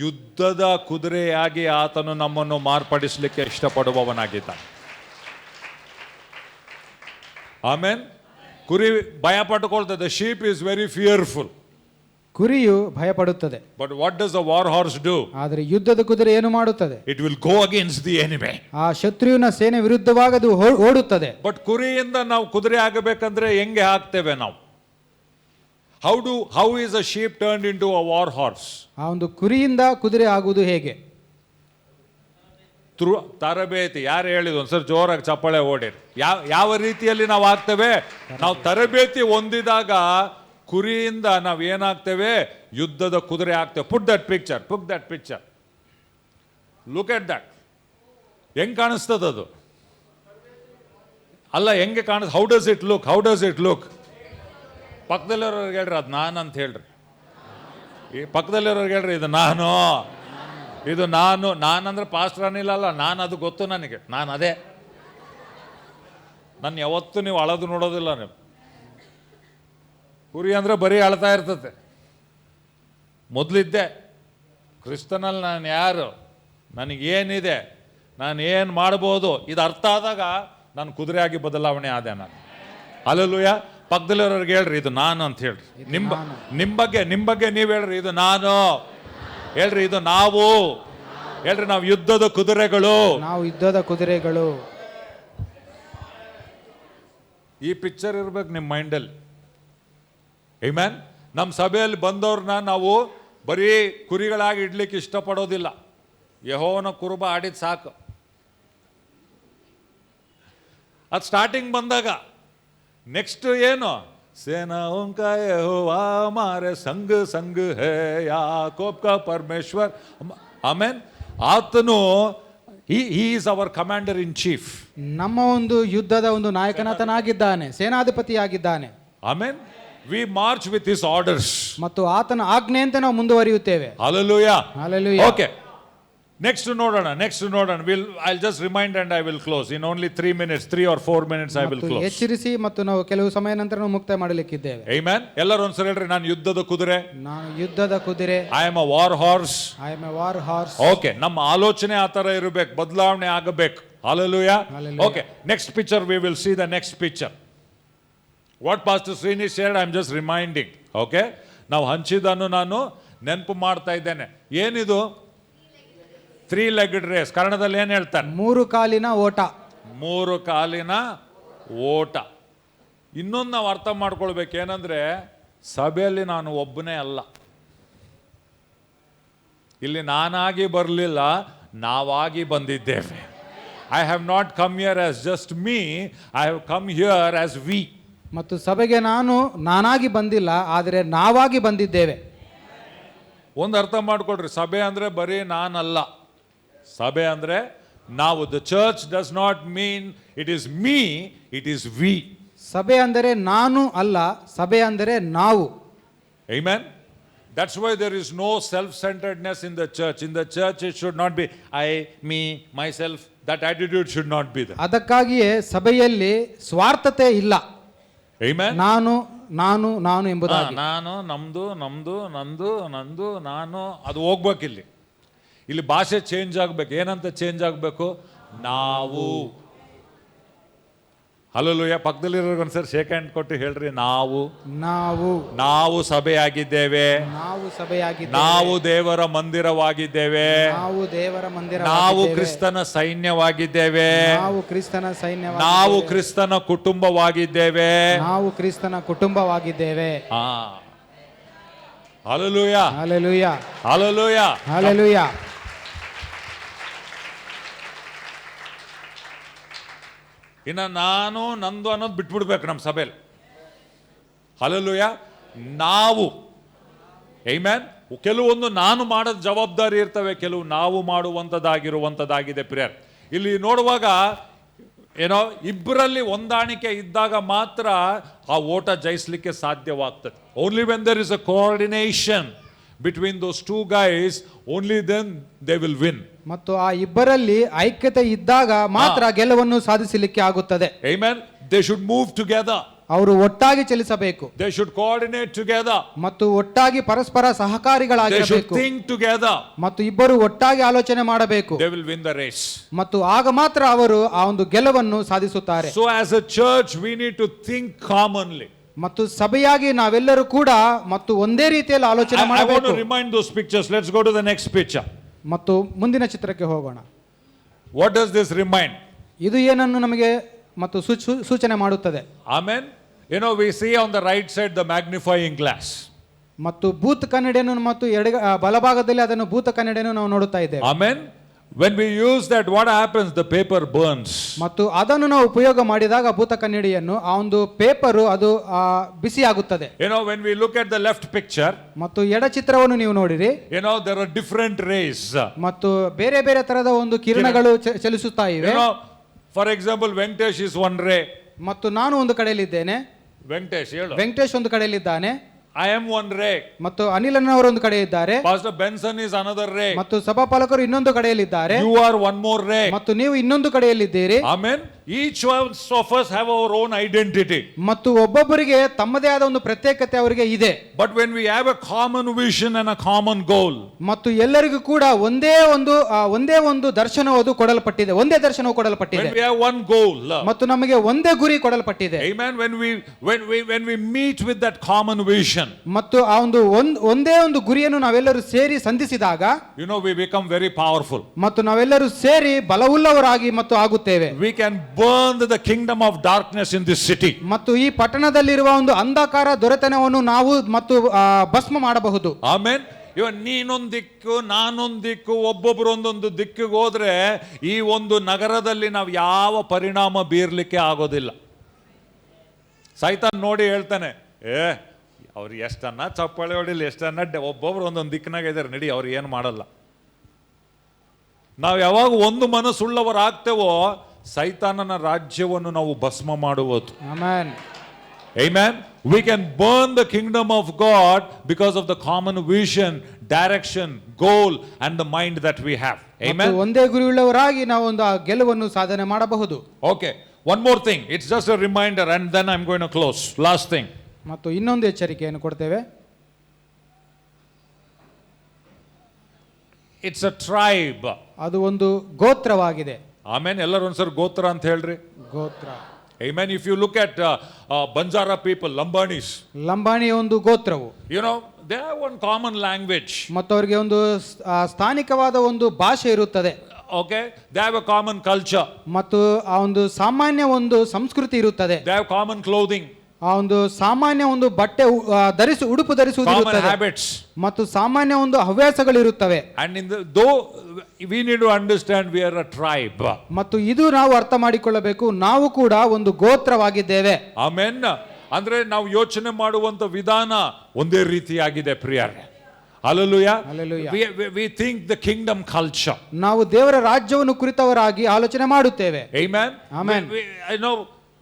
ಯುದ್ಧದ ಕುದುರೆಯಾಗಿ ಆತನು ನಮ್ಮನ್ನು ಮಾರ್ಪಡಿಸಲಿಕ್ಕೆ ಇಷ್ಟಪಡುವವನಾಗಿದ್ದಾನೆ. ಆಮೇನ್. ಕುರಿ ಭಯ ಪಟ್ಟುಕೊಳ್ತದೆ. Sheep is very fearful. ಕುರಿಯು ಭಯಪಡುತ್ತದೆ. But what does a war horse do? ಆದರೆ ಯುದ್ಧದ ಕುದುರೆ ಏನು ಮಾಡುತ್ತದೆ? It will go against the enemy. ಆ ಶತ್ರುವಿನ ಸೇನೆ ವಿರುದ್ಧವಾಗಿ ಅದು ಓಡುತ್ತದೆ. ಬಟ್ ಕುರಿಯಿಂದ ನಾವು ಕುದುರೆ ಆಗಬೇಕಂದ್ರೆ ಹೆಂಗೆ ಆಗ್ತೇವೆ ನಾವು? How is a sheep turned into a war horse? ಆ ಒಂದು ಕುರಿಯಿಂದ ಕುದುರೆ ಆಗುವುದು ಹೇಗೆ? ತರಬೇತಿ. ಯಾರು ಹೇಳಿದ್ರು? ಒಂದ್ಸರಿ ಜೋರಾಗಿ ಚಪ್ಪಾಳೆ ಓಡಿರಿ. ಯಾವ ರೀತಿಯಲ್ಲಿ ನಾವು ಆಗ್ತೇವೆ? ನಾವು ತರಬೇತಿ ಹೊಂದಿದಾಗ ಕುರಿಯಿಂದ ನಾವು ಏನಾಗ್ತೇವೆ? ಯುದ್ಧದ ಕುದುರೆ ಆಗ್ತೇವೆ. Put that picture. Look at that. ಹೆಂಗ್ ಕಾಣಿಸ್ತದದು? ಅಲ್ಲ, ಹೆಂಗೆ ಕಾಣಿಸ್? How does it look? ಪಕ್ಕದಲ್ಲಿರೋರ್ಗೆ ಹೇಳ್ರಿ ಅದು ನಾನು ಅಂತ ಹೇಳ್ರಿ. ಈ ಪಕ್ಕದಲ್ಲಿರೋರ್ಗೆ ಹೇಳ್ರಿ ಇದು ನಾನಂದ್ರೆ ಪಾಸ್ಟರ್ ಅನಿಲ್ಲ ಅಲ್ಲ, ನಾನು ಅದು ಗೊತ್ತು ನನಗೆ, ನಾನು ಅದೇ. ನಾನು ಯಾವತ್ತೂ ನೀವು ಅಳದು ನೋಡೋದಿಲ್ಲ. ನೀವು ಕುರಿ ಅಂದರೆ ಬರೀ ಅಳ್ತಾ ಇರ್ತತೆ. ಮೊದಲಿದ್ದೆ ಕ್ರಿಸ್ತನಲ್ಲಿ, ನಾನು ಯಾರು, ನನಗೇನಿದೆ, ನಾನು ಏನು ಮಾಡ್ಬೋದು, ಇದು ಅರ್ಥ ಆದಾಗ ನಾನು ಕುದುರೆಯಾಗಿ ಬದಲಾವಣೆ ಆದೆ ನಾನು. ಹಲ್ಲೆಲೂಯಾ. ಪಕ್ಕದಲ್ಲಿರೋರ್ಗೆ ಹೇಳ್ರಿ ಇದು ನಾನು ಅಂತ ಹೇಳ್ರಿ. ನಿಮ್ಮ ಬಗ್ಗೆ ನೀವು ಹೇಳ್ರಿ ಇದು ನಾನು. ಹೇಳ್ರಿ ಇದು ನಾವು. ಹೇಳ್ರಿ ನಾವು ಯುದ್ಧದ ಕುದುರೆಗಳು. ಈ ಪಿಕ್ಚರ್ ಇರ್ಬೇಕು ನಿಮ್ಮ ಮೈಂಡಲ್ಲಿ. ಆಮೆನ್. ನಮ್ಮ ಸಭೆಯಲ್ಲಿ ಬಂದವ್ರನ್ನ ನಾವು ಬರೀ ಕುರಿಗಳಾಗಿ ಇಡ್ಲಿಕ್ಕೆ ಇಷ್ಟಪಡೋದಿಲ್ಲ. ಯೆಹೋವನ ಕುರುಬ ಆಡಿದ ಸಾಕು. ಅದು ಸ್ಟಾರ್ಟಿಂಗ್ ಬಂದಾಗ ನೆಕ್ಸ್ಟ್ ಏನು? ಸೇನಾ ಓಂಕ ಯೆಹೋವಾ ಮಾರೆ ಸಂಗ ಹೇ ಯಾಕೋಬ್ ಕಾ ಪರಮೇಶ್ವರ್. ಆಮೇನ್. ಆತನು is our commander in chief. ನಮ್ಮ ಒಂದು ಯುದ್ಧದ ಒಂದು ನಾಯಕನಾತನಾಗಿದ್ದಾನೆ, ಸೇನಾಧಿಪತಿಯಾಗಿದ್ದಾನೆ. Amen. We march with his orders. ಮತ್ತು ಆತನ ಆಜ್ಞೆಯಂತೆ ನಾವು ಮುಂದುವರಿಯುತ್ತೇವೆ. ಹಲ್ಲೆಲೂಯಾ. ಓಕೆ, ನೆಕ್ಸ್ಟ್ ನೋಡೋಣ. I just remind and I will close in only 3 minutes, 3 or 4 minutes I will close. ಎಚ್ಚರಿಸಿ ಮತ್ತು ನಾವು ಕೆಲವು ಸಮಯ ನಂತರ ನಾವು ಮುಕ್ತಾಯ ಮಾಡಲಿಕ್ಕಿದ್ದೇವೆ. ಆಮೆನ್. ಎಲ್ಲರೂ ಒಂದ್ಸಲ ಹೇಳ್ರಿ, ನಾನು ಯುದ್ಧದ ಕುದುರೆ. I am a war horse. Okay. ನಮ್ಮ ಆಲೋಚನೆ ಆ ಥರ ಇರಬೇಕು, ಬದಲಾವಣೆ ಆಗಬೇಕು. Hallelujah. Okay, next picture we will see the next picture. What pastor Shrini shared, I am just reminding. Okay, ನಾವು ಹಂಚಿದನ್ನು ನಾನು ನೆನಪು ಮಾಡ್ತಾ ಇದ್ದೇನೆ. ಏನಿದು? 3-legged race. ಕನ್ನಡದಲ್ಲಿ ಏನು ಹೇಳ್ತಾರೆ? 3 ಕಾಲಿನ ಓಟ. 3 ಕಾಲಿನ ಓಟ. ಇನ್ನೊಂದು ನಾವು ಅರ್ಥ ಮಾಡ್ಕೊಳ್ಬೇಕು ಏನಂದ್ರೆ, ಸಭೆಯಲ್ಲಿ ನಾನು ಒಬ್ಬನೇ ಅಲ್ಲ. ಇಲ್ಲಿ ನಾನಾಗಿ ಬರಲಿಲ್ಲ, ನಾವಾಗಿ ಬಂದಿದ್ದೇವೆ. I have not come here as just me, I have come here as we. ಮತ್ತು ಸಭೆಗೆ ನಾನಾಗಿ ಬಂದಿಲ್ಲ, ಆದರೆ ನಾವಾಗಿ ಬಂದಿದ್ದೇವೆ. ಒಂದು ಅರ್ಥ ಮಾಡ್ಕೊಡ್ರಿ, ಸಭೆ ಅಂದ್ರೆ ಬರೀ ನಾನಲ್ಲ, ಸಭೆ ಅಂದ್ರೆ ನಾವು. The church does not mean it is me, it is we. ಸಭೆ ಅಂದರೆ ನಾನು ಅಲ್ಲ, ಸಭೆ ಅಂದರೆ ನಾವು. Amen. That's why there is no self-centeredness in the church. In the church it should not be I, me, myself. That attitude should not be there. ಅದಕ್ಕಾಗಿಯೇ ಸಭೆಯಲ್ಲಿ ಸ್ವಾರ್ಥತೆ ಇಲ್ಲ. Amen. ನಾನು ಎಂಬುದಾಗಿ ನಾನು, ನಮ್ದು, ನಂದು, ನಾನು, ಅದು ಹೋಗ್ಬೇಕಿಲ್ಲಿ. ಇಲ್ಲಿ ಭಾಷೆ ಚೇಂಜ್ ಆಗ್ಬೇಕು. ಏನಂತ ಚೇಂಜ್ ಆಗಬೇಕು? ನಾವು. ಹಲ್ಲೆಲೂಯಾ. ಪಕ್ಕದಲ್ಲಿರೋರ್ಗೆ ಒಂದ್ಸರಿ ಶೇಕ್ ಹ್ಯಾಂಡ್ ಕೊಟ್ಟು ಹೇಳ್ರಿ, ನಾವು ಸಭೆಯಾಗಿದ್ದೇವೆ. ನಾವು ದೇವರ ಮಂದಿರವಾಗಿದ್ದೇವೆ. ನಾವು ಕ್ರಿಸ್ತನ ಸೈನ್ಯವಾಗಿದ್ದೇವೆ. ನಾವು ಕ್ರಿಸ್ತನ ಕುಟುಂಬವಾಗಿದ್ದೇವೆ. ಹಲ್ಲೆಲೂಯಾ. ಹಲ್ಲೆಲೂಯಾ. ಇನ್ನು ನಾನು, ನಂದು ಅನ್ನೋದು ಬಿಟ್ಬಿಡ್ಬೇಕು ನಮ್ಮ ಸಭೆಯಲ್ಲಿ. ಹಲ್ಲೆಲೂಯಾ. ನಾವು. ಆಮೆನ್. ಕೆಲವೊಂದು ನಾನು ಮಾಡೋದ ಜವಾಬ್ದಾರಿ ಇರ್ತವೆ, ಕೆಲವು ನಾವು ಮಾಡುವಂಥದ್ದಾಗಿರುವಂಥದ್ದಾಗಿದೆ ಪ್ರೇಯರ್. ಇಲ್ಲಿ ನೋಡುವಾಗ ಏನೋ ಇಬ್ಬರಲ್ಲಿ ಹೊಂದಾಣಿಕೆ ಇದ್ದಾಗ ಮಾತ್ರ ಆ ಓಟ ಜಯಿಸಲಿಕ್ಕೆ ಸಾಧ್ಯವಾಗ್ತದೆ. Only when there is a coordination between those two guys, only then they will win. ಮತ್ತು ಆ ಇಬ್ಬರಲ್ಲಿ ಐಕ್ಯತೆ ಇದ್ದಾಗ ಮಾತ್ರ ಗೆಲುವನ್ನು ಸಾಧಿಸಲಿಕ್ಕೆ ಆಗುತ್ತದೆ. Amen. They should move together. ಅವರು ಒಟ್ಟಾಗಿ ಚಲಿಸಬೇಕು. They should coordinate together. ಮತ್ತು ಒಟ್ಟಾಗಿ ಪರಸ್ಪರ They should ಸಹಕಾರಿಗಳಾಗಿರಬೇಕು. think together. ಮತ್ತು ಇಬ್ಬರು ಒಟ್ಟಾಗಿ ಆಲೋಚನೆ ಮಾಡಬೇಕು. They will win the race. ಮತ್ತು ಆಗ ಮಾತ್ರ ಅವರು ಆ ಒಂದು ಗೆಲುವನ್ನು ಸಾಧಿಸುತ್ತಾರೆ. So as a church we need to think commonly. ಮತ್ತು ಸಭೆಯಾಗಿ ನಾವೆಲ್ಲರೂ ಕೂಡ ಮತ್ತು ಒಂದೇ ರೀತಿಯಲ್ಲಿ ಆಲೋಚನೆ I want ಮಾಡಬೇಕು. to remind those pictures. Let's go to the next picture. ಮತ್ತು ಮುಂದಿನ ಚಿತ್ರಕ್ಕೆ ಹೋಗೋಣ. What does this remind? ಇದು ಏನನ್ನು ನಮಗೆ ಮತ್ತು ಸೂಚನೆ ಮಾಡುತ್ತದೆ. Amen. You know, we see on the right side the magnifying glass. ಮತ್ತು ಭೂತ ಕನ್ನಡಿಯನ್ನು ಮತ್ತು ಬಲಭಾಗದಲ್ಲಿ ಅದನ್ನು ಭೂತ ಕನ್ನಡಿಯನ್ನು ನಾವು ನೋಡುತ್ತಾ ಇದ್ದೇವೆ. Amen. When we use that, what happens? The paper burns. ಮತ್ತು ಅದನ್ನು ನಾವು ಉಪಯೋಗ ಮಾಡಿದಾಗ ಭೂತ ಕನ್ನಡಿಯನ್ನು ಆ ಒಂದು ಪೇಪರು ಅದು ಬಿಸಿ ಆಗುತ್ತದೆ. You know, when we look at the left picture, ಮತ್ತು ಎಡ ಚಿತ್ರವನ್ನು ನೀವು ನೋಡಿರಿ, you know, there are different rays. ಮತ್ತು ಬೇರೆ ಬೇರೆ ತರದ ಒಂದು ಕಿರಣಗಳು ಚಲಿಸುತ್ತಾ ಇವೆ. You know, for example, Venkatesh is one ray. ಮತ್ತು ನಾನು ಒಂದು ಕಡೆಯಲ್ಲಿದ್ದೇನೆ, Venkatesh, ಹೇಳು. ವೆಂಕಟೇಶ್ ಒಂದು ಕಡೆಯಲ್ಲಿದ್ದಾನೆ, I am one ray. ಮತ್ತು ಅನಿಲನವರು ಒಂದು ಕಡೆ ಇದ್ದಾರೆ, Pastor Benson is another ray. ಮತ್ತು ಸಭಾಪಾಲಕರು ಇನ್ನೊಂದು ಕಡೆಯಲ್ಲಿದ್ದಾರೆ, You are one more ray. ಮತ್ತು ನೀವು ಇನ್ನೊಂದು ಕಡೆಯಲ್ಲಿದ್ದೀರಿ. Amen. Each one of us have our own identity. ಮತ್ತು ಒಬ್ಬೊಬ್ಬರಿಗೆ ತಮ್ಮದೇ ಆದ ಒಂದು ಪ್ರತ್ಯೇಕತೆ ಅವರಿಗೆ ಇದೆ. But when we have a common vision and a common goal, ಮತ್ತು ಎಲ್ಲರಿಗೂ ಕೂಡ ಒಂದೇ ಒಂದು ದರ್ಶನವು ಕೊಡಲ್ಪಟ್ಟಿದೆ, ಒಂದೇ ದರ್ಶನವು ಕೊಡಲ್ಪಟ್ಟಿದೆ. when we have one goal, ಮತ್ತು ನಮಗೆ ಒಂದೇ ಗುರಿ ಕೊಡಲ್ಪಟ್ಟಿದೆ. amen, when we meet with that common vision, ಮತ್ತು ಆ ಒಂದೇ ಒಂದು ಗುರಿಯನ್ನು ನಾವೆಲ್ಲರೂ ಸೇರಿ ಸಂಧಿಸಿದಾಗ, you know, we become very powerful. ಮತ್ತು ನಾವೆಲ್ಲರೂ ಸೇರಿ ಬಲವುಳ್ಳವರಾಗಿ ಮತ್ತು ಆಗುತ್ತೇವೆ. We can burn the kingdom of darkness in this city. ಮತ್ತು ಈ ಪಟ್ಟಣದಲ್ಲಿರುವ ಒಂದು ಅಂಧಕಾರ ದೊರೆತನವನ್ನು ನಾವು ಮತ್ತು ಭಸ್ಮ ಮಾಡಬಹುದು. ಆಮೆನ್. ಇವಾಗ ನೀನೊಂದು ದಿಕ್ಕು ನಾನೊಂದು ದಿಕ್ಕು, ಒಬ್ಬೊಬ್ರು ಒಂದೊಂದು ದಿಕ್ಕಿಗೆ ಹೋದ್ರೆ ಈ ಒಂದು ನಗರದಲ್ಲಿ ನಾವು ಯಾವ ಪರಿಣಾಮ ಬೀರ್ಲಿಕ್ಕೆ ಆಗೋದಿಲ್ಲ. ಸೈತಾನ್ ನೋಡಿ ಹೇಳ್ತಾನೆ, ಅವ್ರು ಎಷ್ಟನ್ನ ಚಪ್ಪಾಳೆ ಹೊಡಿಲಿ, ಎಷ್ಟನ್ನ ಒಬ್ಬೊಬ್ರು ಒಂದೊಂದು ದಿಕ್ಕಿನಾಗ ಇದ್ದಾರೆ, ನಡಿ, ಅವ್ರು ಏನು ಮಾಡಲ್ಲ. ನಾವು ಯಾವಾಗ ಒಂದು ಮನಸ್ಸುಳ್ಳವರಾಗ್ತೇವೋ ಸೈತಾನನ ರಾಜ್ಯವನ್ನು ನಾವು ಭಸ್ಮ ಮಾಡುವುದು. Amen. Amen. We can burn the kingdom of God because of the common vision, direction, goal and the mind that we have. Amen. ಒಂದೇ ಗುರಿಯುಳ್ಳವರಾಗಿ ನಾವು ಒಂದು ಗೆಲುವನ್ನು ಸಾಧನೆ ಮಾಡಬಹುದು. Okay. One more thing. It's just a reminder and then I'm going to close. Last thing. ಮತ್ತು ಇನ್ನೊಂದು ಎಚ್ಚರಿಕೆಯನ್ನು ಕೊಡ್ತೇವೆ. It's a tribe. ಅದು ಒಂದು ಗೋತ್ರವಾಗಿದೆ. Amen. ಎಲ್ಲರೂ ಒಂದ್ಸರಿ ಗೋತ್ರ ಅಂತ ಹೇಳ್ರಿ. ಗೋತ್ರ. Amen. If you look at Banjara people, Lambanis. Lambani ಒಂದು ಗೋತ್ರವು. You know, they have one common language. ಮತ್ತು ಅವರಿಗೆ ಒಂದು ಸ್ಥಾನಿಕವಾದ ಒಂದು ಭಾಷೆ ಇರುತ್ತದೆ. Okay. They have a common culture. ಮತ್ತು ಆ ಒಂದು ಸಾಮಾನ್ಯ ಒಂದು ಸಂಸ್ಕೃತಿ ಇರುತ್ತದೆ. They have common clothing. ಆ ಒಂದು ಸಾಮಾನ್ಯ ಒಂದು ಬಟ್ಟೆ ಉಡುಪು ಧರಿಸುವುದು Common ಇರುತ್ತದೆ. habits. ಮತ್ತು ಸಾಮಾನ್ಯ ಒಂದು ಹವ್ಯಾಸಗಳು ಇರುತ್ತವೆ. And though we need to understand we are a tribe. ಮತ್ತು ಇದು ನಾವು ಅರ್ಥ ಮಾಡಿಕೊಳ್ಳಬೇಕು, ನಾವು ಕೂಡ ಒಂದು ಗೋತ್ರವಾಗಿದ್ದೇವೆ. Amen. ಅಂದ್ರೆ ನಾವು ಯೋಚನೆ ಮಾಡುವಂತ ವಿಧಾನ ಒಂದೇ ರೀತಿಯಾಗಿದೆ ಪ್ರಿಯರೇ. Hallelujah. Hallelujah. We think the kingdom culture. ನಾವು ದೇವರ ರಾಜ್ಯವನ್ನು ಕುರಿತವರಾಗಿ ಆಲೋಚನೆ ಮಾಡುತ್ತೇವೆ. Amen. Amen. I know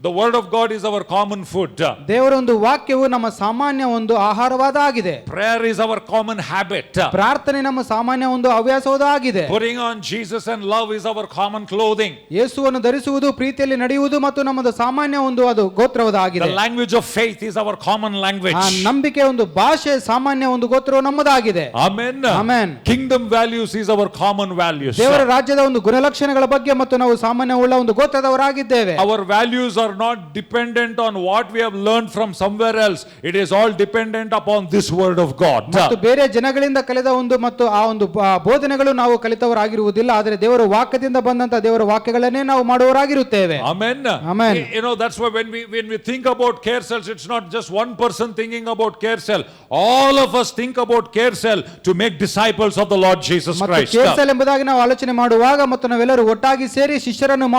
the word of God is our common food. ದೇವರ ಒಂದು ವಾಕ್ಯವು ನಮ್ಮ ಸಾಮಾನ್ಯ ಒಂದು ಆಹಾರವಾಗಿದೆ. Prayer is our common habit. ಪ್ರಾರ್ಥನೆ ನಮ್ಮ ಸಾಮಾನ್ಯ ಒಂದು ಹವ್ಯಾಸವಾಗಿದೆ. Putting on Jesus and love is our common clothing. ಯೇಸುವನ್ನು ಧರಿಸುವುದು, ಪ್ರೀತಿಯಲ್ಲಿ ನಡೆಯುವುದು ಮತ್ತು ನಮ್ಮದು ಸಾಮಾನ್ಯ ಒಂದು ಅದು ಗೋತ್ರವಾಗಿದೆ. The language of faith is our common language. ಆ ನಂಬಿಕೆ ಒಂದು ಭಾಷೆ, ಸಾಮಾನ್ಯ ಒಂದು ಗೋತ್ರವು ನಮ್ಮದಾಗಿದೆ. Amen. Amen. Kingdom values is our common values. ದೇವರ ರಾಜ್ಯದ ಒಂದು ಗುಣಲಕ್ಷಣಗಳ ಬಗ್ಗೆ ಮತ್ತು ನಾವು ಸಾಮಾನ್ಯ ಉಳ್ಳ ಒಂದು ಗೋತ್ರದವರಾಗಿದ್ದೇವೆ. Our values are not dependent on what we have learned from somewhere else. It is all dependent upon this word of God. ಮತ್ತು ಬೇರೆ ಜನಗಳಿಂದ ಕಲಿತ ಒಂದು ಮತ್ತು ಆ ಒಂದು ಬೋಧನೆಗಳು ನಾವು ಕಲಿತವರಾಗಿರುವುದಿಲ್ಲ, ಆದರೆ ದೇವರ ವಾಕ್ಯದಿಂದ ಬಂದಂತ ದೇವರ ವಾಕ್ಯಗಳನ್ನೇ ನಾವು ಮಾಡುವವರಾಗಿರುತ್ತೇವೆ. Amen. Amen. You know, that's why when we think about care cells, it's not just one person thinking about care cell. All of us think about care cell to make disciples of the Lord Jesus Christ. ಕೇರ್ಸಲ್ ಎಂಬುದಾಗಿ ನಾವು ಆಲೋಚನೆ ಮಾಡುವಾಗ ಮತ್ತು ನಾವೆಲ್ಲರೂ ಒಟ್ಟಾಗಿ ಸೇರಿ ಶಿಷ್ಯರನ್ನು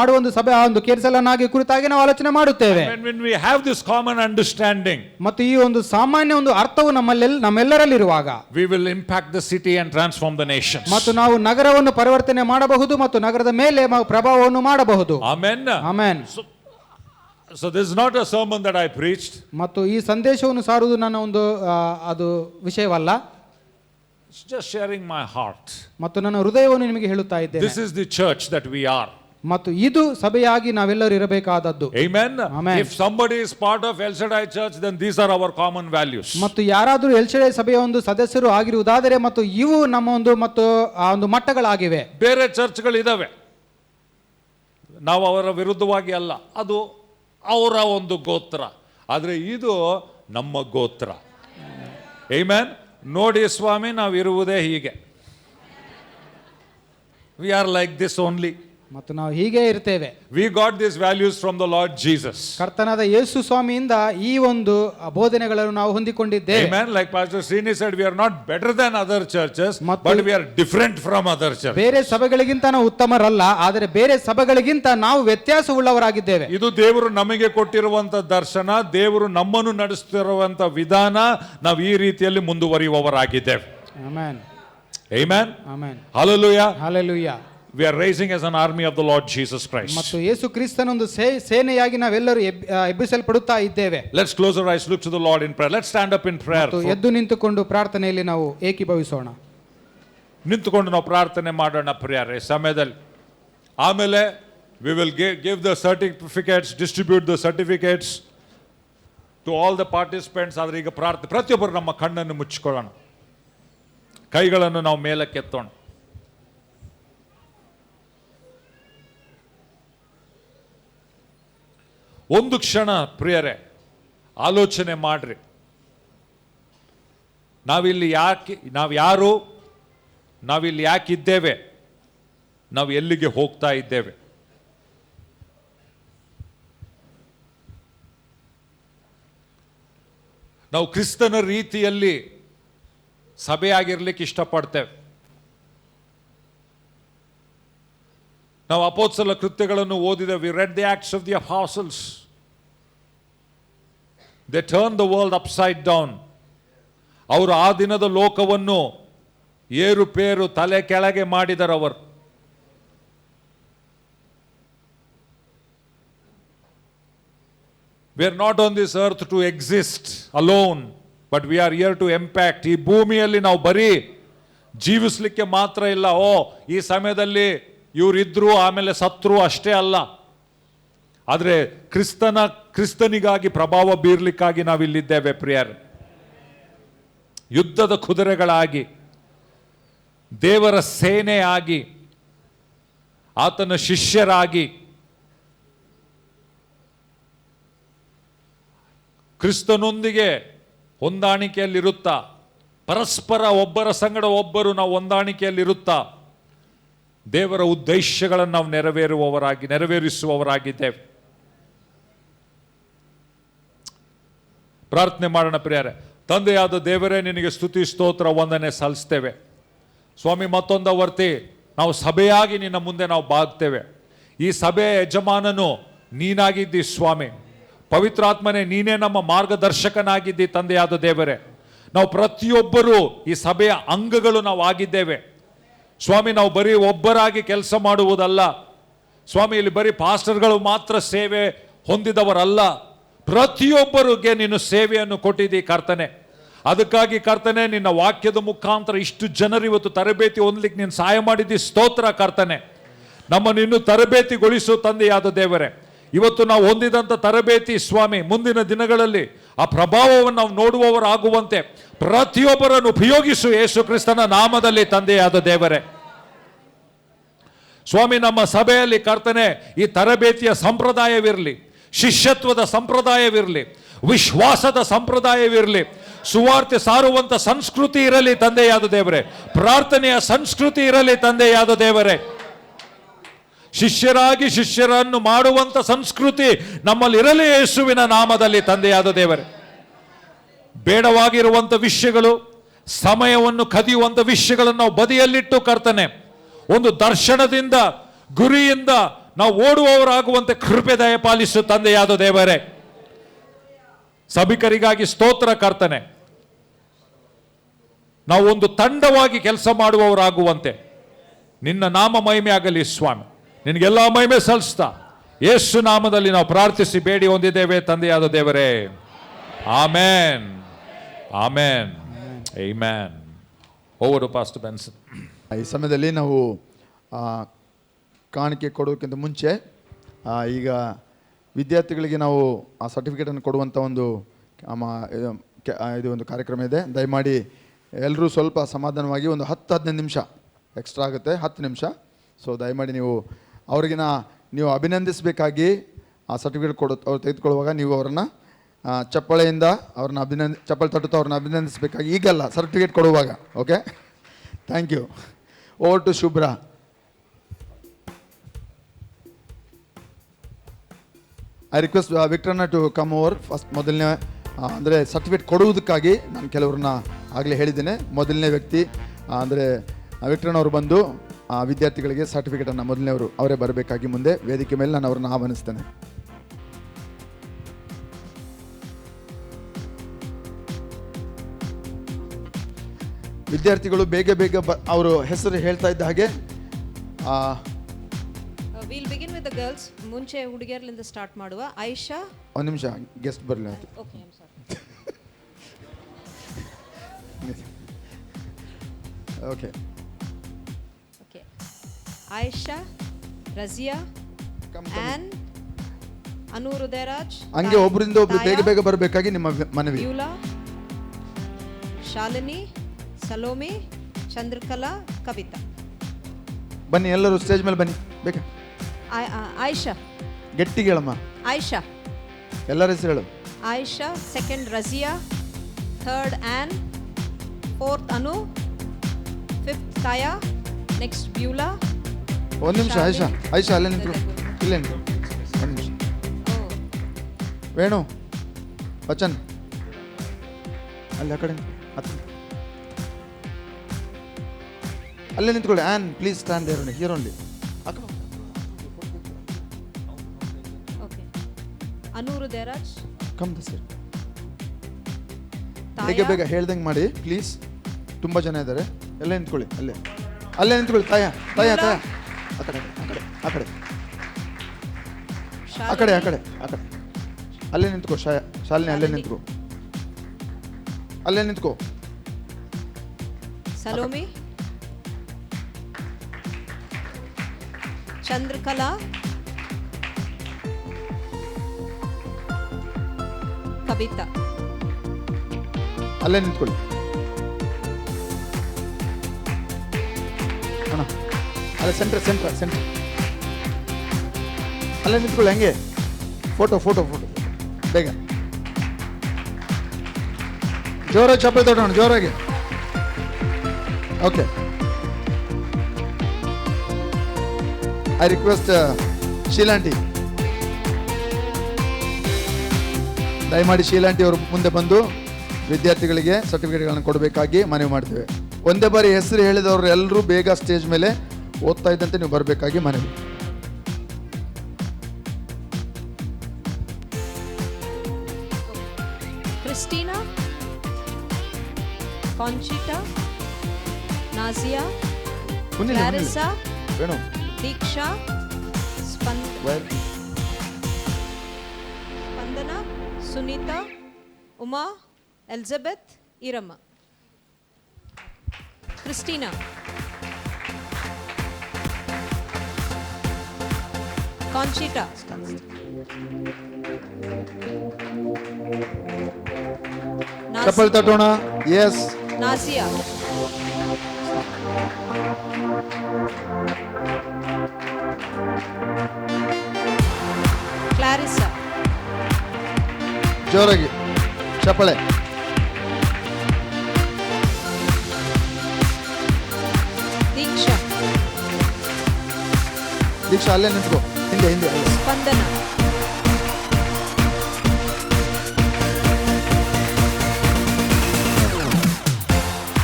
ಮಾಡುವ ಒಂದು ಸಭೆ ಆ ಒಂದು ಕೇರ್ಸಲ್ ಅನ್ನಾಗಿ ಕುರಿತಾಗಿ ಕುರಿತಾಗಿ ನಾವು ಆಲೋಚನೆ ಮಾಡುತ್ತೇವೆ. When we have this common understanding, ಮತ್ತು ಈ ಒಂದು ಸಾಮಾನ್ಯ ಒಂದು ಅರ್ಥವು ನಮ್ಮೆಲ್ಲರಲ್ಲಿರುವಾಗ we will impact the city and transform the nations. ಮತ್ತು ನಾವು ನಗರವನ್ನು ಪರಿವರ್ತನೆ ಮಾಡಬಹುದು ಮತ್ತು ನಗರದ ಮೇಲೆ ಪ್ರಭಾವವನ್ನು ಮಾಡಬಹುದು. Amen. Amen. So this is not a sermon that I preached. ಮತ್ತು ಈ ಸಂದೇಶವನ್ನು ಸಾರುವುದು ನನ್ನ ಒಂದು ಅದು ವಿಷಯವಲ್ಲ. It's just sharing my heart. ಮತ್ತು ನನ್ನ ಹೃದಯವನ್ನು ನಿಮಗೆ ಹೇಳುತ್ತಾ ಇದ್ದೇನೆ. This is the church that we are. ಮತ್ತು ಇದು ಸಭೆಯಾಗಿ ನಾವೆಲ್ಲರೂ ಇರಬೇಕಾದದ್ದು. Amen. Amen. If somebody is part of El Shaddai church, then these are our common values. ಮತ್ತು ಯಾರಾದರೂ ಎಲ್ ಶಡೈ ಸಭೆಯ ಒಂದು ಸದಸ್ಯರು ಆಗಿರುವುದಾದರೆ ಮತ್ತು ಇವು ನಮ್ಮ ಒಂದು ಮತ್ತು ಆ ಒಂದು ಮಟ್ಟಗಳಾಗಿವೆ. ಬೇರೆ ಚರ್ಚ್ಗಳು ಇದಾವೆ, ನಾವು ಅವರ ವಿರುದ್ಧವಾಗಿ ಅಲ್ಲ, ಅದು ಅವರ ಒಂದು ಗೋತ್ರ, ಆದರೆ ಇದು ನಮ್ಮ ಗೋತ್ರ. ಆಮೆನ್. ನೋಡಿ ಸ್ವಾಮಿ, ನಾವು ಇರುವುದೇ ಹೀಗೆ. We are like this only. ಮತ್ತು ನಾವು ಹೀಗೆ ಇರ್ತೇವೆ. We got this values from the lord Jesus. ಕರ್ತನಾದ ಯೇಸು ಸ್ವಾಮಿಯಿಂದ ಈ ಒಂದು ಬೋಧನೆಗಳನ್ನು ನಾವು ಹೊಂದಿಕೊಂಡಿದ್ದೇವೆ. Amen. Like Pastor Srini said, we are not better than other churches, but we are different from other churches. ಬೇರೆ ಸಭೆಗಳಿಗಿಂತ ನಾವು ಉತ್ತಮರಲ್ಲ, ಆದರೆ ಬೇರೆ ಸಭೆಗಳಿಗಿಂತ ನಾವು ವ್ಯತ್ಯಾಸವುಳ್ಳವರಾಗಿದ್ದೇವೆ. ಇದು ದೇವರು ನಮಗೆ ಕೊಟ್ಟಿರುವಂತ ದರ್ಶನ, ದೇವರು ನಮ್ಮನ್ನು ನಡೆಸುತ್ತಿರುವಂತ ವಿಧಾನ, ನಾವು ಈ ರೀತಿಯಲ್ಲಿ ಮುಂದುವರಿಯುವವರಾಗಿದ್ದೇವೆ. Amen. Amen. Amen. Hallelujah. Hallelujah. We are raising as an army of the Lord Jesus Christ. ಮತ್ತು ಯೇಸು ಕ್ರಿಸ್ತನ ಒಂದು ಸೇನೆಯಾಗಿ ನಾವೆಲ್ಲರೂ ಎಬ್ಬಿಸಲ್ಪಡುತ್ತಾ ಇದ್ದೇವೆ. Let's close our eyes, look to the Lord in prayer. Let's stand up in prayer. ಮತ್ತು ಎದ್ದು ನಿಂತುಕೊಂಡು ಪ್ರಾರ್ಥನೆಯಲ್ಲಿ ನಾವು ಏಕೀಭವಿಸೋಣ. ನಿಂತುಕೊಂಡು ನಾವು ಪ್ರಾರ್ಥನೆ ಮಾಡೋಣ ಪ್ರಿಯರೇ ಸಮಯದಲ್ಲಿ. ಆಮೇಲೆ we will give the certificates, distribute the certificates to all the participants. ಆದರೆ ಈಗ ಪ್ರತಿಯೊಬ್ಬರು ನಮ್ಮ ಕಣ್ಣನ್ನು ಮುಚ್ಚಿಕೊಳ್ಳೋಣ, ಕೈಗಳನ್ನು ನಾವು ಮೇಲಕ್ಕೆತ್ತೋಣ. ಒಂದು ಕ್ಷಣ ಪ್ರಿಯರೇ ಆಲೋಚನೆ ಮಾಡ್ರಿ, ನಾವಿಲ್ಲಿ ಯಾರು, ನಾವಿಲ್ಲಿ ಯಾಕಿದ್ದೇವೆ, ನಾವು ಎಲ್ಲಿಗೆ ಹೋಗ್ತಾ ಇದ್ದೇವೆ. ನಾವು ಕ್ರಿಸ್ತನ ರೀತಿಯಲ್ಲಿ ಸಭೆಯಾಗಿರ್ಲಿಕ್ಕೆ ಇಷ್ಟಪಡ್ತೇವೆ. ನಾವು ಅಪೊಸ್ತಲ ಕೃತ್ಯಗಳನ್ನು ಓದಿದ we read the Acts of the Apostles. They turned the world upside down. ಅವರು ಆ ದಿನದ ಲೋಕವನ್ನು ಏರುಪೇರು ತಲೆ ಕೆಳಗೆ ಮಾಡಿದರವರು. We are not on this earth to exist alone, but we are here to impact. ಈ ಭೂಮಿಯಲ್ಲಿ ನಾವು ಬರೀ ಜೀವಿಸ್ಲಿಕ್ಕೆ ಮಾತ್ರ ಇಲ್ಲ, ಈ ಸಮಯದಲ್ಲಿ ಇವರಿದ್ರು ಆಮೇಲೆ ಸತ್ರು ಅಷ್ಟೇ ಅಲ್ಲ, ಆದರೆ ಕ್ರಿಸ್ತನಿಗಾಗಿ ಪ್ರಭಾವ ಬೀರ್ಲಿಕ್ಕಾಗಿ ನಾವಿಲ್ಲಿದ್ದೇವೆ ಪ್ರಿಯರ್. ಯುದ್ಧದ ಕುದುರೆಗಳಾಗಿ, ದೇವರ ಸೇನೆಯಾಗಿ, ಆತನ ಶಿಷ್ಯರಾಗಿ, ಕ್ರಿಸ್ತನೊಂದಿಗೆ ಹೊಂದಾಣಿಕೆಯಲ್ಲಿರುತ್ತಾ, ಪರಸ್ಪರ ಒಬ್ಬರ ಸಂಗಡ ಒಬ್ಬರು ನಾವು ಹೊಂದಾಣಿಕೆಯಲ್ಲಿರುತ್ತಾ ದೇವರ ಉದ್ದೇಶಗಳನ್ನು ನಾವು ನೆರವೇರಿಸುವವರಾಗಿದ್ದೇವೆ. ಪ್ರಾರ್ಥನೆ ಮಾಡೋಣ ಪ್ರಿಯರೇ. ತಂದೆಯಾದ ದೇವರೇ, ನಿನಗೆ ಸ್ತುತಿ ಸ್ತೋತ್ರ ವಂದನೆ ಸಲ್ಲಿಸ್ತೇವೆ ಸ್ವಾಮಿ. ಮತ್ತೊಂದು ವರ್ತಿ ನಾವು ಸಭೆಯಾಗಿ ನಿನ್ನ ಮುಂದೆ ನಾವು ಬಾಗ್ತೇವೆ. ಈ ಸಭೆಯ ಯಜಮಾನನು ನೀನಾಗಿದ್ದಿ ಸ್ವಾಮಿ. ಪವಿತ್ರಾತ್ಮನೇ, ನೀನೇ ನಮ್ಮ ಮಾರ್ಗದರ್ಶಕನಾಗಿದ್ದಿ ತಂದೆಯಾದ ದೇವರೇ. ನಾವು ಪ್ರತಿಯೊಬ್ಬರೂ ಈ ಸಭೆಯ ಅಂಗಗಳು ನಾವು ಆಗಿದ್ದೇವೆ ಸ್ವಾಮಿ. ನಾವು ಬರೀ ಒಬ್ಬರಾಗಿ ಕೆಲಸ ಮಾಡುವುದಲ್ಲ ಸ್ವಾಮಿ, ಇಲ್ಲಿ ಬರೀ ಪಾಸ್ಟರ್ಗಳು ಮಾತ್ರ ಸೇವೆ ಹೊಂದಿದವರಲ್ಲ, ಪ್ರತಿಯೊಬ್ಬರಿಗೆ ನೀನು ಸೇವೆಯನ್ನು ಕೊಟ್ಟಿದ್ದೀ ಕರ್ತನೆ. ಅದಕ್ಕಾಗಿ ಕರ್ತನೆ, ನಿನ್ನ ವಾಕ್ಯದ ಮುಖಾಂತರ ಇಷ್ಟು ಜನರು ಇವತ್ತು ತರಬೇತಿ ಹೊಂದಲಿಕ್ಕೆ ನೀನು ಸಹಾಯ ಮಾಡಿದ್ದಿ. ಸ್ತೋತ್ರ ಕರ್ತನೆ. ನಮ್ಮನ್ನು ಇನ್ನೂ ತರಬೇತಿಗೊಳಿಸು ತಂದೆಯಾದ ದೇವರೇ. ಇವತ್ತು ನಾವು ಹೊಂದಿದಂಥ ತರಬೇತಿ ಸ್ವಾಮಿ, ಮುಂದಿನ ದಿನಗಳಲ್ಲಿ ಆ ಪ್ರಭಾವವನ್ನು ನಾವು ನೋಡುವವರಾಗುವಂತೆ ಪ್ರತಿಯೊಬ್ಬರನ್ನು ಉಪಯೋಗಿಸು ಯೇಸು ಕ್ರಿಸ್ತನ ನಾಮದಲ್ಲಿ ತಂದೆಯಾದ ದೇವರೇ. ಸ್ವಾಮಿ, ನಮ್ಮ ಸಭೆಯಲ್ಲಿ ಕರ್ತನೆ ಈ ತರಬೇತಿಯ ಸಂಪ್ರದಾಯವಿರಲಿ, ಶಿಷ್ಯತ್ವದ ಸಂಪ್ರದಾಯವಿರಲಿ, ವಿಶ್ವಾಸದ ಸಂಪ್ರದಾಯವಿರಲಿ, ಸುವಾರ್ತೆ ಸಾರುವಂತ ಸಂಸ್ಕೃತಿ ಇರಲಿ ತಂದೆಯಾದ ದೇವರೇ. ಪ್ರಾರ್ಥನೆಯ ಸಂಸ್ಕೃತಿ ಇರಲಿ ತಂದೆಯಾದ ದೇವರೇ. ಶಿಷ್ಯರಾಗಿ ಶಿಷ್ಯರನ್ನು ಮಾಡುವಂತ ಸಂಸ್ಕೃತಿ ನಮ್ಮಲ್ಲಿ ಇರಲಿ ಯೇಸುವಿನ ನಾಮದಲ್ಲಿ ತಂದೆಯಾದ ದೇವರೇ. ಬೇಡವಾಗಿರುವಂತ ವಿಷಯಗಳು, ಸಮಯವನ್ನು ಕದಿಯುವಂತ ವಿಷಯಗಳನ್ನು ನಾವು ಬದಿಯಲ್ಲಿಟ್ಟು ಕರ್ತನೆ, ಒಂದು ದರ್ಶನದಿಂದ, ಗುರಿಯಿಂದ ನಾವು ಓಡುವವರಾಗುವಂತೆ ಕೃಪೆ ದಯಪಾಲಿಸು ತಂದೆಯಾದ ದೇವರೇ. ಸಭಿಕರಿಗಾಗಿ ಸ್ತೋತ್ರ ಕರ್ತನೆ. ನಾವು ಒಂದು ತಂಡವಾಗಿ ಕೆಲಸ ಮಾಡುವವರಾಗುವಂತೆ ನಿನ್ನ ನಾಮ ಮಹಿಮೆ ಆಗಲಿ ಸ್ವಾಮಿ. ನಿನಗೆಲ್ಲ ಮಹಿಮೆ ಸಲ್ಲಿಸ್ತಾ ಯೇಸು ನಾಮದಲ್ಲಿ ನಾವು ಪ್ರಾರ್ಥಿಸಿ ಬೇಡಿ ಹೊಂದಿದ್ದೇವೆ ತಂದೆಯಾದ ದೇವರೇ. Amen, amen, amen. Over to pastor Benson. ಈ ಸಮಯದಲ್ಲಿ ನಾವು ಕಾಣಿಕೆ ಕೊಡೋಕ್ಕಿಂತ ಮುಂಚೆ ಈಗ ವಿದ್ಯಾರ್ಥಿಗಳಿಗೆ ನಾವು ಆ ಸರ್ಟಿಫಿಕೇಟನ್ನು ಕೊಡುವಂಥ ಒಂದು ಇದು ಒಂದು ಕಾರ್ಯಕ್ರಮ ಇದೆ. ದಯಮಾಡಿ ಎಲ್ಲರೂ ಸ್ವಲ್ಪ ಸಮಾಧಾನವಾಗಿ ಒಂದು 10-15 ನಿಮಿಷ ಎಕ್ಸ್ಟ್ರಾ ಆಗುತ್ತೆ, 10 ನಿಮಿಷ. ಸೊ ದಯಮಾಡಿ ನೀವು ಅವ್ರಿಗಿನ ನೀವು ಅಭಿನಂದಿಸಬೇಕಾಗಿ ಆ ಸರ್ಟಿಫಿಕೇಟ್ ಅವ್ರು ತೆಗೆದುಕೊಳ್ಳುವಾಗ ನೀವು ಅವರನ್ನು ಚಪ್ಪಳೆಯಿಂದ ಅವ್ರನ್ನ ಚಪ್ಪಳೆ ತಟ್ಟುತ್ತಾ ಅವ್ರನ್ನ ಅಭಿನಂದಿಸಬೇಕಾಗಿ, ಈಗಲ್ಲ, ಸರ್ಟಿಫಿಕೇಟ್ ಕೊಡುವಾಗ. Okay, thank you. Over to Shubhra. I request ವಿಕ್ಟರ್ನ ಟು ಕಮ್ ಓವರ್ ಫಸ್ಟ್. ಮೊದಲನೇ ಅಂದರೆ ಸರ್ಟಿಫಿಕೇಟ್ ಕೊಡುವುದಕ್ಕಾಗಿ ನಾನು ಕೆಲವ್ರನ್ನ ಆಗಲೇ ಹೇಳಿದ್ದೇನೆ. ಮೊದಲನೇ ವ್ಯಕ್ತಿ ಅಂದರೆ ವಿಕ್ಟರ್ನವರು ಬಂದು ವಿದ್ಯಾರ್ಥಿಗಳಿಗೆ ಸರ್ಟಿಫಿಕೇಟನ್ನು ಮೊದಲನೇವರು ಅವರೇ ಬರಬೇಕಾಗಿ ಮುಂದೆ ವೇದಿಕೆ ಮೇಲೆ ನಾನು ಅವ್ರನ್ನ ಆಹ್ವಾನಿಸ್ತೇನೆ. ವಿದ್ಯಾರ್ಥಿಗಳು ಬೇಗ ಬೇಗ ಅವರು ಹೆಸರು ಹೇಳ್ತಾ ಇದ್ದ ಹಾಗೆ will begin with the girls. ಮುಂಚೆ ಹುಡುಗಿಯರ್ಲಿಂದ ಸ್ಟಾರ್ಟ್ ಮಾಡುವ. ಆಯಿಷಾ. ಒಂದು ನಿಮಿಷ, ಗೆಸ್ಟ್ ಬರಲಿ. Okay, I am sorry. Okay okay. Ayesha, Razia, Ann, Anu Hridayraj. ಹಂಗೆ ಒಬ್ಬರಿಂದ ಒಬ್ರು ಬೇಗ ಬೇಗ ಬರಬೇಕಾಗಿ ನಿಮ್ಮ ಮನವಿ. ಯೂಲಾ, ಶಾಲಿನಿ, ಸಲೋಮಿ, ಚಂದ್ರಕಲಾ, ಕವಿತಾ. ಬನ್ನಿ ಎಲ್ಲರೂ ಸ್ಟೇಜ್ ಮೇಲೆ ಬನ್ನಿ ಬೇಗ. ಆಯಿಷಾ. ಗಟ್ಟಿಗೆ ಹೇಳಮ್ಮ. ಆಯಿಷಾ. ಎಲ್ಲರ ಹೆಸರು ಹೇಳು. Ayesha. Second Razia. Third on. Fourth Anu. Fifth ಕಾಯಾ. ನೆಕ್ಸ್ಟ್ ಬ್ಯೂಲಾ. ಒಂದು ನಿಮಿಷ ಆಯಿಷಾ. ಆಯಿಷಾ ಅಲ್ಲೇ ನಿಂತು, ಇಲ್ಲೇ ನಿಂತು ಒಂದು ನಿಮಿಷ. ವೇಣು, ವಚನ್ ಅಲ್ಲಿ ಆ ಕಡೆ ಅಲ್ಲೇ ನಿಂತ್ಕೊಳ್ಳಿ. Ann please stand there here only. Okay. Anu Hridayraj. Come this side. ಬೇಗ ಬೇಗ ಹೇಳ್ದಂಗೆ ಮಾಡಿ ಪ್ಲೀಸ್. ತುಂಬ ಜನ ಇದ್ದಾರೆ. ಎಲ್ಲೇ ನಿಂತ್ಕೊಳ್ಳಿ. ಅಲ್ಲೇ ನಿಂತ್ಕೊಳ್ಳಿ. ತಾಯ ತಾಯ ತಾಯ ಆ ಕಡೆ ಆ ಕಡೆ ಆ ಕಡೆ ಆ ಕಡೆ ಆ ಕಡೆ ಆ ಕಡೆ ಅಲ್ಲೇ ನಿಂತ್ಕೋ. ಶಾಲಿನಿ ಅಲ್ಲೇ ನಿಂತ್ಕೋ. ಅಲ್ಲೇ ನಿಂತ್ಕೋ. ಸಲೋಮಿ. ಚಂದ್ರಕಲಾ. ಕವಿತಾ. ಅಲ್ಲೇ ನಿಂತ್ಕೊಳ್ಳಿ ಅಣ್ಣ. ಅಲ್ಲೇ ಸೆಂಟ್ರ್ ಅಲ್ಲೇ ನಿಂತ್ಕೊಳ್ಳಿ. ಹಂಗೆ ಫೋಟೋ ಬೇಗ ಜೋರಾಗಿ ಚಪ್ಪಲಿ ತಗೊಳ್ಳೋಣ, ಜೋರಾಗಿ. ಓಕೆ. ಐ ರಿಕ್ವೆಸ್ಟ್ ಶೀಲಾಂಟಿ, ದಯಮಾಡಿ ಶೀಲಾಂಟಿ ಅವರು ಮುಂದೆ ಬಂದು ವಿದ್ಯಾರ್ಥಿಗಳಿಗೆ ಸರ್ಟಿಫಿಕೇಟ್ಗಳನ್ನು ಕೊಡಬೇಕಾಗಿ ಮನವಿ ಮಾಡ್ತೇವೆ. ಒಂದೇ ಬಾರಿ ಹೆಸರು ಹೇಳಿದವರು ಎಲ್ಲರೂ ಬೇಗ ಸ್ಟೇಜ್ ಮೇಲೆ ಓದ್ತಾ ಇದ್ದಂತೆ ನೀವು ಬರಬೇಕಾಗಿ ಮನವಿ. ಕ್ರಿಸ್ಟಿನಾ, ಕಾಂಚಿಟಾ, ನಾಜಿಯಾ, ಕ್ಲಾರಿಸಾ, ದೀಕ್ಷಾ, ಸ್ಪಂದನ, ಸುನೀತಾ, ಉಮಾ, ಎಲಿಜಬೆತ್, ಈರಮ್ಮ. ಕ್ರಿಸ್ಟಿನಾ. ಕಾಂಚಿಟಾ. ಚಪ್ಪಲ್ ತಟ್ಟೋಣ. ಎಸ್. ನಾಜಿಯಾ. ಕ್ಲಾರಿಸಾ. ಜೋರಾಗಿ ಚಪ್ಪಳೆ. ದೀಕ್ಷಾ. ದೀಕ್ಷಾ ಅಲ್ಲೇ ನಿಂತ್ಕೋ. ಹಿಂದೆ ಸ್ಪಂದನ.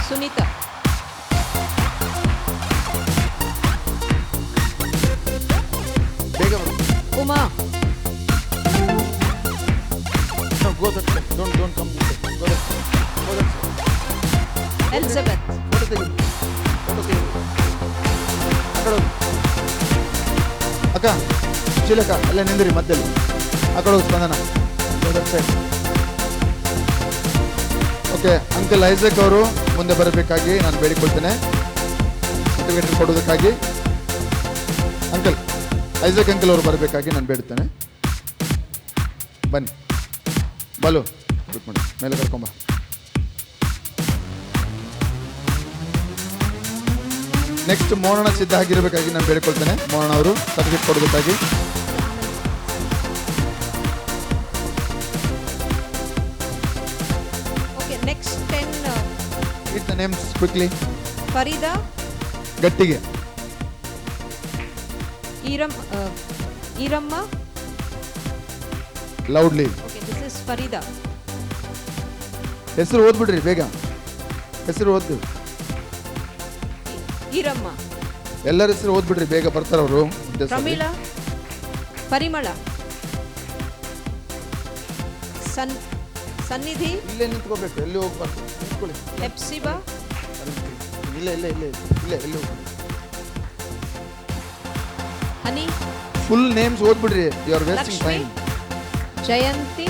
ಸುನೀತಾ. ಬೇಗ ಫೋಟೋ ತೆಗಿ. ಆ ಕಡೆ ಹೋಗು. ಅಕ್ಕ ಶೀಲಕ್ಕ ಅಲ್ಲೇ ನಿಂದಿರಿ ಮಧ್ಯದಲ್ಲಿ. ಆ ಕಡೆ ಹೋಗು ಸ್ಪಂದನ. ಓಕೆ, ಅಂಕಲ್ ಐಸಕ್ ಅವರು ಮುಂದೆ ಬರಬೇಕಾಗಿ ನಾನು ಬೇಡಿಕೊಳ್ತೇನೆ, ಸರ್ಟಿಫಿಕೇಟ್ ಕೊಡೋದಕ್ಕಾಗಿ. ಅಂಕಲ್ ಐಸಕ್ ಅಂಕಲ್ ಅವರು ಬರಬೇಕಾಗಿ ನಾನು ಬೇಡುತ್ತೇನೆ. ಬನ್ನಿ ಬಲು ಕೂತ್ಕೊಂಡು ಮೇಲೆ ಕರ್ಕೊಂಬ. ನೆಕ್ಸ್ಟ್ ಮೋಹನ ಸಿದ್ಧ ಆಗಿರಬೇಕಾಗಿ ನಾನು ಬೇಡಿಕೊಳ್ತೇನೆ. ಮೋಹನ ಅವರು ಸರ್ಟಿಫಿಕೇಟ್ ಕೊಡೋದಕ್ಕಾಗಿ. Okay, next 10. Read the names quickly. Farida, ಗಟ್ಟಿಗೆ. Iramma. Loudly. Okay, this is Farida. ಹೆಸರು ಓದ್ಬಿಡ್ರಿ ಬೇಗ, ಹೆಸರು ಓದ್ದು. Iramma. ಎಲ್ಲರ ಹೆಸರು ಓದ್ಬಿಡ್ರಿ ಬೇಗ ಬರ್ತಾರೆ ಅವರು. Pramila. Parimala. Sannidhi. ಇಲ್ಲೇ ನಿಂತ್ಕೋಬೇಕು, ಎಲ್ಲಿ ಹೋಗ್ಬಾರ್ದು. ನಿಂತ್ಕೊಳ್ಳಿ. Hepzibah. ಇಲ್ಲ ಇಲ್ಲ ಇಲ್ಲ ಇಲ್ಲ ಎಲ್ಲಿ ಹೋಗ್ಬಾರ್ದು. Hani. ಫುಲ್ ನೇಮ್ಸ್ ಓದ್ಬಿಡ್ರಿ, you are wasting Lakshmi. Time. Jayanti.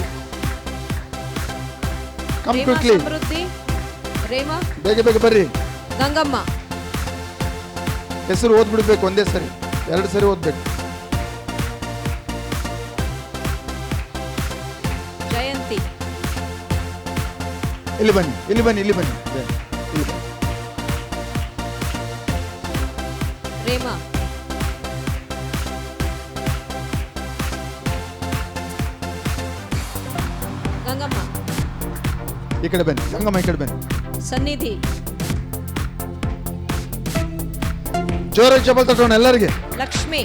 Come Rema quickly. Samruddhi. Rema. ಬೇಗ ಬೇಗ ಬರ್ರಿ. Gangamma. ಹೆಸರು ಓದ್ಬಿಡ್ಬೇಕು ಒಂದೇ ಸರಿ, 2 ಸರಿ ಓದ್ಬೇಕು. Jayanti. ಇಲ್ಲಿ ಬನ್ನಿ ಇಲ್ಲಿ ಬನ್ನಿ ಇಲ್ಲಿ ಬನ್ನಿ ಇಲ್ಲಿ ಬನ್ನಿ. Rema. Gangamma. ಈ ಕಡೆ ಬನ್ನಿ ಗಂಗಮ್ಮ, ಈ ಕಡೆ ಬನ್ನಿ. Sannidhi. ಜೋರಾಗಿ ಚಪ್ಪಲ್ ತಟ್ಟೋಣ ಎಲ್ಲರಿಗೆ. Lakshmi.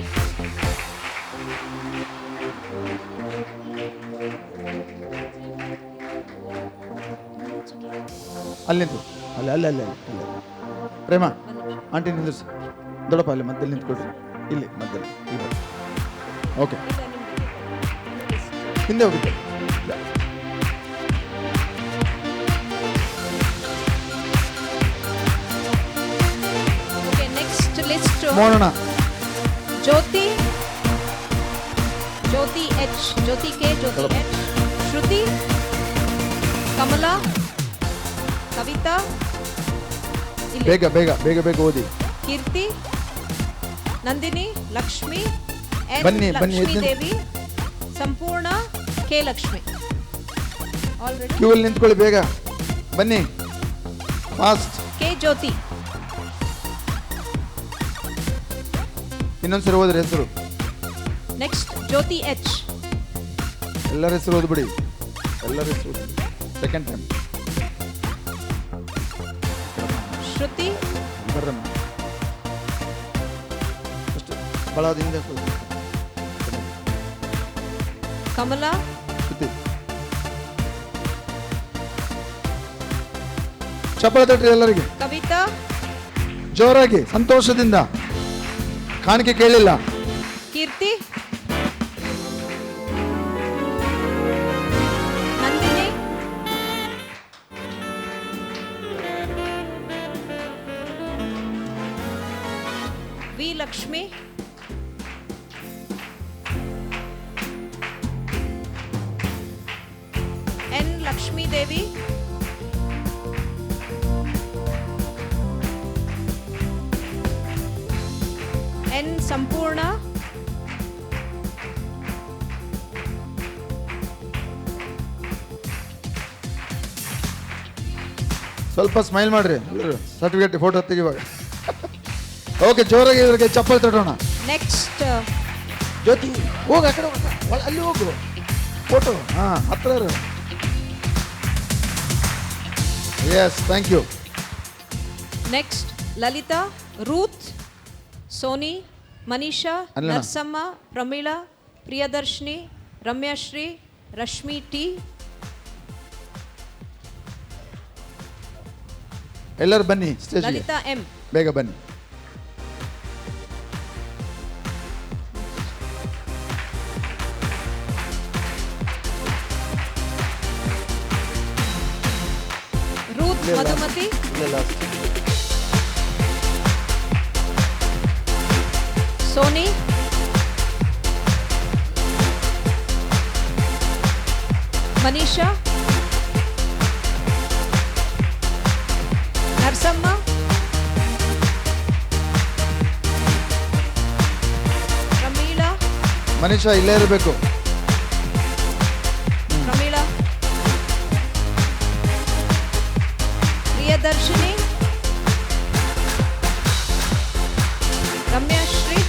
ಅಲ್ಲಿ ನಿಂತು, ಅಲ್ಲಿ ಅಲ್ಲಿ ಅಲ್ಲಿ ಅಲ್ಲಿ. ಪ್ರೇಮ ಆಂಟಿ ನಿಂದ್ರಿಸಿ. ದೊಡ್ಡಪ್ಪ ಅಲ್ಲಿ ಮಧ್ಯದಲ್ಲಿ ನಿಂತ್ಕೊಳ್ರಿ, ಇಲ್ಲಿ ಮಧ್ಯದಲ್ಲಿ ಇಲ್ಲಿ ಬನ್ನಿ. ಓಕೆ, ಹಿಂದೆ ಹೋಗುತ್ತೆ. Okay, next list. ಮೋಹನ. Jyoti. Jyoti H. Jyoti K. Jyoti H. Shruti. Kamala. Kavita. ಇಲ್ಲಿ. ಬೇಗ ಬೇಗ ಬೇಗ ಬೇಗ ಓದಿ. ಕೀರ್ತಿ. ನಂದಿನಿ. ಲಕ್ಷ್ಮಿ. N. ಬನ್ನಿ, ಬನ್ನಿ, ಲಕ್ಷ್ಮೀ ಎದ್ದು. ದೇವಿ. ಸಂಪೂರ್ಣ. ಕೆ ಲಕ್ಷ್ಮಿ. ಆಲ್ರೆಡಿ. ಕ್ಯೂ ಅಲ್ಲಿ ನಿಂತ್ಕೊಳ್ಳಿ ಬೇಗ ಬನ್ನಿ, ಫಾಸ್ಟ್. ಕೆ ಜ್ಯೋತಿ. ಇನ್ನೊಂದ್ಸರಿ ಓದ್ರಿ ಹೆಸರು. ನೆಕ್ಸ್ಟ್ ಜ್ಯೋತಿ ಎಚ್. ಎಲ್ಲರ ಹೆಸರು ಓದ್ಬಿಡಿ, ಎಲ್ಲರ ಹೆಸರು ಸೆಕೆಂಡ್ ಟೈಮ್. ಶ್ರುತಿ. ಬರ್ರಮ್ಮ ಅಷ್ಟು ಬಳದಿಂದ ಕಮಲಾ. ಶ್ರುತಿ. ಚಪ್ಪಳ ತಟ್ರಿ ಎಲ್ಲರಿಗೆ ಕವಿತಾ. ಜೋರಾಗಿ ಸಂತೋಷದಿಂದ. ಕಾಣಿಕೆ ಕೇಳಿಲ್ಲ. ಕೀರ್ತಿ. Nandini. V Lakshmi. N Lakshmi Devi. N ಸಂಪೂರ್ಣ. ಸ್ವಲ್ಪ ಸ್ಮೈಲ್ ಮಾಡ್ರಿ ಎಲ್ಲರೂ. Certificate photo ತೆಗಿವಾಗ. ಓಕೆ, ಜೋರಾಗಿ ಇವ್ರಿಗೆ ಚಪ್ಪಲ್ ತಟ್ಟೋಣ. ನೆಕ್ಸ್ಟ್ ಜ್ಯೋತಿ ಹೋಗ ಆ ಕಡೆ ಅಲ್ಲಿ ಹೋಗು. ಫೋಟೋ ಹತ್ರ ಇರು. Yes, thank you. Next Lalitha. Ruth. Soni. Manisha. ಅಲ್ಲ. ನರಸಮ್ಮ. ಪ್ರಮೀಳಾ. ಪ್ರಿಯದರ್ಶಿನಿ. ರಮ್ಯಾಶ್ರೀ. ರಶ್ಮಿ ಟಿ. ಎಲ್ಲರೂ ಬನ್ನಿ ಸ್ಟೇಜ್ಗೆ ಲಲಿತಾ ಎಂ. ಬೇಗ ಬನ್ನಿ. ರೂತ್ ಮಧುಮತಿ. ಇಲ್ಲ ಸೋನಿ, ಮನೀಷಾ, ನರಸಮ್ಮ, ಪ್ರಮೀಳಾ, ಮನೀಷಾ ಇಲ್ಲೇ ಇರಬೇಕು. ಪ್ರಮೀಳಾ, ಪ್ರಿಯದರ್ಶಿನಿ, ರಮ್ಯಾಶ್ರೀ,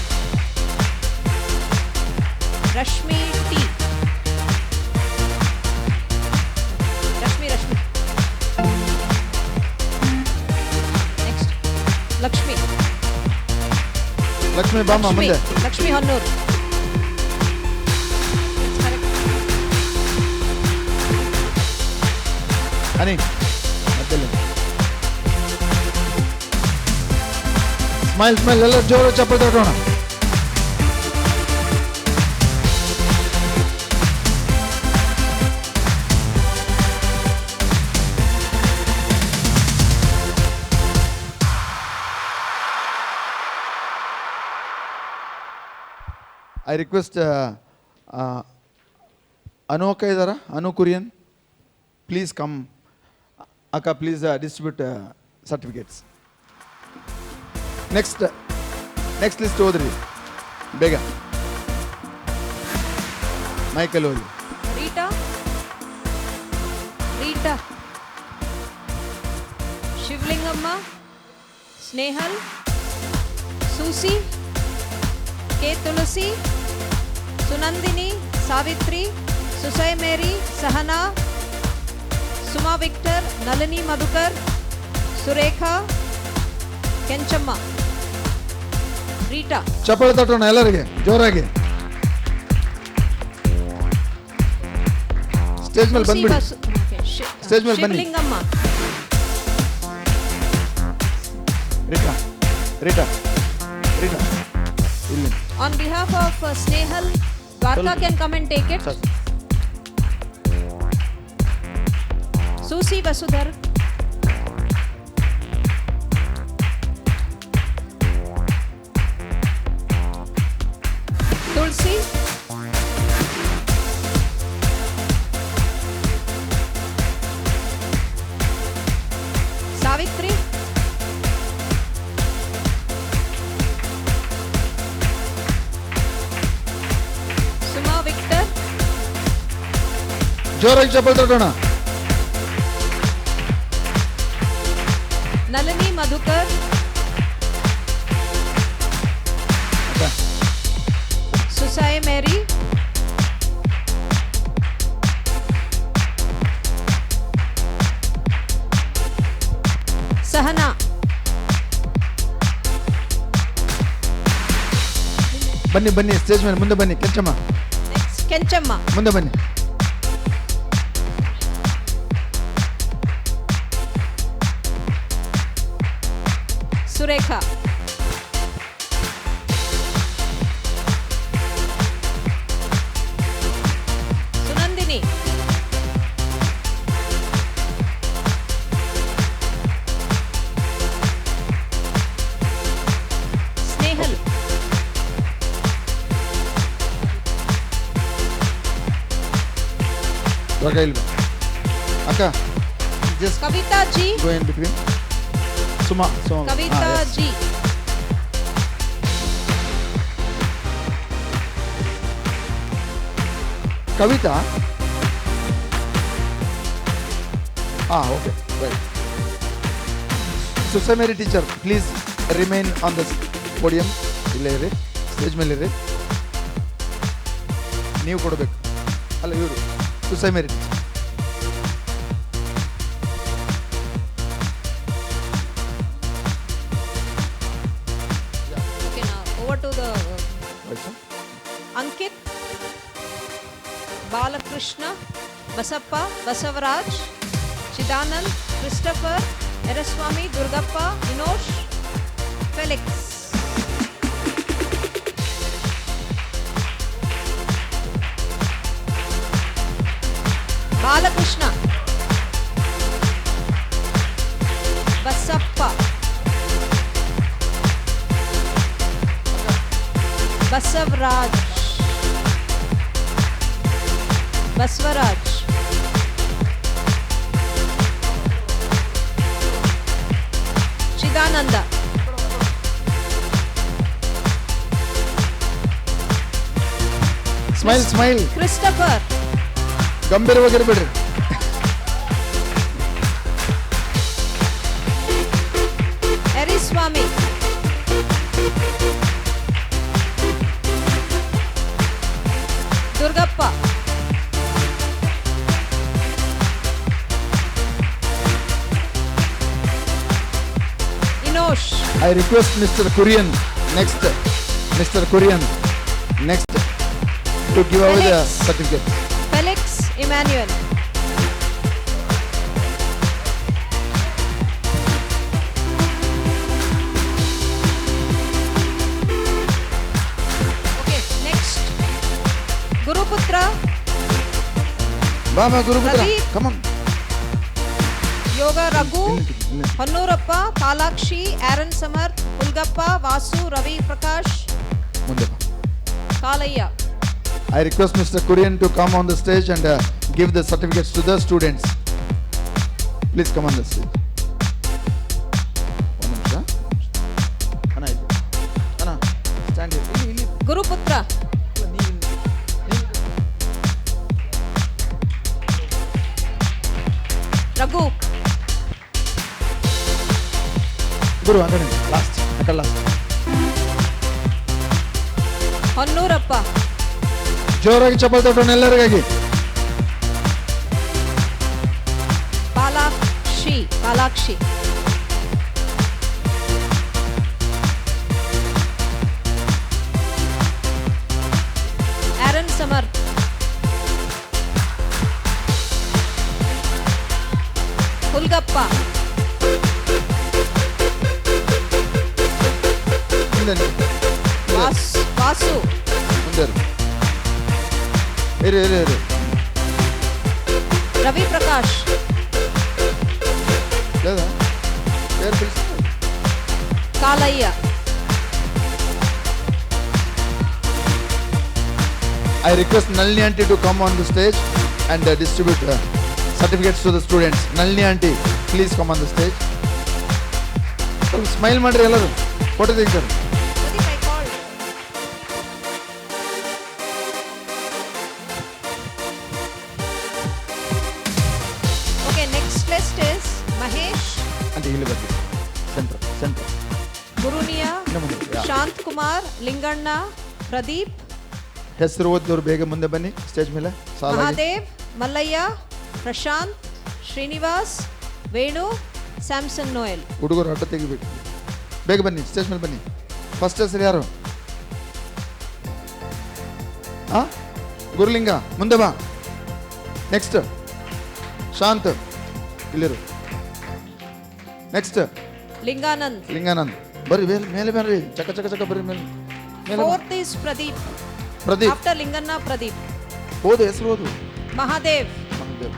ರಶ್ಮಿ ಟಿ, ರಶ್ಮಿ ನೆಕ್ಸ್ಟ್ ಲಕ್ಷ್ಮಿ, ಲಕ್ಷ್ಮಿ ಬಾಮ್ಮ ಮುಂದೆ. ಲಕ್ಷ್ಮಿ ಹೊನ್ನೂರು, ಹನಿ ಮಧ್ಯದಲ್ಲಿ. ಸ್ಮೈಲ್ ಸ್ಮೈಲ್, ಎಲ್ಲ ಜೋರು ಚಪ್ಪಲ್ ತಗೊಳ್ಳೋಣ. ಐ ರಿಕ್ವೆಸ್ಟ್ ಅನು ಅಕ್ಕ ಇದ್ದಾರಾ? Anu Kurian, please come. ಅಕ್ಕ please distribute certificates. Next list ಓದ್ರಿ ಬೇಗ, ಮೈಕಲ್ ಓದಿ. Rita, Rita, Shivalingamma, Snehal, Susie, K Tulasi, Sunandini, Savitri, Susai Mary, Sahana, Suma Victor, Nalini Madhukar, Surekha, Kenchamma, Rita. ಚಪ್ಪಳ ತಟ್ಟೋಣ ಎಲ್ಲರಿಗೆ ಜೋರಾಗಿ. ಸ್ಟೇಜ್ ಮೇಲೆ ಬಂದ್ಬಿಡಿ. ಸ್ಟೇಜ್ ಮೇಲೆ ಬನ್ನಿ. ಶಿವಲಿಂಗಮ್ಮ, ರೀಟಾ ರೀಟಾ ರೀಟಾ ಇಲ್ಲಿ. on behalf of Snehal, Dwarka can come and take it. Susi Vasudhar, Tulsi, Savitri, Suma Victor, ಜೋರಾಗಿ ಚಪ್ಪಳ ತಟ್ಟೋಣ. Nalini Madhukar, Susai Mary, Sahana, ಬನ್ನಿ ಬನ್ನಿ, ಸ್ಟೇಜ್ ಮೇಲೆ ಮುಂದೆ ಬನ್ನಿ. ಕೆಂಚಮ್ಮ next Kenchamma, ಮುಂದೆ ಬನ್ನಿ. Surekha, Sunandini, Snehal, ಇವಾಗ ಇಲ್ಲಿ ಬಾ. ಅಕ್ಕ just Kavita G, go in between. Suma Kavita G, Kavita. Okay right. Susamary teacher please remain on the podium. ಇಲ್ಲೇ ಇರಿ, ಸ್ಟೇಜ್ ಮೇಲೆ ಇರಿ. ನೀವು ಕೊಡಬೇಕು. ಅಲ್ಲ, ಇವರು Susamary teacher. okay, now over to the ಆಯ್ತಾ? Ankit, Balakrishna, Basappa, Basavaraj, Chidanand, Christopher, Eraswamy, Durgappa, Inosh, Felix. Balakrishna, Basappa, Basavaraj, Basavaraj, Chidananda, smile smile, Christopher, ಗಂಭೀರವಾಗಿರ್ಬೇಡ್ರಿ. Eriswamy, Durgappa, Inosh, I request Mr. Kurian next, Mr. Kurian next to give away the Alex. certificate. Felix Emmanuel, okay next Guruputra, ಬಾ Guruputra, Ravi. come on. Yoga Raghu, Honnurappa, Palakshi, Aaron Samarth, Hulgappa, Vasu, Ravi Prakash, ಮುಂದೆ ಬಾ. ಕಾಲಯ್ಯ. I request Mr. Kurian to come on the stage and give the certificates to the students. Please come on the stage. ಒಂದು ನಿಮಿಷ. ಅಣ್ಣ ಇಲ್ಲಿ. ಅಣ್ಣ stand here. ಇಲ್ಲಿ. ಗುರುಪುತ್ರ, ರಘು, ಗುರು ಆ ಕಡೆ ಲಾಸ್ಟ್, ಆ ಕಡೆ ಲಾಸ್ಟ್. ಹೊನ್ನೂರಪ್ಪ, ಜೋರಾಗಿ ಚಪ್ಪಲ್ ತಟ್ಟೋಣ ಎಲ್ಲರಿಗಾಗಿ. ಪಾಲಾಕ್ಷಿ, ಪಾಲಾಕ್ಷಿ, ಆರನ್ ಸಮರ್ಥ್, ಹುಲ್ಗಪ್ಪ, ಹಿಂದೆ ನಿಲ್ಲಿ. ವಾಸು, ಮುಂದೆ ಇರು. ಇರು. ರವಿ ಪ್ರಕಾಶ್, లేదా? పేరు తెలుసు. ಕಾಲಯ್ಯ. I request Nalini aunty to come on the stage and distribute certificates to the students. Nalini aunty, please come on the stage. Smile ಮಾಡ್ರಿ ಎಲ್ಲರೂ, ಫೋಟೋ ತೆಗಿತಾರೆ. Pradeep, I called. Okay, next list is Mahesh, ಅಂತ ಇಲ್ಲಿ ಬರ್ತೀವಿ. Centre Gurunia, ಇನ್ನು ಮುಂದೆ. ಶಾಂತ್ ಕುಮಾರ್, ಲಿಂಗಣ್ಣ, ಪ್ರದೀಪ್, ಹೆಸರು ಓದಿದವ್ರು ಬೇಗ ಮುಂದೆ ಬನ್ನಿ ಸ್ಟೇಜ್ ಮೇಲೆ ಸಾಲಾಗಿ. ಮಹಾದೇವ್, ಮಲ್ಲಯ್ಯ, ಪ್ರಶಾಂತ್, ಶ್ರೀನಿವಾಸ್, ವೇಣು, ಸ್ಯಾಮ್ಸನ್ ನೋಯಲ್. ಹುಡುಗರು ಅಡ್ಡ ತೆಗಿಬೇಕು. ಬೇಗ ಬನ್ನಿ ಸ್ಟೇಜ್ ಮೇಲೆ ಬನ್ನಿ. ಫಸ್ಟ್ ಹೆಸರು ಯಾರು? ಗುರುಲಿಂಗ, ಮುಂದೆ ಬಾ. ನೆಕ್ಸ್ಟ್ ಶಾಂತ್, ಇಲ್ಲಿರು. ನೆಕ್ಸ್ಟ್ ಲಿಂಗಾನಂದ್. ಲಿಂಗಾನಂದ್, ಬರ್ರಿ ಮೇಲೆ ಬರ್ರಿ, ಚಕ ಬರ್ರಿ ಮೇಲೆ. Fourth is Pradeep. Pradeep, After Linganna, Pradeep. ಓದು ಹೆಸರು ಓದು. Mahadev, ಮಹಾದೇವ್.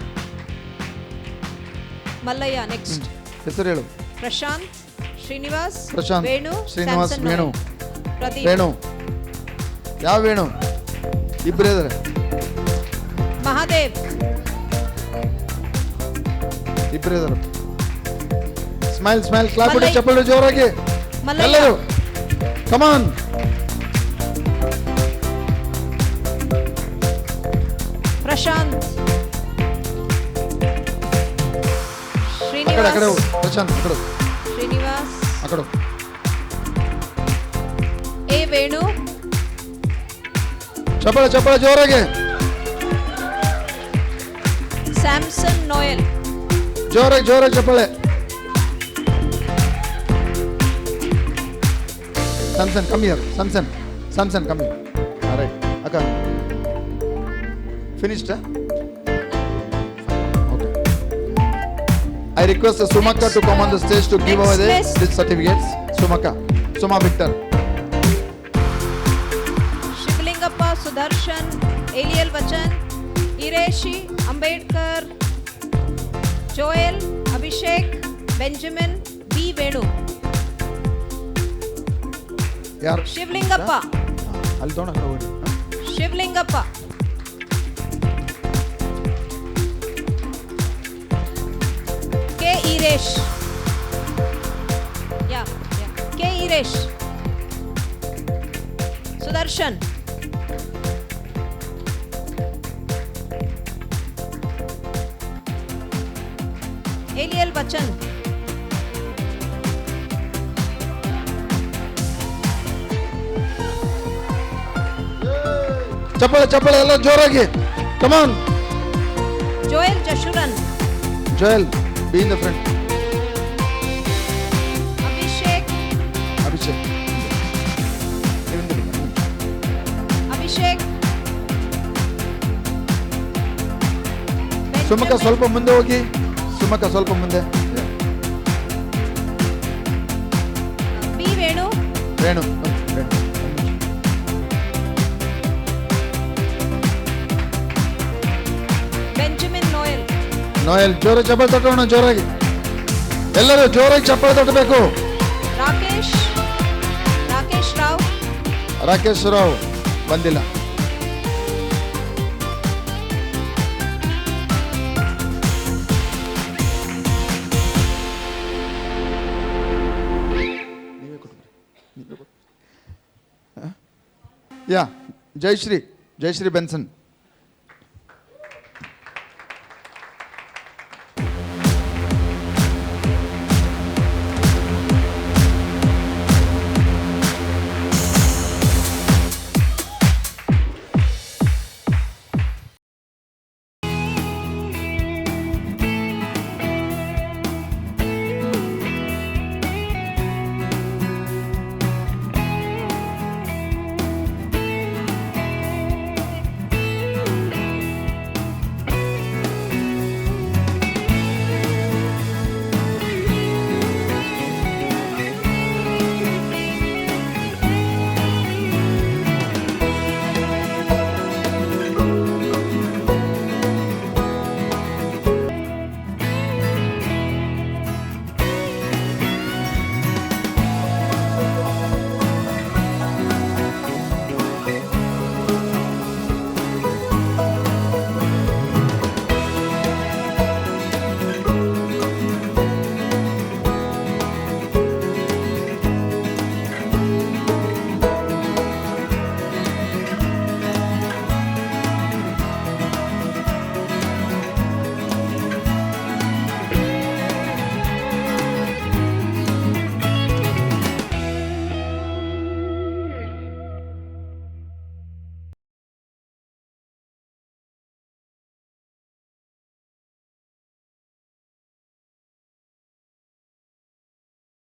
Mallaya next. ಹೆಸರು ಹೇಳು. Prashant, Srinivas, Prashant, Venu, Srinivas, Samson Venu. Noel. Pradeep. Venu, ಯಾವ ವೇಣು? ಇಬ್ಬರೇ ಇದಾರೆ. Mahadev, ಇಬ್ಬರೇ ಇದಾರೆ. ಸ್ಮೈಲ್ ಕ್ಲಾಪ್ ಕೊಡಿ, ಮಲ್ಲಯ್ಯ. ಚಪ್ಪಲು ಜೋರಾಗಿ Mallaya. ಎಲ್ಲರೂ. ಕಮಾನ್. Prashant, ಆ ಕಡೆ Srinivas, ಪ್ರಶಾಂತ್, ಆ ಕಡೆ Srinivas, ಆ ಕಡೆ. A. Venu, ಚಪ್ಪಳ ಜೋರಾಗಿ, Samson Noel. ಜೋರಾಗಿ ಚಪ್ಪಳೆ. Samson, come here. Samson, come here. All right. Akka. Finished? Okay. I request Sumaka to come on the stage to give Next away list. these certificates. Suma Victor. Shivlingappa, Sudarshan, Eliel Vachan, Ireshi, Ambedkar, Joel, Abhishek, Benjamin, B. Venu. ಯಾರು? Shivlingappa, ಅಲ್ಲಿ ತೊಗೊಂಡು ಹೋಗಿ. Shivalingappa. K Iresh. ಯಾ K Iresh. Sudarshan. Eliel Bachchan. ಚಪ್ಪಾಳೆ ಚಪ್ಪಾಳೆ ಎಲ್ಲ ಜೋರಾಗಿ. Come on Joel Jeshurun. Joel, be in the front. Abhishek. Abhishek, Abhishek. ಸುಮಕ ಸ್ವಲ್ಪ ಮುಂದೆ ಹೋಗಿ. ಸುಮಕ ಸ್ವಲ್ಪ ಮುಂದೆ. B Venu. Venu, Benjamin Noel. Noel, ಜೋರ ಚಪ್ಪಾಳೆ ತಟ್ಟೋಣ, ಜೋರಾಗಿ ಎಲ್ಲರೂ ಜೋರಾಗಿ ಚಪ್ಪಾಳೆ ತಟ್ಟಬೇಕು. राकेश. राकेश राव. ರಾಕೇಶ್ ರಾವ್ ಬಂದಿಲ್ಲ. ಯಾ ಜಯಶ್ರೀ, ಜಯಶ್ರೀ ಬೆನ್ಸನ್.